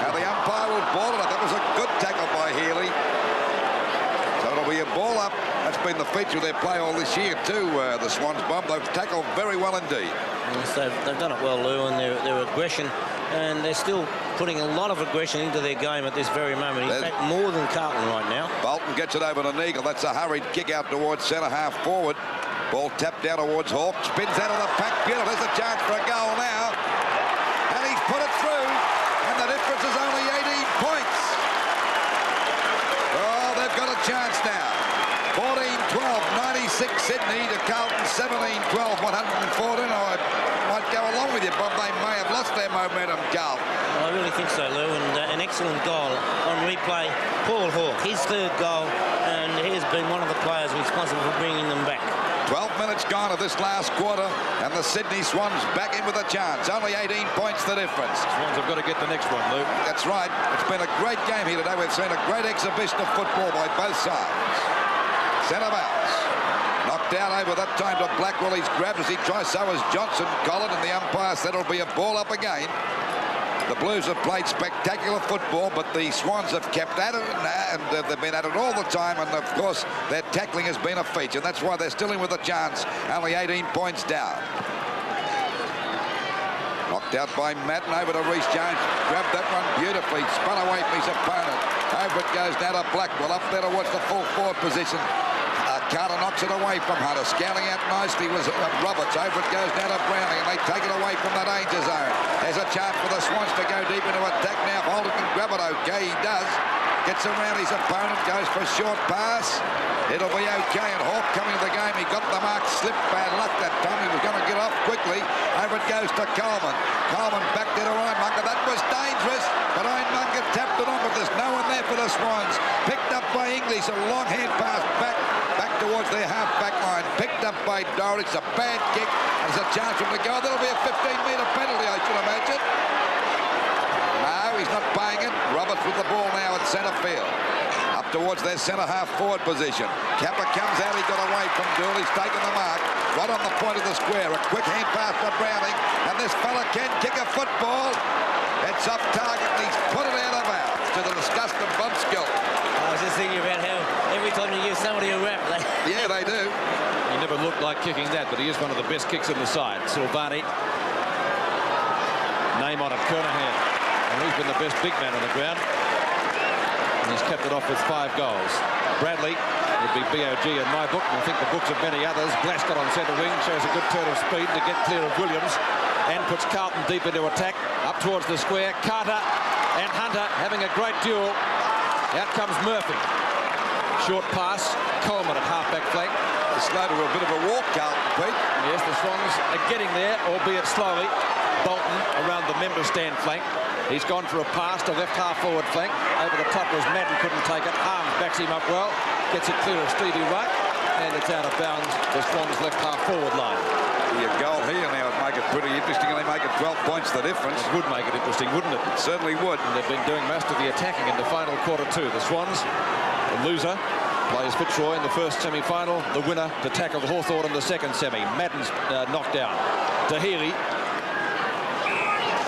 Now the umpire will ball it up. That was a good tackle by Healy. So it'll be a ball up. That's been the feature of their play all this year too, the Swans, Bob. They've tackled very well indeed. Yes, they've done it well, Lou, and their aggression, and they're still putting a lot of aggression into their game at this very moment. In fact, more than Carlton right now. Bolton gets it over to Neagle. That's a hurried kick out towards centre half forward. Ball tapped down towards Hawk. Spins out of the pack. Beautiful. There's a chance for a goal now. And he's put it through. And the difference is only 18 points. Oh, they've got a chance now. 14-12, 96 Sydney to Carlton, 17-12, 114. I might go along with you, Bob. They may have lost their momentum, Carlton. I really think so, Lou, and an excellent goal on replay. Paul Hawke, his 3rd goal, and he has been one of the players responsible for bringing them back. 12 minutes gone of this last quarter, and the Sydney Swans back in with a chance. Only 18 points the difference. Swans have got to get the next one, Luke. That's right. It's been a great game here today. We've seen a great exhibition of football by both sides. Centre backs. Knocked out over that time to Blackwell. He's grabbed as he tries. So is Johnson. Collin, and the umpire said it'll be a ball up again. The Blues have played spectacular football, but the Swans have kept at it, and they've been at it all the time, and of course their tackling has been a feature, and that's why they're still in with a chance, only 18 points down. Knocked out by Madden over to Reece Jones, grabbed that one beautifully, spun away from his opponent. Over it goes now to Blackwell, up there towards the full forward position. Carter knocks it away from Hunter. Scaling out nicely was Roberts. Over it goes now to Browning, and they take it away from the danger zone. There's a chance for the Swans to go deep into attack now. Holden can grab it okay. He does. Gets around his opponent. Goes for a short pass. It'll be okay. And Hawke coming to the game. He got the mark. Slipped. Bad luck that time. He was going to get off quickly. Over of it goes to Coleman. Coleman back there to Ironmonger. That was dangerous, but Ironmonger tapped it on, but there's no one there for the Swans. Picked up by English, a long hand pass back towards their half-back line. Picked up by Dorridge. It's a bad kick. There's a chance for him to go. That'll be a 15-metre penalty, I should imagine. No, he's not paying it. Roberts with the ball now at centre field. Up towards their centre-half forward position. Kappa comes out. He got away from Dool. He's taken the mark. Right on the point of the square. A quick hand pass to Browning. And this fella can kick a football. It's off target, and he's put it out of bounds to the disgust of Bob Skill. I was just thinking about how every time you give somebody a rap, Yeah, they do. He never looked like kicking that, but he is one of the best kicks in the side. Silvani. Name on it, Kernahan. And he's been the best big man on the ground. And he's kept it off with 5 goals. Bradley would be BOG in my book, and I think the books of many others. Glasgow on centre wing shows a good turn of speed to get clear of Williams and puts Carlton deep into attack. Up towards the square, Carter and Hunter having a great duel. Out comes Murphy. Short pass, Coleman at half-back flank. Slow to a bit of a walk, Carlton, Pete. Yes, the Swans are getting there, albeit slowly. Bolton around the member stand flank. He's gone for a pass to left half forward flank. Over the top was Madden, couldn't take it. Harms backs him up well. Gets it clear of Stevie Wright. And it's out of bounds. The Swans left half forward line. A goal here now would make it pretty interesting, and they make it 12 points the difference. It would make it interesting, wouldn't it? It certainly would. And they've been doing most of the attacking in the final quarter too. The Swans, the loser, plays Fitzroy in the first semi-final. The winner to tackle Hawthorn in the second semi. Madden's knocked down. Tahiri,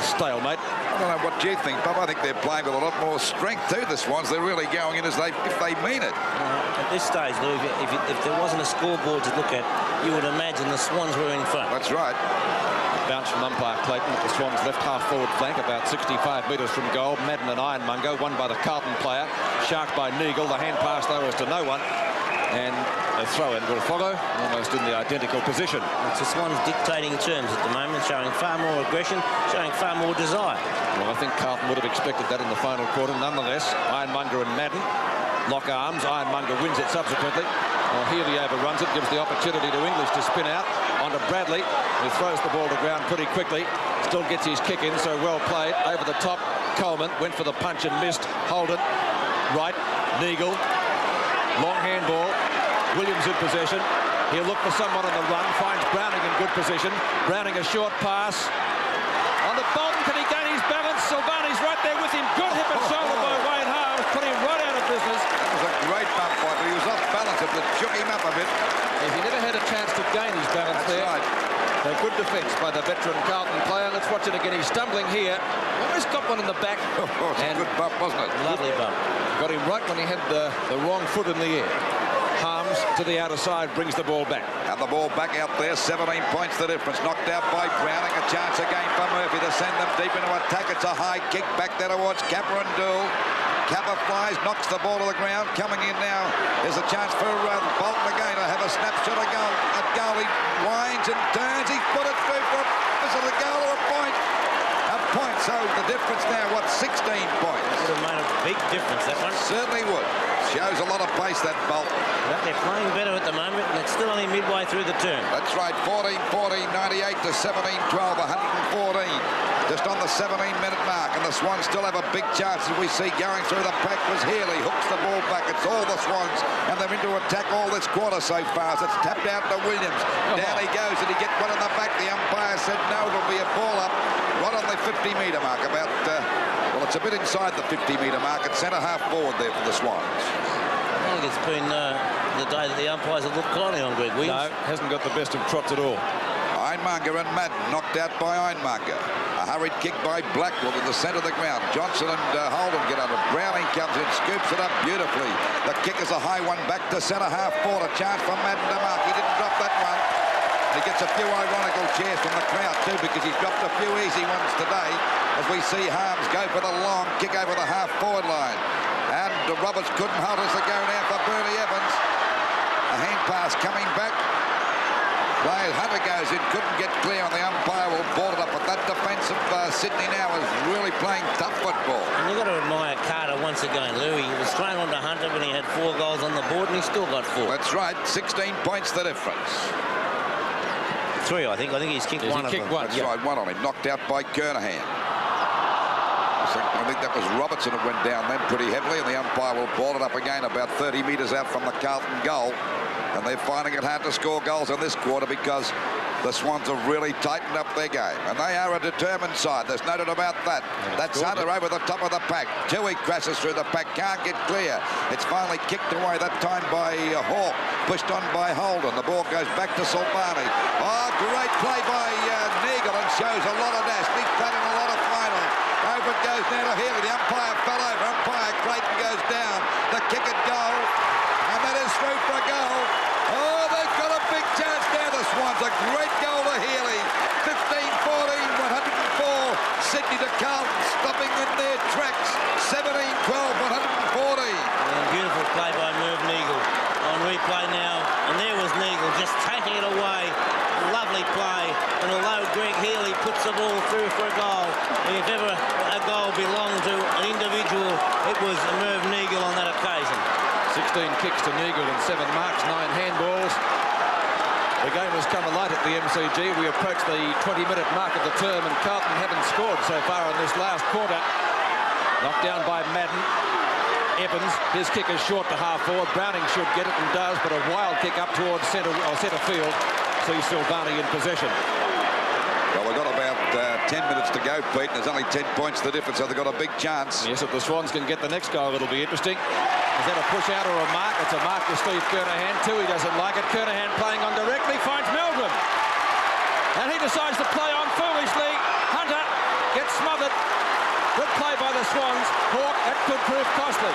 stalemate. I don't know, what do you think, Bob? I think they're playing with a lot more strength too, the Swans. They're really going in as if they mean it. At this stage, Lou, if there wasn't a scoreboard to look at, you would imagine the Swans were in front. That's right. Bounce from umpire Clayton at the Swans' left half forward flank, about 65 metres from goal. Madden and Ironmonger, won by the Carlton player. Sharked by Neagle. The hand pass, though, is to no one. And a throw-in will follow, almost in the identical position. It's the Swans dictating terms at the moment, showing far more aggression, showing far more desire. Well, I think Carlton would have expected that in the final quarter. Nonetheless, Ironmonger and Madden lock arms. Ironmonger wins it subsequently. Well, Healy overruns it, gives the opportunity to English to spin out onto Bradley, who throws the ball to ground pretty quickly. Still gets his kick in, so well played. Over the top, Coleman went for the punch and missed. Holden, right, Neagle, long handball. Williams in possession. He'll look for someone on the run, finds Browning in good position. Browning a short pass. On the Bolton, can he gain his balance? Silvani's right there with him. Good hip and shoulder by Wayne Harms, put him right out of business. That was a great bump by him, but he was off balance. It shook him up a bit. If he never had a chance to gain his balance there. Right. A good defence by the veteran Carlton player. Let's watch it again. He's stumbling here. Almost got one in the back. Oh, it's a good bump, wasn't it? Lovely bump. Got him right when he had the wrong foot in the air. Harms to the outer side, brings the ball back. And the ball back out there, 17 points the difference. Knocked out by Browning. A chance again for Murphy to send them deep into attack. It's a high kick back there towards Kappa and Dool. Kappa flies, knocks the ball to the ground. Coming in now, there's a chance for Bolton again to have a snapshot of goal. At goal, he winds and turns. He's put it through for a goal or a point. A point, so the difference now, what, 16 points? Would have made a big difference, that one. Certainly would. Shows a lot of pace, that Bolton. But they're playing better at the moment, and it's still only midway through the term. That's right, 14-14, 98 to 17-12, 114. Just on the 17-minute mark, and the Swans still have a big chance as we see going through the pack was Healy. Hooks the ball back. It's all the Swans, and they're into attack all this quarter so far. So it's tapped out to Williams. Down he goes. Did he get one in the back? The umpire said no, it'll be a ball up right on the 50-metre mark. About, well, it's a bit inside the 50-metre mark. It's centre half forward there for the Swans. I think it's been the day that the umpires have looked kindly on Greg Williams. No, hasn't got the best of trots at all. Ironmonger and Madden knocked out by Ironmonger. A hurried kick by Blackwell in the centre of the ground. Johnson and Holden get under. Browning comes in, scoops it up beautifully. The kick is a high one back to centre half forward. A chance for Madden to mark. He didn't drop that one. He gets a few ironical cheers from the crowd too, because he's dropped a few easy ones today, as we see Harms go for the long kick over the half forward line. And Roberts couldn't hold us to go now for Bernie Evans. A hand pass coming back. Players, Hunter goes in, couldn't get clear on the umpire, will ball it up. But that defence of Sydney now is really playing tough football. And you've got to admire Carter once again, Lou. He was thrown onto Hunter when he had 4 goals on the board, and he still got 4. That's right, 16 points the difference. 3, I think. I think he's kicked one of them. That's right, one on him. Knocked out by Kernahan. I think that was Robertson that went down then pretty heavily, and the umpire will ball it up again about 30 metres out from the Carlton goal. And they're finding it hard to score goals in this quarter because the Swans have really tightened up their game. And they are a determined side. There's no doubt about that. That's Hunter over the top of the pack. Tui crashes through the pack. Can't get clear. It's finally kicked away that time by Hawke. Pushed on by Holden. The ball goes back to Silvani. Oh, great play by Neagle, and shows a lot of dash. He's played in a lot of final. Over it goes now to Healy. The umpire fell over. Umpire Clayton goes down. The kick at goal. And that is through for a goal. Oh, they've got a big chance now, the Swans. A great goal to Healy. 15-14, 104. Sydney to Carlton, stopping in their tracks. 17-12, 140. And beautiful play by Merv Neagle. On replay now, and there was Neagle just taking it away. Lovely play, and although Greg Healy puts the ball through for a goal, if ever a goal belonged to an individual, it was Merv Neagle on that occasion. 16 kicks to Neagle and 7 marks, 9 handballs. The game has come alight at the MCG. We approach the 20-minute mark of the term, and Carlton haven't scored so far in this last quarter. Knocked down by Madden. Evans, his kick is short to half forward. Browning should get it and does, but a wild kick up towards centre field. Sees Silvani in possession. Well, we've got about 10 minutes to go, Pete, and there's only 10 points the difference, so they've got a big chance. Yes, if the Swans can get the next goal, it'll be interesting. Is that a push out or a mark? It's a mark to Steve Kernahan. Tui doesn't like it. Kernahan playing on directly, finds Meldrum. And he decides to play on foolishly. Hunter gets smothered. Good play by the Swans. Hawke, that could prove costly.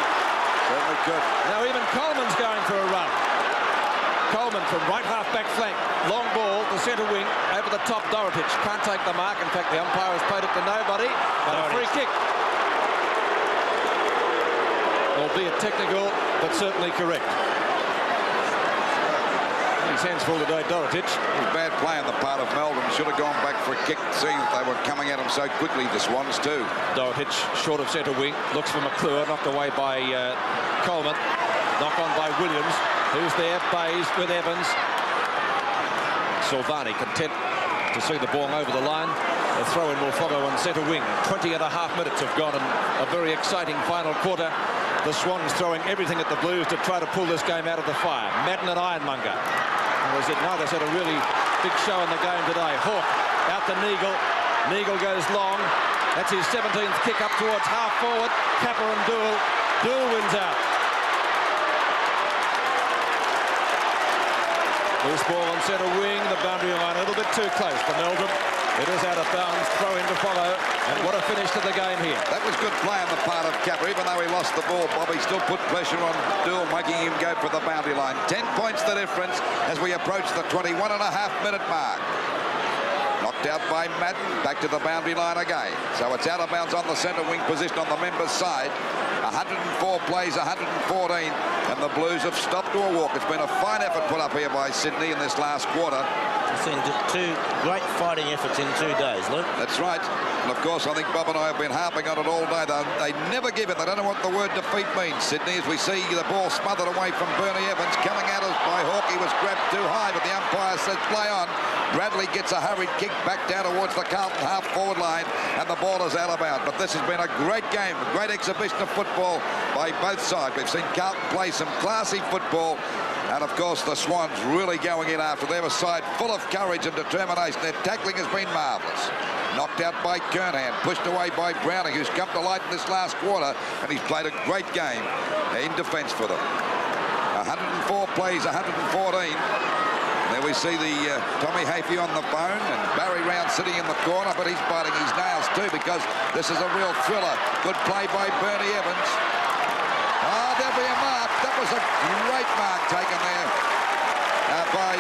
Certainly could. Now even Coleman's going for a run. Coleman from right half-back flank. Long ball to centre wing. Over the top, Dorotich can't take the mark. In fact, the umpire has played it to nobody. But a free kick. Albeit technical, but certainly correct. His hands full today, Dorotich. Bad play on the part of Melbourne. Should have gone back for a kick, seeing that they were coming at him so quickly, the Swans too. Dorotich short of centre wing. Looks for McClure. Knocked away by Coleman. Knock on by Williams. Who's there? Bays with Evans. Silvani content to see the ball over the line. The throw-in will follow on centre wing. 20 and a half minutes have gone in a very exciting final quarter. The Swans throwing everything at the Blues to try to pull this game out of the fire. Madden and Ironmonger. Neither's had a really big show in the game today. Hawke out to Neagle. Neagle goes long. That's his 17th kick up towards half forward. Capper and Dool. Dool wins out. Loose ball on centre wing, the boundary line a little bit too close for Meldrum. It is out of bounds, throw in to follow, and what a finish to the game here. That was good play on the part of Capper. Even though he lost the ball, Bobby still put pressure on Dool, making him go for the boundary line. 10 points the difference as we approach the 21.5-minute mark. Knocked out by Madden, back to the boundary line again. So it's out of bounds on the centre wing position on the members' side. 104 plays, 114, and the Blues have stopped to a walk. It's been a fine effort put up here by Sydney in this last quarter. We've seen 2 great fighting efforts in 2 days, Luke. That's right. And of course, I think Bob and I have been harping on it all day. They never give it. They don't know what the word defeat means, Sydney, as we see the ball smothered away from Bernie Evans. Coming at us by Hawke. He was grabbed too high, but the umpire says play on. Bradley gets a hurried kick back down towards the Carlton half-forward line, and the ball is out of bounds. But this has been a great game, a great exhibition of football by both sides. We've seen Carlton play some classy football, and of course the Swans really going in after. They have a side full of courage and determination. Their tackling has been marvellous. Knocked out by Kernahan, pushed away by Browning, who's come to light in this last quarter, and he's played a great game in defence for them. 104 plays, 114. There we see the Tommy Hafey on the phone, and Barry Round sitting in the corner, but he's biting his nails too because this is a real thriller. Good play by Bernie Evans. There'll be a mark. That was a great mark taken there by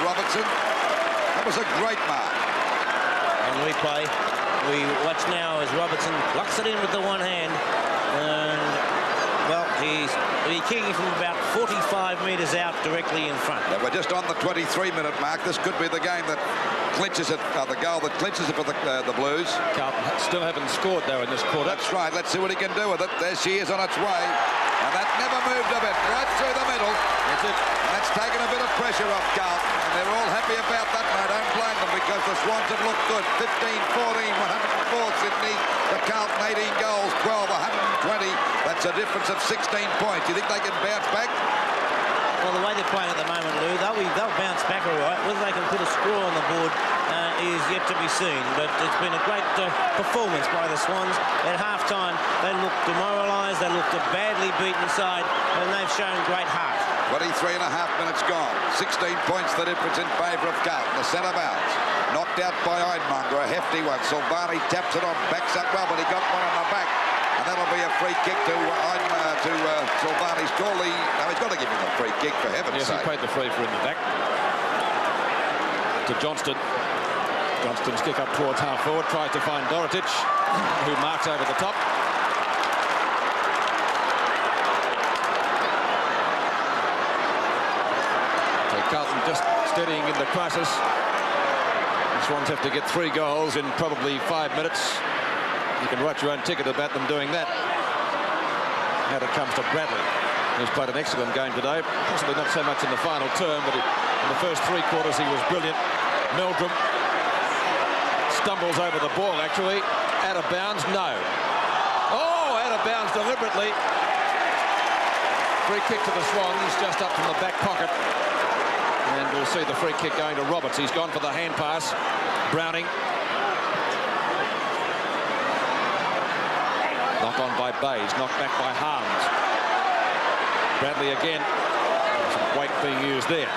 Robertson. That was a great mark. On replay, we watch now as Robertson locks it in with the one hand, and well, he's kicking from about 45 metres out directly in front. Yeah, we're just on the 23-minute mark. This could be the game that clinches it, the goal that clinches it for the Blues. Carlton still haven't scored, though, in this quarter. That's right. Let's see what he can do with it. There she is on its way. And that never moved a bit. Right through the middle. That's it. And that's taken a bit of pressure off Carlton. And they're all happy about that, and I don't blame them. the Swans have looked good. 15-14, 104 Sydney. The Carlton 18 goals, 12, 120. That's a difference of 16 points. You think they can bounce back? Well, the way they're playing at the moment, Lou, they'll bounce back all right. Whether they can put a score on the board is yet to be seen. But it's been a great performance by the Swans. At half-time, they looked demoralised. They looked a badly beaten side, and they've shown great heart. 23 and a half minutes gone. 16 points the difference in favour of Carlton. The centre bounce. Knocked out by Eidmunger, a hefty one. Silvani taps it on, backs up well, but he got one on the back. And that'll be a free kick to Silvani's goal. No, he's got to give him a free kick, for heaven's sake. Yes, he paid the free for in the back. To Johnston. Johnston's kick up towards half-forward, tries to find Dorotic, who marks over the top. So Carlton just steadying in the crisis. The Swans have to get 3 goals in probably 5 minutes. You can write your own ticket about them doing that. Now it comes to Bradley, who's played an excellent game today. Possibly not so much in the final term, but in the first 3 quarters he was brilliant. Meldrum stumbles over the ball, actually. Out of bounds, no. Oh, out of bounds deliberately. Free kick to the Swans, just up from the back pocket. And we'll see the free kick going to Roberts. He's gone for the hand pass. Browning. Knock on by Bays, knocked back by Harms. Bradley again. Some weight being used there.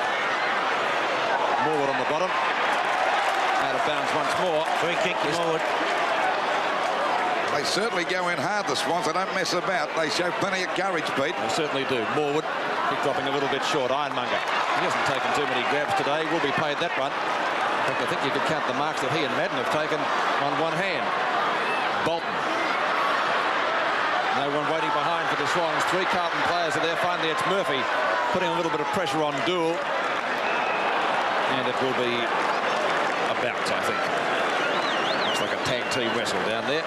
Morwood on the bottom. Out of bounds once more. Free kick to Morwood. They certainly go in hard, the Swans. They don't mess about. They show plenty of courage, Pete. They certainly do. Morwood, he's dropping a little bit short. Ironmonger. He hasn't taken too many grabs today. Will be paid that one. In fact, I think you could count the marks that he and Madden have taken on one hand. Bolton. No one waiting behind for the Swans. 3 Carlton players are there. Finally, it's Murphy putting a little bit of pressure on Dool. And it will be a bout, I think. Looks like a tag team wrestle down there.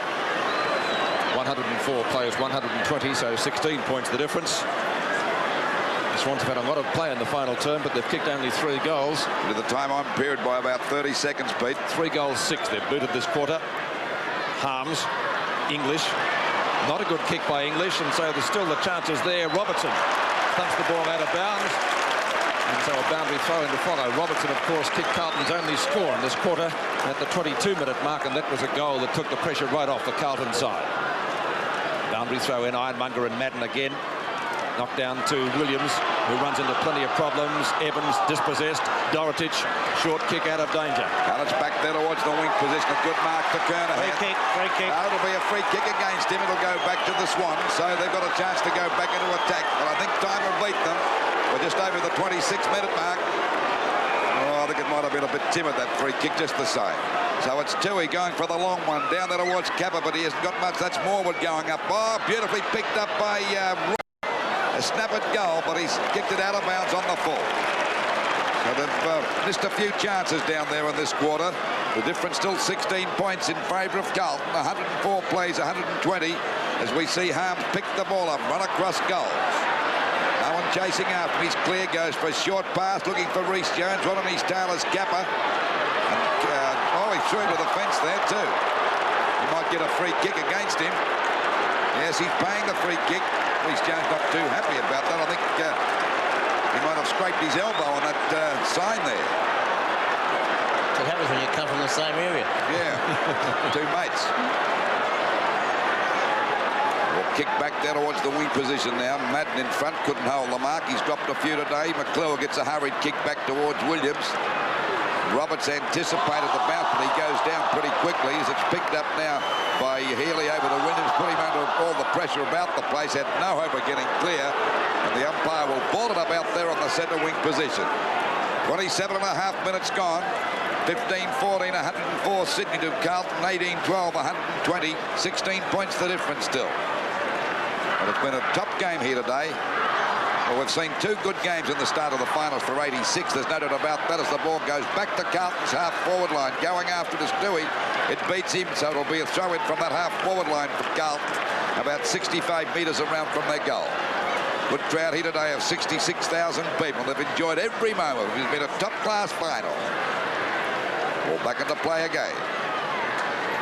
104 players, 120, so 16 points the difference. The Swans have had a lot of play in the final term, but they've kicked only 3 goals. With the time on period by about 30 seconds, Pete. 3 goals, 6 they've booted this quarter. Harms, English. Not a good kick by English, and so there's still the chances there. Robertson thumps the ball out of bounds, and so a boundary throw in to follow. Robertson, of course, kicked Carlton's only score in this quarter at the 22-minute mark, and that was a goal that took the pressure right off the Carlton side. Boundary throw in, Ironmonger and Madden again. Knocked down to Williams, who runs into plenty of problems. Evans dispossessed. Dorotic, short kick out of danger. Carlton's back there towards the wing position. A good mark for Kernahan. Free kick. It'll be a free kick against him. It'll go back to the Swans, so they've got a chance to go back into attack. But I think time will beat them. We're just over the 26-minute mark. Oh, I think it might have been a bit timid, that free kick, just the same. So it's Tui going for the long one. Down there towards Kappa, but he hasn't got much. That's Morwood going up. Oh, beautifully picked up by a snap at goal, but he's kicked it out of bounds on the full. So they've missed a few chances down there in this quarter. The difference still 16 points in favour of Carlton. 104 plays, 120, as we see Harms pick the ball up, run across goals. No one chasing after him. He's clear, goes for a short pass, looking for Reece Jones. One on his tail is Kappa. And, he threw into the fence there too. He might get a free kick against him. Yes, he's paying the free kick. Reece Jones not too happy about that. I think he might have scraped his elbow on that sign there. What happens when you come from the same area? Yeah, 2 mates. Well, kick back there towards the wing position now. Madden in front, couldn't hold the mark. He's dropped a few today. McClure gets a hurried kick back towards Williams. Roberts anticipated the bounce, but he goes down pretty quickly as it's picked up now by Healy over to Williams, put him under all the pressure about the place, had no hope of getting clear, and the umpire will ball it up out there on the centre wing position. 27 and a half minutes gone. 15-14, 104 Sydney to Carlton, 18-12, 120, 16 points the difference still. But it's been a top game here today. Well, we've seen 2 good games in the start of the finals for 86. There's no doubt about that as the ball goes back to Carlton's half-forward line. Going after this Dewey. It beats him, so it'll be a throw-in from that half-forward line for Carlton, about 65 metres around from their goal. Good crowd here today of 66,000 people. They've enjoyed every moment. It's been a top-class final. Ball back into play again.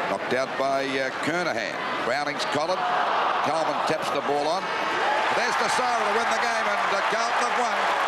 Knocked out by Kernahan. Browning's collared. Coleman taps the ball on. There's the siren to win the game, and Carlton have won.